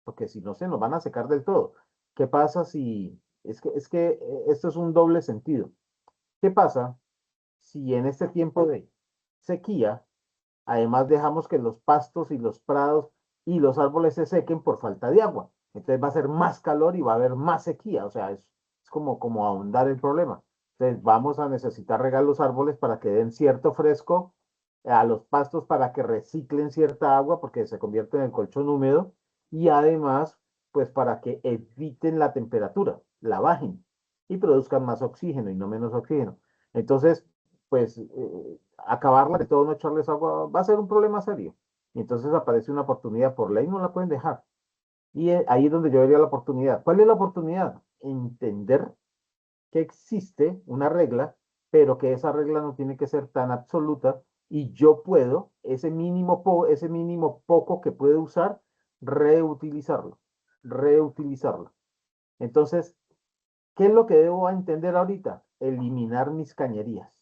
A: porque si no se nos van a secar del todo. ¿Qué pasa si, esto es un doble sentido? ¿Qué pasa si en este tiempo de sequía, además dejamos que los pastos y los prados y los árboles se sequen por falta de agua? Entonces va a ser más calor y va a haber más sequía, o sea, es como ahondar el problema. Entonces vamos a necesitar regar los árboles para que den cierto fresco a los pastos para que reciclen cierta agua porque se convierte en el colchón húmedo y además, pues para que eviten la temperatura, la bajen y produzcan más oxígeno y no menos oxígeno. Entonces, pues acabarla de todo, no echarles agua, va a ser un problema serio. Y entonces aparece una oportunidad por ley, no la pueden dejar. Y ahí es donde yo vería la oportunidad. ¿Cuál es la oportunidad? Entender que existe una regla, pero que esa regla no tiene que ser tan absoluta y yo puedo, ese mínimo poco que puedo usar, reutilizarlo, reutilizarlo. Entonces, ¿qué es lo que debo entender ahorita? Eliminar mis cañerías.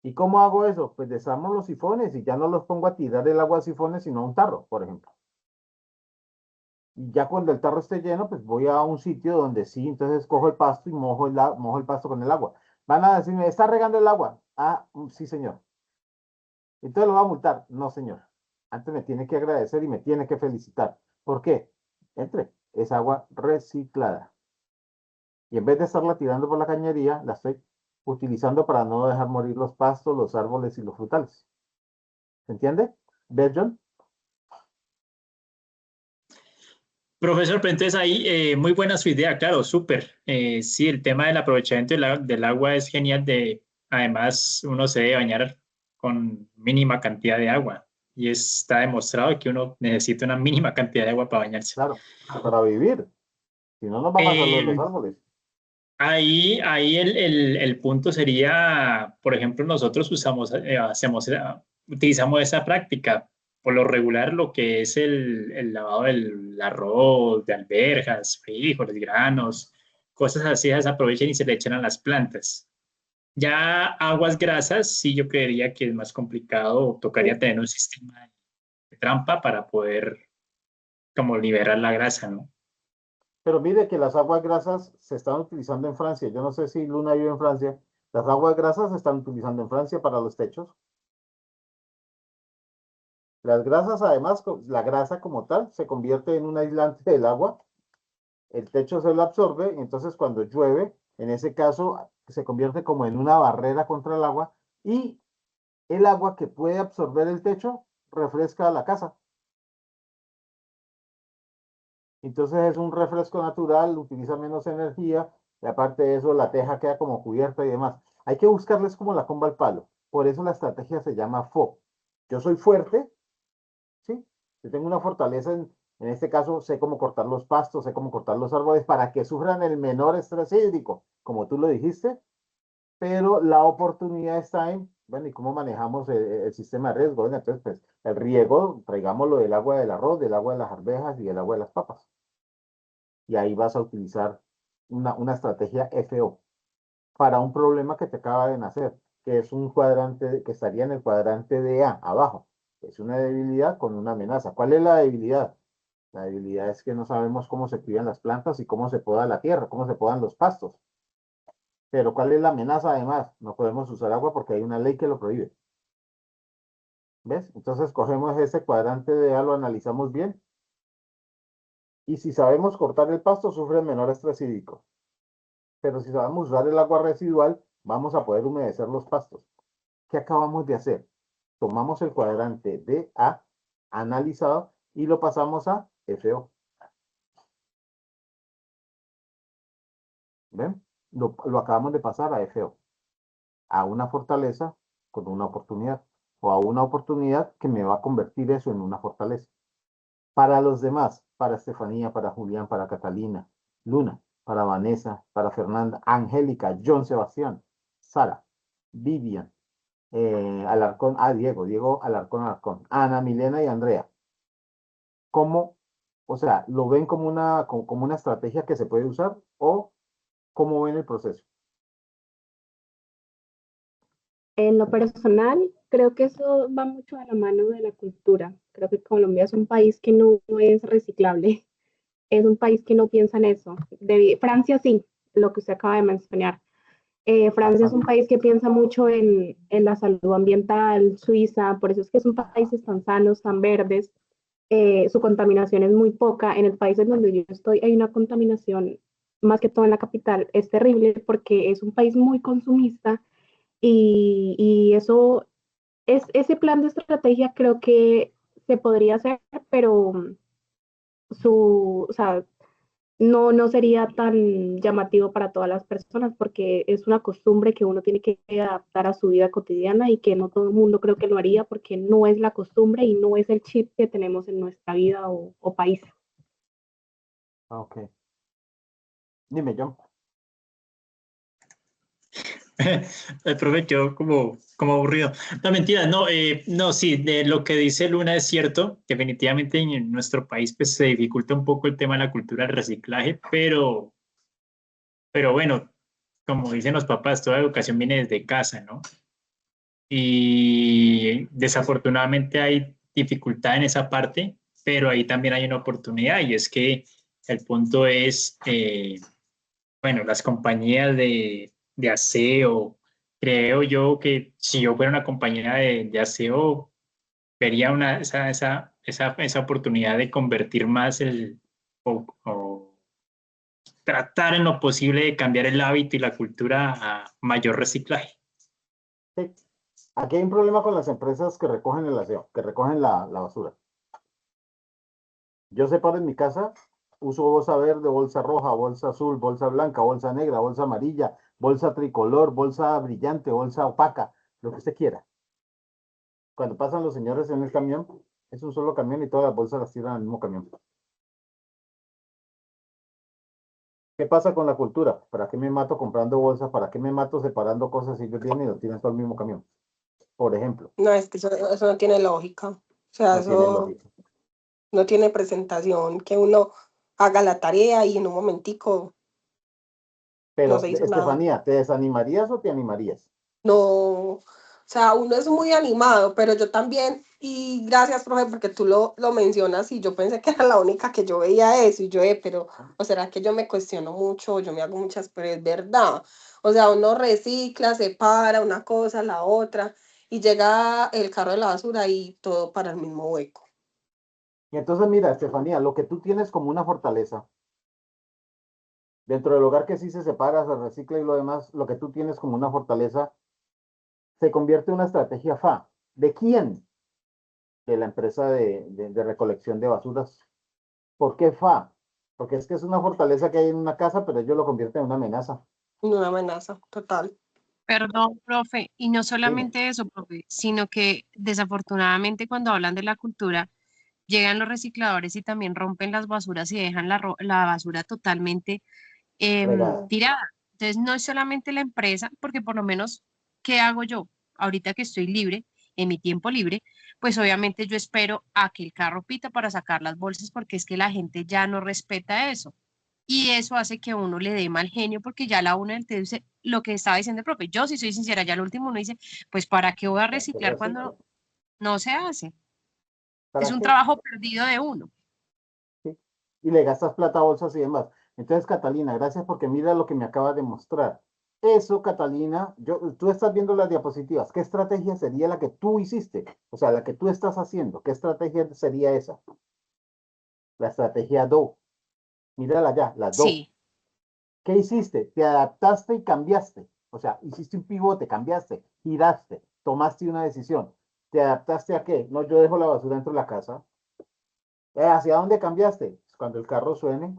A: ¿Y cómo hago eso? Pues desarmo los sifones y ya no los pongo a tirar el agua a sifones, sino a un tarro, por ejemplo. Y ya cuando el tarro esté lleno, pues voy a un sitio donde sí, entonces cojo el pasto y mojo el pasto con el agua. Van a decirme, ¿está regando el agua? Ah, sí, señor. Entonces lo va a multar. No, señor. Antes me tiene que agradecer y me tiene que felicitar. ¿Por qué? Es agua reciclada. Y en vez de estarla tirando por la cañería, la estoy utilizando para no dejar morir los pastos, los árboles y los frutales. ¿Se entiende? ¿Ves, John?
E: Profesor, pero entonces ahí, muy buena su idea, claro, súper. Sí, el tema del aprovechamiento del agua es genial. Además, uno se debe bañar con mínima cantidad de agua y está demostrado que uno necesita una mínima cantidad de agua para bañarse.
A: Claro, para vivir. Si no, nos van a salir los árboles.
E: Ahí el punto sería, por ejemplo, nosotros utilizamos esa práctica. por lo regular lo que es el lavado del arroz, de alberjas, frijoles, granos, cosas así, se aprovechan y se le echan a las plantas. Ya aguas grasas, sí, yo creería que es más complicado, tocaría tener un sistema de trampa para poder como liberar la grasa, ¿no?
A: Pero mire que las aguas grasas se están utilizando en Francia. Yo no sé si Luna vive en Francia. Las aguas grasas se están utilizando en Francia para los techos. Las grasas, además, la grasa como tal se convierte en un aislante del agua. El techo se lo absorbe, y entonces cuando llueve, en ese caso, se convierte como en una barrera contra el agua y el agua que puede absorber el techo refresca la casa. Entonces es un refresco natural, utiliza menos energía y aparte de eso la teja queda como cubierta y demás. Hay que buscarles como la comba al palo. Por eso la estrategia se llama FO. Yo soy fuerte, ¿sí? Yo tengo una fortaleza en este caso sé cómo cortar los pastos, sé cómo cortar los árboles para que sufran el menor estrés hídrico, como tú lo dijiste, pero la oportunidad está en, bueno, ¿y cómo manejamos el sistema de riesgo? Bueno, entonces, pues, el riego, traigámoslo del agua del arroz, del agua de las arvejas y del agua de las papas. Y ahí vas a utilizar una estrategia FO para un problema que te acaba de nacer, que es un cuadrante, que estaría en el cuadrante de A, abajo. Es una debilidad con una amenaza. ¿Cuál es la debilidad? La debilidad es que no sabemos cómo se cuidan las plantas y cómo se poda la tierra, cómo se podan los pastos. Pero ¿cuál es la amenaza además? No podemos usar agua porque hay una ley que lo prohíbe. ¿Ves? Entonces cogemos ese cuadrante de A, lo analizamos bien. Y si sabemos cortar el pasto, sufre menor estrés hídrico. Pero si sabemos usar el agua residual, vamos a poder humedecer los pastos. ¿Qué acabamos de hacer? Tomamos el cuadrante de A analizado y lo pasamos a FO. ¿Ven? Lo acabamos de pasar a FO. A una fortaleza con una oportunidad. O a una oportunidad que me va a convertir eso en una fortaleza. Para los demás, para Estefanía, para Julián, para Catalina, Luna, para Vanessa, para Fernanda, Angélica, John Sebastián, Sara, Vivian, Alarcón, Diego Alarcón, Ana, Milena y Andrea. ¿Cómo, o sea, lo ven como una estrategia que se puede usar o cómo ven el proceso?
H: En lo personal, creo que eso va mucho a la mano de la cultura. Creo que Colombia es un país que no es reciclable, es un país que no piensa en eso. Francia sí, lo que usted acaba de mencionar. Francia es un país que piensa mucho en la salud ambiental, Suiza, por eso es que son países tan sanos, tan verdes. Su contaminación es muy poca. En el país en donde yo estoy hay una contaminación, más que todo en la capital, es terrible porque es un país muy consumista y eso, ese plan de estrategia creo que se podría hacer, pero o sea, no sería tan llamativo para todas las personas porque es una costumbre que uno tiene que adaptar a su vida cotidiana y que no todo el mundo creo que lo haría porque no es la costumbre y no es el chip que tenemos en nuestra vida o país.
A: Ok. Dime, John.
E: El profe quedó como aburrido. No, mentira, no, no, sí, de lo que dice Luna es cierto. Definitivamente en nuestro país pues, se dificulta un poco el tema de la cultura del reciclaje, pero bueno, como dicen los papás, toda educación viene desde casa, ¿no? Y desafortunadamente hay dificultad en esa parte, pero ahí también hay una oportunidad y es que el punto es, bueno, las compañías de aseo, creo yo que si yo fuera una compañía de aseo, vería esa oportunidad de convertir más o tratar en lo posible de cambiar el hábito y la cultura a mayor reciclaje.
A: Sí. Aquí hay un problema con las empresas que recogen el aseo, que recogen la basura. Yo separo en mi casa, uso bolsa verde, bolsa roja, bolsa azul, bolsa blanca, bolsa negra, bolsa amarilla, bolsa tricolor, bolsa brillante, bolsa opaca, lo que usted quiera. Cuando pasan los señores en el camión, es un solo camión y todas las bolsas las tiran al mismo camión. ¿Qué pasa con la cultura? ¿Para qué me mato comprando bolsas? ¿Para qué me mato separando cosas si ellos vienen y lo tiran todo al mismo camión? Por ejemplo.
F: No, es que eso no tiene lógica. sea,
A: No tiene
F: eso
A: lógica.
F: no tiene presentación, que uno haga la tarea y en un momentico no
A: Pero,
F: se hizo nada.
A: Estefanía, ¿te desanimarías o te animarías?
F: No, o sea, uno es muy animado, pero yo también, y gracias, profe, porque tú lo mencionas y yo pensé que era la única que yo veía eso, y yo, pero, ¿o será que yo me cuestiono mucho, yo me hago muchas, pero es verdad? O sea, uno recicla, separa una cosa, la otra, y llega el carro de la basura y todo para el mismo hueco.
A: Y entonces, mira, Estefanía, lo que tú tienes como una fortaleza, dentro del hogar que sí se separa, se recicla y lo demás, lo que tú tienes como una fortaleza, se convierte en una estrategia FA. ¿De quién? De la empresa de recolección de basuras. ¿Por qué FA? Porque es que es una fortaleza que hay en una casa, pero ellos lo convierten en una amenaza.
F: Una amenaza total.
D: Perdón, profe, y no
A: Dime.
D: solamente eso, profe, sino que desafortunadamente cuando hablan de la cultura, llegan los recicladores y también rompen las basuras y dejan la basura totalmente
A: Regada.
D: tirada. Entonces, no es solamente la empresa, porque por lo menos, ¿qué hago yo? Ahorita que estoy libre, en mi tiempo libre, pues obviamente yo espero a que el carro pita para sacar las bolsas, porque es que la gente ya no respeta eso. Y eso hace que a uno le dé mal genio, porque ya la una te dice lo que estaba diciendo el profe. Yo, si soy sincera, ya lo último uno dice, pues ¿para qué voy a
A: ¿Para qué
D: reciclar cuando
A: reciclo?
D: no se hace? Es
A: ¿Para
D: un
A: qué?
D: trabajo perdido de uno.
A: ¿Sí? Y le gastas plata a bolsas y demás. Entonces, Catalina, gracias porque mira lo que me acaba de mostrar. Eso, Catalina, tú estás viendo las diapositivas. ¿Qué estrategia sería la que tú hiciste? O sea, la que tú estás haciendo. ¿Qué estrategia sería esa? La estrategia DO. Mírala ya, la DO.
D: Sí,
A: ¿Qué hiciste? Te adaptaste y cambiaste. O sea, hiciste un pivote, cambiaste, giraste, tomaste una decisión. ¿Te adaptaste a qué? No, yo dejo la basura dentro de la casa. ¿Hacia dónde cambiaste? Cuando el carro suene.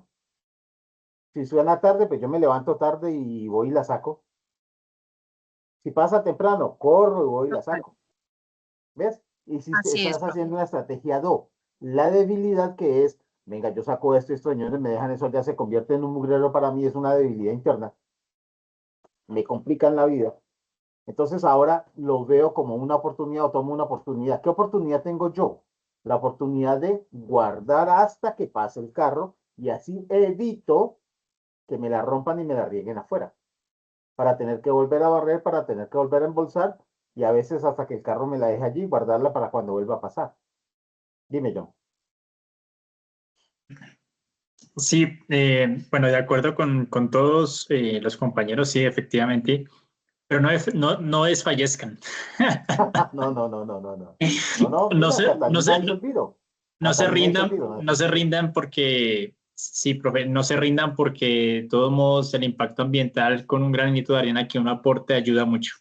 A: Si suena tarde, pues yo me levanto tarde y voy y la saco. Si pasa temprano, corro y voy y la
D: total.
A: saco. ¿Ves?
D: Así es,
A: Estás
D: profe.
A: haciendo una estrategia do. La debilidad que es, venga, yo saco esto y estos señores me dejan eso, ya se convierte en un mugrero para mí, es una debilidad interna. Me complican la vida. Entonces ahora lo veo como una oportunidad o tomo una oportunidad. ¿Qué oportunidad tengo yo? La oportunidad de guardar hasta que pase el carro y así evito que me la rompan y me la rieguen afuera, para tener que volver a barrer, para tener que volver a embolsar y a veces hasta que el carro me la deje allí, guardarla para cuando vuelva a pasar. Dime, John.
E: Sí, bueno, de acuerdo con todos los compañeros, sí, efectivamente, pero no desfallezcan.
A: No, no, no, no, no, no. No, no,
E: No
A: mira,
E: se, no
A: Catalina
E: se,
A: hizo el tiro.
E: no se
A: Catalina hizo el
E: rindan,
A: tiro, no
E: no se
A: desfallezca.
E: rindan porque, sí, profe, no se rindan porque de todos modos el impacto ambiental con un granito de arena que uno aporte ayuda mucho.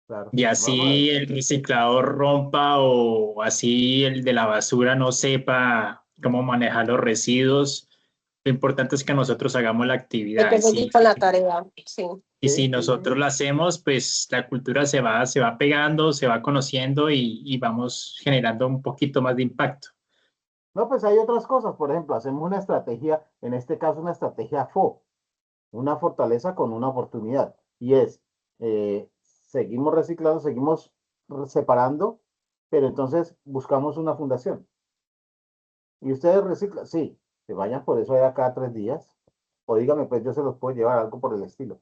A: Claro.
E: Y
A: No, no,
E: así el reciclador rompa o así el de la basura no sepa cómo manejar los residuos. Lo importante es que nosotros hagamos la
F: Hay
E: actividad.
F: que seguir con la tarea, sí.
E: Y
A: sí,
E: si
A: sí, sí,
E: nosotros
A: sí.
E: la hacemos, pues la cultura se va pegando, se va conociendo y vamos generando un poquito más de impacto.
A: No, pues hay otras cosas. Por ejemplo, hacemos una estrategia, en este caso una estrategia FO, una fortaleza con una oportunidad. Y es, seguimos reciclando, seguimos separando, pero entonces buscamos una fundación. ¿Y ustedes reciclan? Sí, que vayan por eso allá cada 3 días. O dígame, pues yo se los puedo llevar algo por el estilo.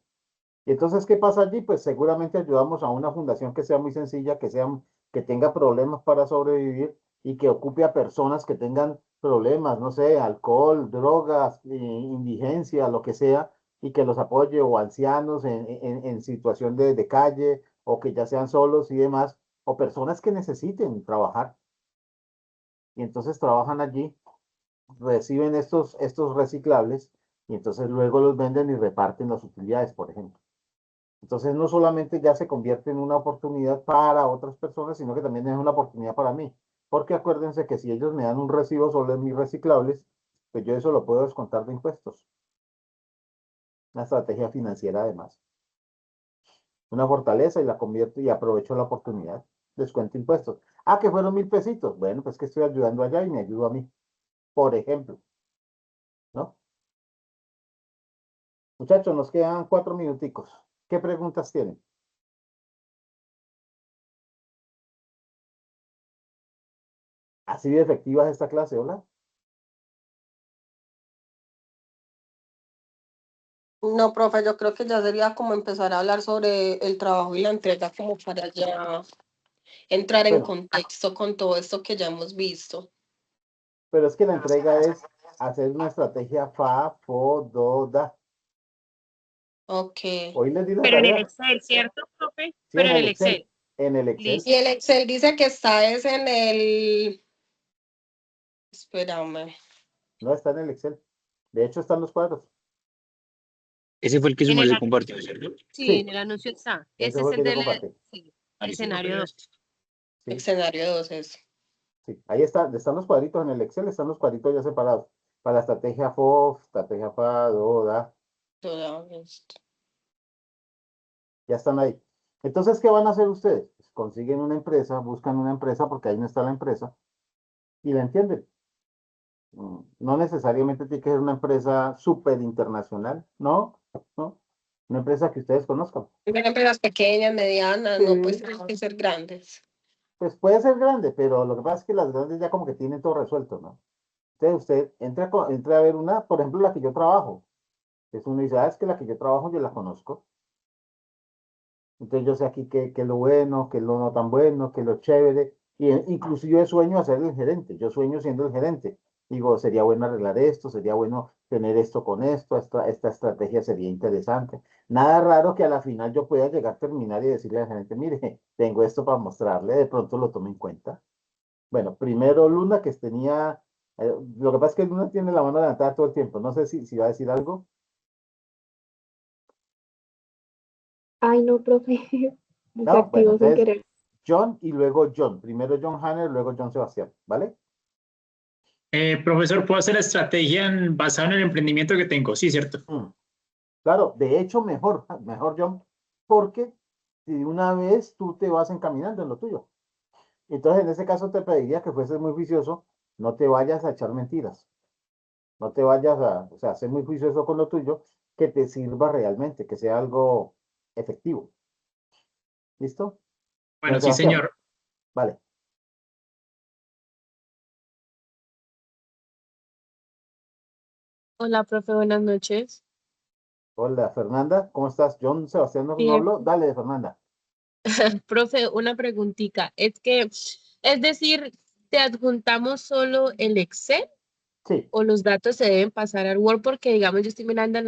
A: Y entonces, ¿qué pasa allí? Pues seguramente ayudamos a una fundación que sea muy sencilla, que tenga problemas para sobrevivir y que ocupe a personas que tengan problemas, no sé, alcohol, drogas, indigencia, lo que sea, y que los apoye, o ancianos en situación de calle, o que ya sean solos y demás, o personas que necesiten trabajar. Y entonces trabajan allí, reciben estos reciclables, y entonces luego los venden y reparten las utilidades, por ejemplo. Entonces no solamente ya se convierte en una oportunidad para otras personas, sino que también es una oportunidad para mí. Porque acuérdense que si ellos me dan un recibo sobre mis reciclables, pues yo eso lo puedo descontar de impuestos. Una estrategia financiera además. Una fortaleza y la convierto y aprovecho la oportunidad. Descuento impuestos. Ah, que fueron 1.000 pesitos. Bueno, pues que estoy ayudando allá y me ayudo a mí. Por ejemplo, ¿no? Muchachos, nos quedan 4 minuticos. ¿Qué preguntas tienen? Así de efectiva es esta clase, ¿hola?
F: No, profe, yo creo que ya sería como empezar a hablar sobre el trabajo y la entrega, como para ya entrar en
A: Bueno,
F: contexto con todo esto que ya hemos visto.
A: pero es que la entrega es hacer una estrategia fa, fo, do, da.
F: Ok.
A: Hoy les di la
D: Pero en el
A: tarea.
D: Excel, ¿cierto, profe?
A: Sí,
D: Pero
A: en
D: en
A: el
D: el
A: Excel.
D: Excel.
A: En el Excel.
D: Listo.
F: Y el Excel dice que está es en el... Espérame.
A: No está en el Excel. De hecho, están los cuadros.
G: Ese fue el que su
D: En el,
G: merced compartió, ¿cierto?
D: sí,
A: Sí,
D: en el anuncio está.
A: ese
D: Ese es
A: fue el
D: el
A: que yo
D: del
A: compartí.
D: sí,
G: Ah, listo,
D: escenario
G: profe.
D: 2.
A: Sí,
F: Escenario 2 es.
A: sí. Ahí están los cuadritos en el Excel, están los cuadritos ya separados. Para la estrategia FO, estrategia FA, DO, DA, ya están ahí. Entonces, ¿qué van a hacer ustedes? Pues consiguen una empresa, buscan una empresa, porque ahí no está la empresa, y la entienden. No necesariamente tiene que ser una empresa súper internacional, ¿no? ¿No? Una empresa que ustedes conozcan.
F: Empresas pequeñas, medianas, no pues
A: Sí,
F: tienen que ser grandes.
A: pues puede ser grande, pero lo que pasa es que las grandes ya como que tienen todo resuelto, ¿no? Entonces usted entra a ver una, por ejemplo, la que yo trabajo. Es uno dice, es que la que yo trabajo yo la conozco. Entonces yo sé aquí qué es lo bueno, qué es lo no tan bueno, qué es lo chévere. Y incluso yo sueño a ser el gerente, yo sueño siendo el gerente. Digo, sería bueno arreglar esto, sería bueno tener esto con esto, esta estrategia sería interesante. Nada raro que a la final yo pueda llegar a terminar y decirle al gerente, mire, tengo esto para mostrarle, de pronto lo tome en cuenta. Bueno, primero Luna, que tenía, lo que pasa es que Luna tiene la mano levantada todo el tiempo, no sé si va a decir algo.
H: Ay, no, profe,
A: No, bueno,
H: desactivo sin
A: entonces
H: querer.
A: John y luego John. Primero John Hanner, luego John Sebastián, ¿vale?
E: Profesor, ¿puedo hacer la estrategia basada en el emprendimiento que tengo? Sí, ¿cierto?
A: Claro, de hecho, mejor, mejor John, porque si de una vez tú te vas encaminando en lo tuyo. Entonces, en ese caso te pediría que fueses muy juicioso, no te vayas a echar mentiras, no te vayas a, o sea, ser muy juicioso con lo tuyo, que te sirva realmente, que sea algo efectivo. ¿Listo?
E: Bueno,
A: John
E: sí,
A: Sebastián,
E: señor.
A: vale.
I: Hola, profe, buenas noches.
A: Hola, Fernanda, ¿cómo estás? John Sebastián no
I: Bien.
A: habló, dale, Fernanda.
I: Profe, una preguntita. Es decir, ¿te adjuntamos solo el Excel
A: Sí,
I: o los datos se deben pasar al Word? Porque, digamos, yo estoy mirando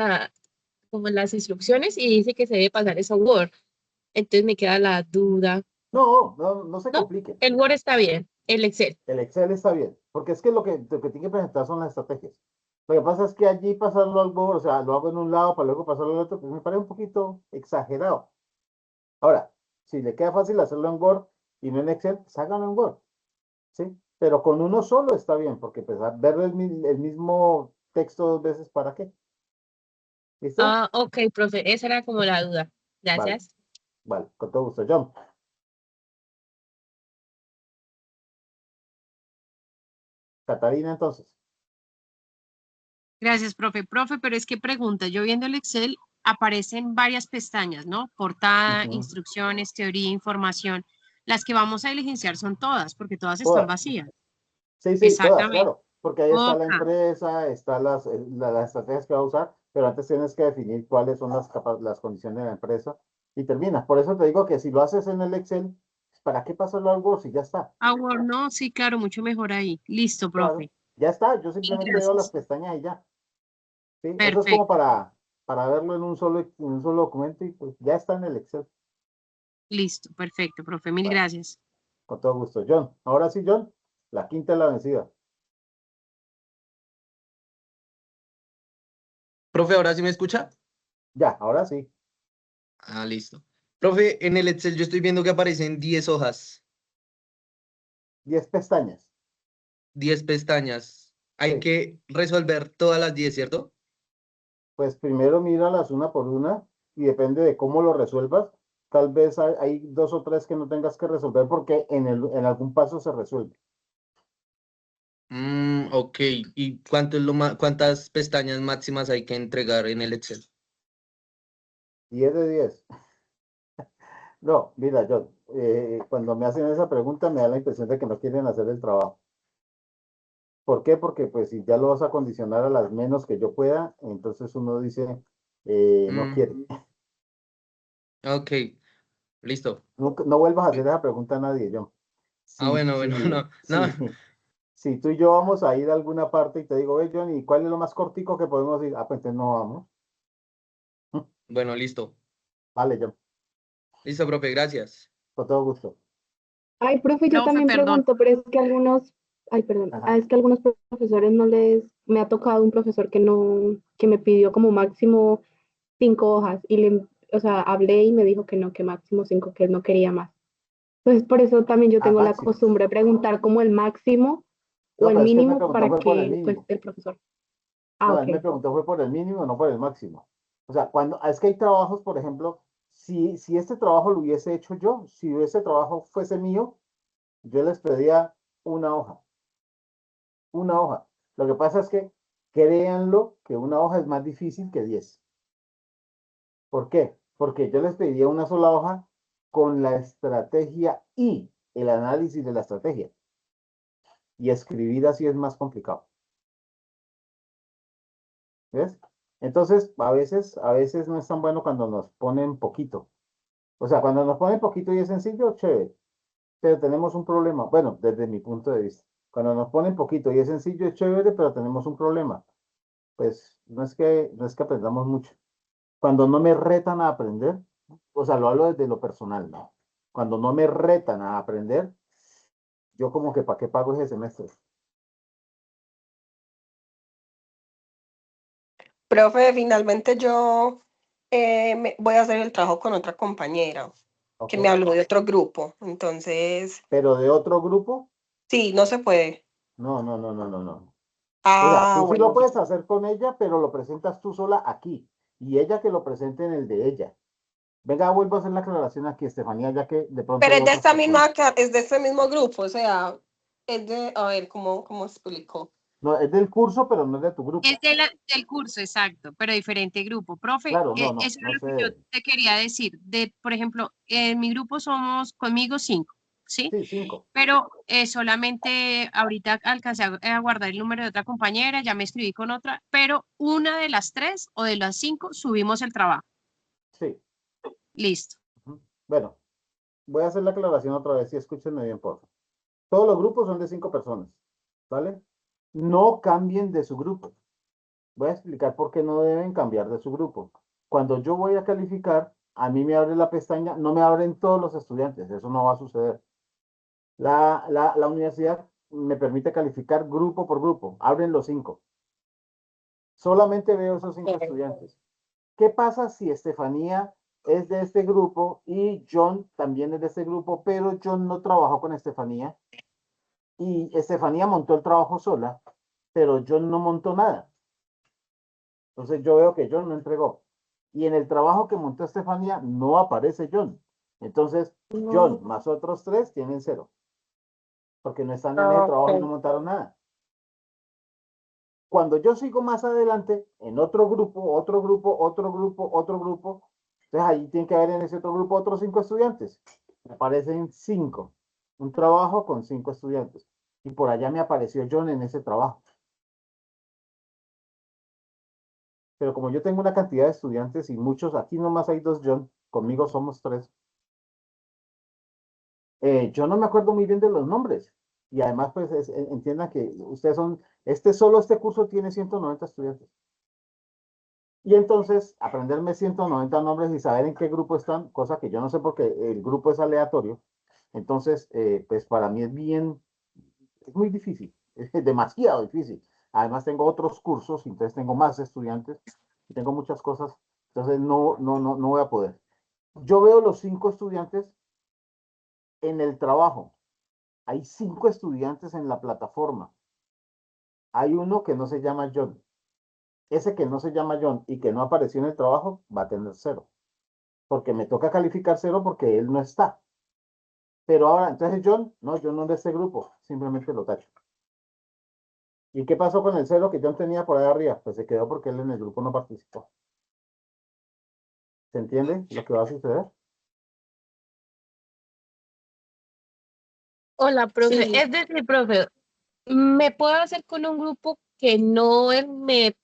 I: como en las instrucciones y dice que se debe pasar eso a Word. Entonces me queda la duda,
A: no se
I: ¿no?
A: complique.
I: El Word está bien, el Excel.
A: El Excel está bien, porque es que lo que tiene que presentar son las estrategias. Lo que pasa es que allí pasarlo al Word, o sea, lo hago en un lado para luego pasarlo al otro, pues me parece un poquito exagerado. Ahora, si le queda fácil hacerlo en Word y no en Excel, pues háganlo en Word, ¿sí? Pero con uno solo está bien, porque pues, ver el mismo texto dos veces, ¿para qué? ¿Listo?
I: Ah, ok, profe, esa era como la duda.
A: Vale,
I: Gracias.
A: vale, con todo gusto. John, Catarina, entonces.
D: Gracias, profe. Profe, pero es que pregunta, yo viendo el Excel aparecen varias pestañas, ¿no? Portada,
A: Ujú.
D: instrucciones, teoría, información. Las que vamos a diligenciar son todas, porque todas están
A: Todas.
D: vacías.
A: Sí, todas,
D: Exactamente.
A: claro, porque ahí está la
D: Oca.
A: empresa, están las estrategias que va a usar, pero antes tienes que definir cuáles son las condiciones de la empresa y terminas. Por eso te digo que si lo haces en el Excel, ¿para qué pasarlo al Word si ya está?
D: Ah, Word, no, sí, claro, mucho mejor ahí. Listo,
A: Claro,
D: profe.
A: ya está, yo
D: Mil
A: simplemente veo las
D: gracias.
A: pestañas y ya, ¿sí? Eso es como
D: Perfecto.
A: para verlo en un solo documento y pues ya está en el Excel,
D: Listo, perfecto, profe. Mil
A: bueno,
D: gracias.
A: con todo gusto. John, ahora sí, John, la quinta es la vencida.
B: Profe, ¿ahora sí me escucha?
A: Ya, ahora sí,
B: Ah, listo. Profe, en el Excel yo estoy viendo que aparecen 10 hojas,
A: 10 pestañas,
B: 10 pestañas. Hay
A: sí.
B: que resolver todas las 10, ¿cierto?
A: Pues primero míralas una por una y depende de cómo lo resuelvas. Tal vez hay dos o tres que no tengas que resolver porque en algún paso se resuelve.
B: Ok. ¿Y cuántas pestañas máximas hay que entregar en el Excel?
A: 10 de 10. No, mira, John, cuando me hacen esa pregunta me da la impresión de que no quieren hacer el trabajo. ¿Por qué? Porque pues si ya lo vas a condicionar a las menos que yo pueda, entonces uno dice, no quiere.
B: Ok, listo.
A: No, no vuelvas a hacer esa pregunta a nadie, John.
B: Bueno, no.
A: Si tú y yo vamos a ir a alguna parte y te digo, John, ¿y cuál es lo más cortico que podemos ir? Ah, pues entonces no vamos.
B: Bueno, listo.
A: Vale, John,
B: Listo, profe, gracias.
A: con todo gusto.
H: Ay, profe, yo
D: Profe,
H: también
D: perdón.
H: pregunto, pero es que algunos, ay, perdón,
A: Ajá.
H: es que algunos profesores no les, me ha tocado un profesor que no, que me pidió como máximo 5 hojas y le, o sea, hablé y me dijo que no, que máximo 5, que él no quería más. Entonces, por eso también yo
A: Ah,
H: tengo la
A: máximo.
H: costumbre de preguntar como el máximo o
A: No,
H: el
A: pero es que él me
H: mínimo
A: preguntó
H: para
A: fue por el
H: que, pues,
A: mínimo.
H: el profesor. Ah,
A: No, él me
H: ok.
A: preguntó fue por el mínimo, no por el máximo. O sea, cuando, es que hay trabajos, por ejemplo, si este trabajo lo hubiese hecho yo, si ese trabajo fuese mío, yo les pedía una hoja, una hoja. Lo que pasa es que créanlo que una hoja es más difícil que 10. ¿Por qué? Porque yo les pedía una sola hoja con la estrategia y el análisis de la estrategia. Y escribir así es más complicado. ¿Ves? Entonces, a veces no es tan bueno cuando nos ponen poquito. O sea, cuando nos ponen poquito y es sencillo, chévere. Pero tenemos un problema. Bueno, desde mi punto de vista. Cuando nos ponen poquito y es sencillo, es chévere, pero tenemos un problema. Pues no es que aprendamos mucho. Cuando no me retan a aprender, o sea, lo hablo desde lo personal, ¿no? Cuando no me retan a aprender, yo como que ¿para qué pago ese semestre?
F: Profe, finalmente yo voy a hacer el trabajo con otra compañera
A: ¿Ok?
F: que me habló de otro grupo. Entonces,
A: Pero de otro grupo,
F: sí, no se puede.
A: no, no, no, no, no, no. O sea,
F: Ah,
A: tú sí lo
F: bueno.
A: puedes hacer con ella, pero lo presentas tú sola aquí. Y ella que lo presente en el de ella. Venga, vuelvo a hacer la aclaración aquí, Estefanía, ya que de pronto
F: Pero
A: hay
F: es de
A: otras
F: esta
A: personas.
F: misma, es de este mismo grupo, o sea, es de, a ver, ¿cómo explico?
A: No, es del curso, pero no es de tu
D: Es
A: grupo.
D: del curso, exacto, pero diferente grupo. Profe,
A: Claro, no, no,
D: eso
A: no
D: es lo que yo
A: sé.
D: te quería decir. Por ejemplo, en mi grupo somos conmigo 5, ¿sí?
A: Sí, 5.
D: Pero solamente ahorita alcancé a guardar el número de otra compañera, ya me escribí con otra, pero una de las 3 o de las 5 subimos el trabajo.
A: Sí.
D: Listo.
A: Ujú. Bueno, voy a hacer la aclaración otra vez y escúchenme bien, por favor. Todos los grupos son de 5 personas, ¿vale? No cambien de su grupo. Voy a explicar por qué no deben cambiar de su grupo. Cuando yo voy a calificar, a mí me abre la pestaña, no me abren todos los estudiantes, eso no va a suceder. La universidad me permite calificar grupo por grupo, abren los 5. Solamente veo esos 5 estudiantes. ¿Qué pasa si Estefanía es de este grupo y John también es de este grupo, pero John no trabajó con Estefanía y Estefanía montó el trabajo sola, pero John no montó nada? Entonces yo veo que John no entregó. Y en el trabajo que montó Estefanía no aparece John. Entonces, John más otros 3 tienen 0, porque no están en ese trabajo y no montaron nada. Cuando yo sigo más adelante, en otro grupo, otro grupo, otro grupo, otro grupo, entonces ahí tiene que haber en ese otro grupo otros 5 estudiantes. Me aparecen 5. Un trabajo con 5 estudiantes. Y por allá me apareció John en ese trabajo. Pero como yo tengo una cantidad de estudiantes y muchos, aquí nomás hay 2 John, conmigo somos 3. Yo no me acuerdo muy bien de los nombres. Y además, pues entiendan que ustedes son, este curso tiene 190 estudiantes. Y entonces, aprenderme 190 nombres y saber en qué grupo están, cosa que yo no sé porque el grupo es aleatorio. Entonces, pues para mí es muy difícil, es demasiado difícil. Además, tengo otros cursos, entonces tengo más estudiantes, y tengo muchas cosas, entonces no voy a poder. Yo veo los 5 estudiantes en el trabajo. Hay 5 estudiantes en la plataforma. Hay uno que no se llama John. Ese que no se llama John y que no apareció en el trabajo va a tener 0. Porque me toca calificar 0 porque él no está. Pero ahora, entonces John, no, John no es de este grupo, simplemente lo tacho. ¿Y qué pasó con el 0 que John tenía por ahí arriba? Pues se quedó porque él en el grupo no participó. ¿Se entiende lo que va a suceder?
I: Hola, profe.
F: Sí.
I: Es decir, profe, Me puedo hacer con un grupo que no me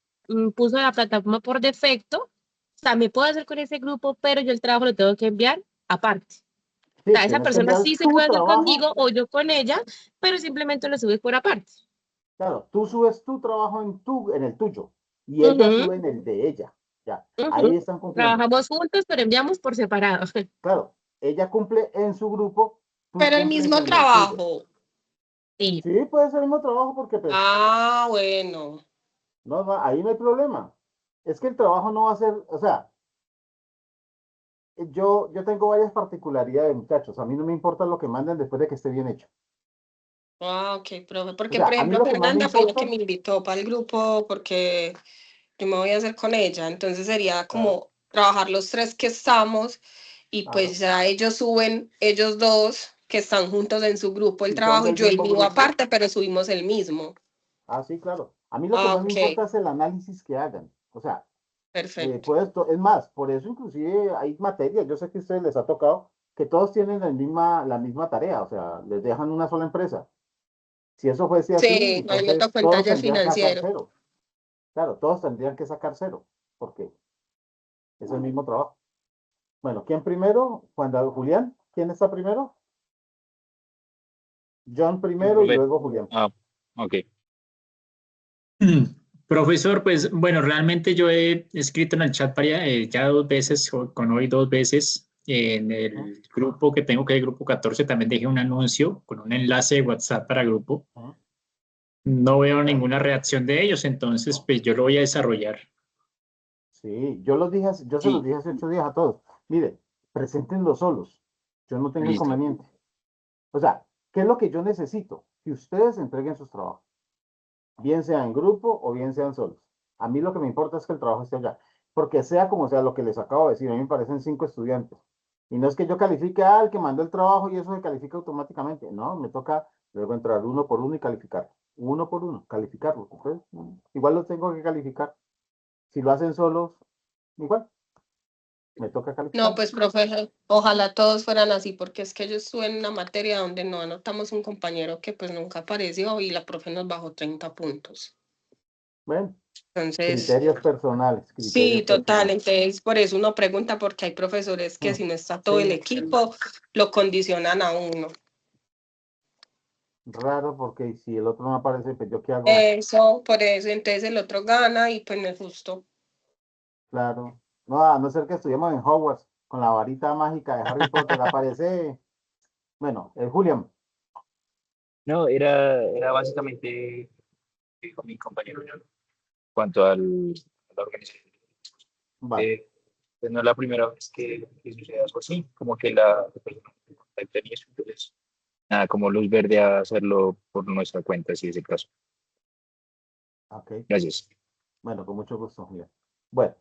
I: puso la plataforma por defecto. O sea, me puedo hacer con ese grupo, pero yo el trabajo lo tengo que enviar aparte. O
A: Sí,
I: sea, esa
A: tienes que
I: persona
A: enviar
I: sí se
A: tu
I: puede hacer
A: trabajo.
I: conmigo o yo con ella, pero simplemente lo subes por aparte.
A: Claro, tú subes tu trabajo en el tuyo y ella
I: Ujú,
A: sube en el de ella. Ya, ahí
I: ujú.
A: están cumpliendo.
I: Trabajamos juntos, pero enviamos por separado.
A: Claro, ella cumple en su grupo, tú
F: Pero el
A: cumples
F: mismo
A: en el tuyo.
F: trabajo.
I: Sí.
A: Sí, puede ser el mismo trabajo porque pues,
F: Ah, bueno.
A: no, ahí no hay problema. Es que el trabajo no va a ser, o sea, yo tengo varias particularidades, muchachos. A mí no me importa lo que manden después de que esté bien hecho.
F: Ah, ok, profe.
A: O
F: Porque,
A: sea,
F: por
A: a mí
F: ejemplo,
A: lo que más me
F: Fernanda fue la que
A: importa,
F: me invitó para el grupo porque yo me voy a hacer con ella. Entonces sería
A: claro,
F: como trabajar los tres que estamos y pues
A: claro,
F: ya ellos suben, ellos dos que están juntos en su grupo el
A: si son
F: trabajo y
A: del
F: yo el
A: mismo
F: mío
A: grupo,
F: aparte, pero subimos el mismo.
A: sí, claro. A mí lo que
F: Ah,
A: más me
F: ok,
A: importa es el análisis que hagan. O sea,
F: perfecto.
A: es más, por eso inclusive hay materias, yo sé que a ustedes les ha tocado, que todos tienen la misma tarea, o sea, les dejan una sola empresa. Si eso fuese así,
F: Sí, a mí me
A: entonces
F: tocó en
A: todos
F: taller
A: tendrían que sacar
F: financiero.
A: cero. Claro, todos tendrían que sacar cero, porque es el mismo trabajo. Bueno, ¿quién primero? Julián, ¿quién está primero? John
G: Yo,
A: primero y
G: profe.
A: luego Julián.
G: Ah, ok.
E: Profesor, pues bueno, realmente yo he escrito en el chat ya 2 veces, con hoy 2 veces. En
A: Ujú,
E: el grupo que tengo, que es el grupo 14, también dejé un anuncio con un enlace de WhatsApp para grupo.
A: ujú.
E: No veo ninguna reacción de ellos, entonces pues yo lo voy a desarrollar.
A: Sí, yo se los
G: Sí,
A: dije hace 8 días a todos. Mire, preséntenlos solos. Yo no tengo
G: listo.
A: inconveniente. O sea, ¿qué es lo que yo necesito? Que ustedes entreguen sus trabajos, bien sea en grupo o bien sean solos. A mí lo que me importa es que el trabajo esté allá, porque sea como sea lo que les acabo de decir, a mí me parecen 5 estudiantes. Y no es que yo califique al que mandó el trabajo y eso se califica automáticamente. No, me toca luego entrar uno por uno y calificar. Uno por uno, calificarlo. Entonces, igual los tengo que calificar. Si lo hacen solos, igual, me toca
F: No,
A: calificar.
F: pues, profe, ojalá todos fueran así, porque es que yo estuve en una materia donde no anotamos un compañero que pues nunca apareció y la profe nos bajó 30 puntos.
A: Bueno,
F: Entonces,
A: criterios personales, criterios
F: sí, total.
A: personales.
F: Entonces, por eso uno pregunta, porque hay profesores que
A: Mm,
F: si no está todo el
A: sí,
F: equipo, lo condicionan a uno.
A: raro porque si el otro no aparece, pues yo qué hago,
F: Eso, por eso, entonces el otro gana y pues no es justo.
A: claro. No, a no ser que estudiemos en Hogwarts con la varita mágica de Harry Potter, aparece, bueno, Julián,
G: No, era básicamente dijo mi compañero yo, en cuanto a la organización.
A: vale,
G: Eh, pues no es la primera vez que sucede algo así, como que la persona que tenía eso, entonces, nada, como luz verde a hacerlo por nuestra cuenta, si es el caso.
A: ok,
G: Gracias.
A: bueno, con mucho gusto, Julián. Bueno,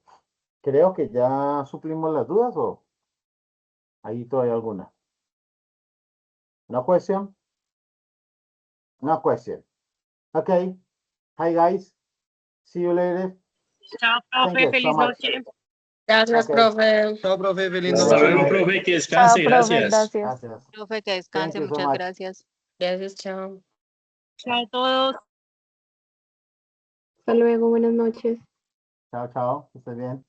A: creo que ya suplimos las dudas o ahí todavía alguna. No question, no question. Okay, hi guys, see you later.
D: Chao,
A: Thank
D: profe,
A: you so
D: feliz
A: much.
D: noche.
F: Gracias,
A: Okay,
F: profe.
B: Chao, profe, feliz
E: Hasta
A: good
B: noche.
E: luego,
A: night.
E: profe, que
F: Chao,
E: descanse,
F: profe,
E: gracias.
F: gracias.
A: Gracias.
D: Profe, que
A: Thank
D: descanse,
A: you so
D: muchas
A: much.
D: gracias.
F: Gracias, chao.
D: Chao a todos.
H: Hasta luego, buenas noches.
A: Chao, chao, que estés bien.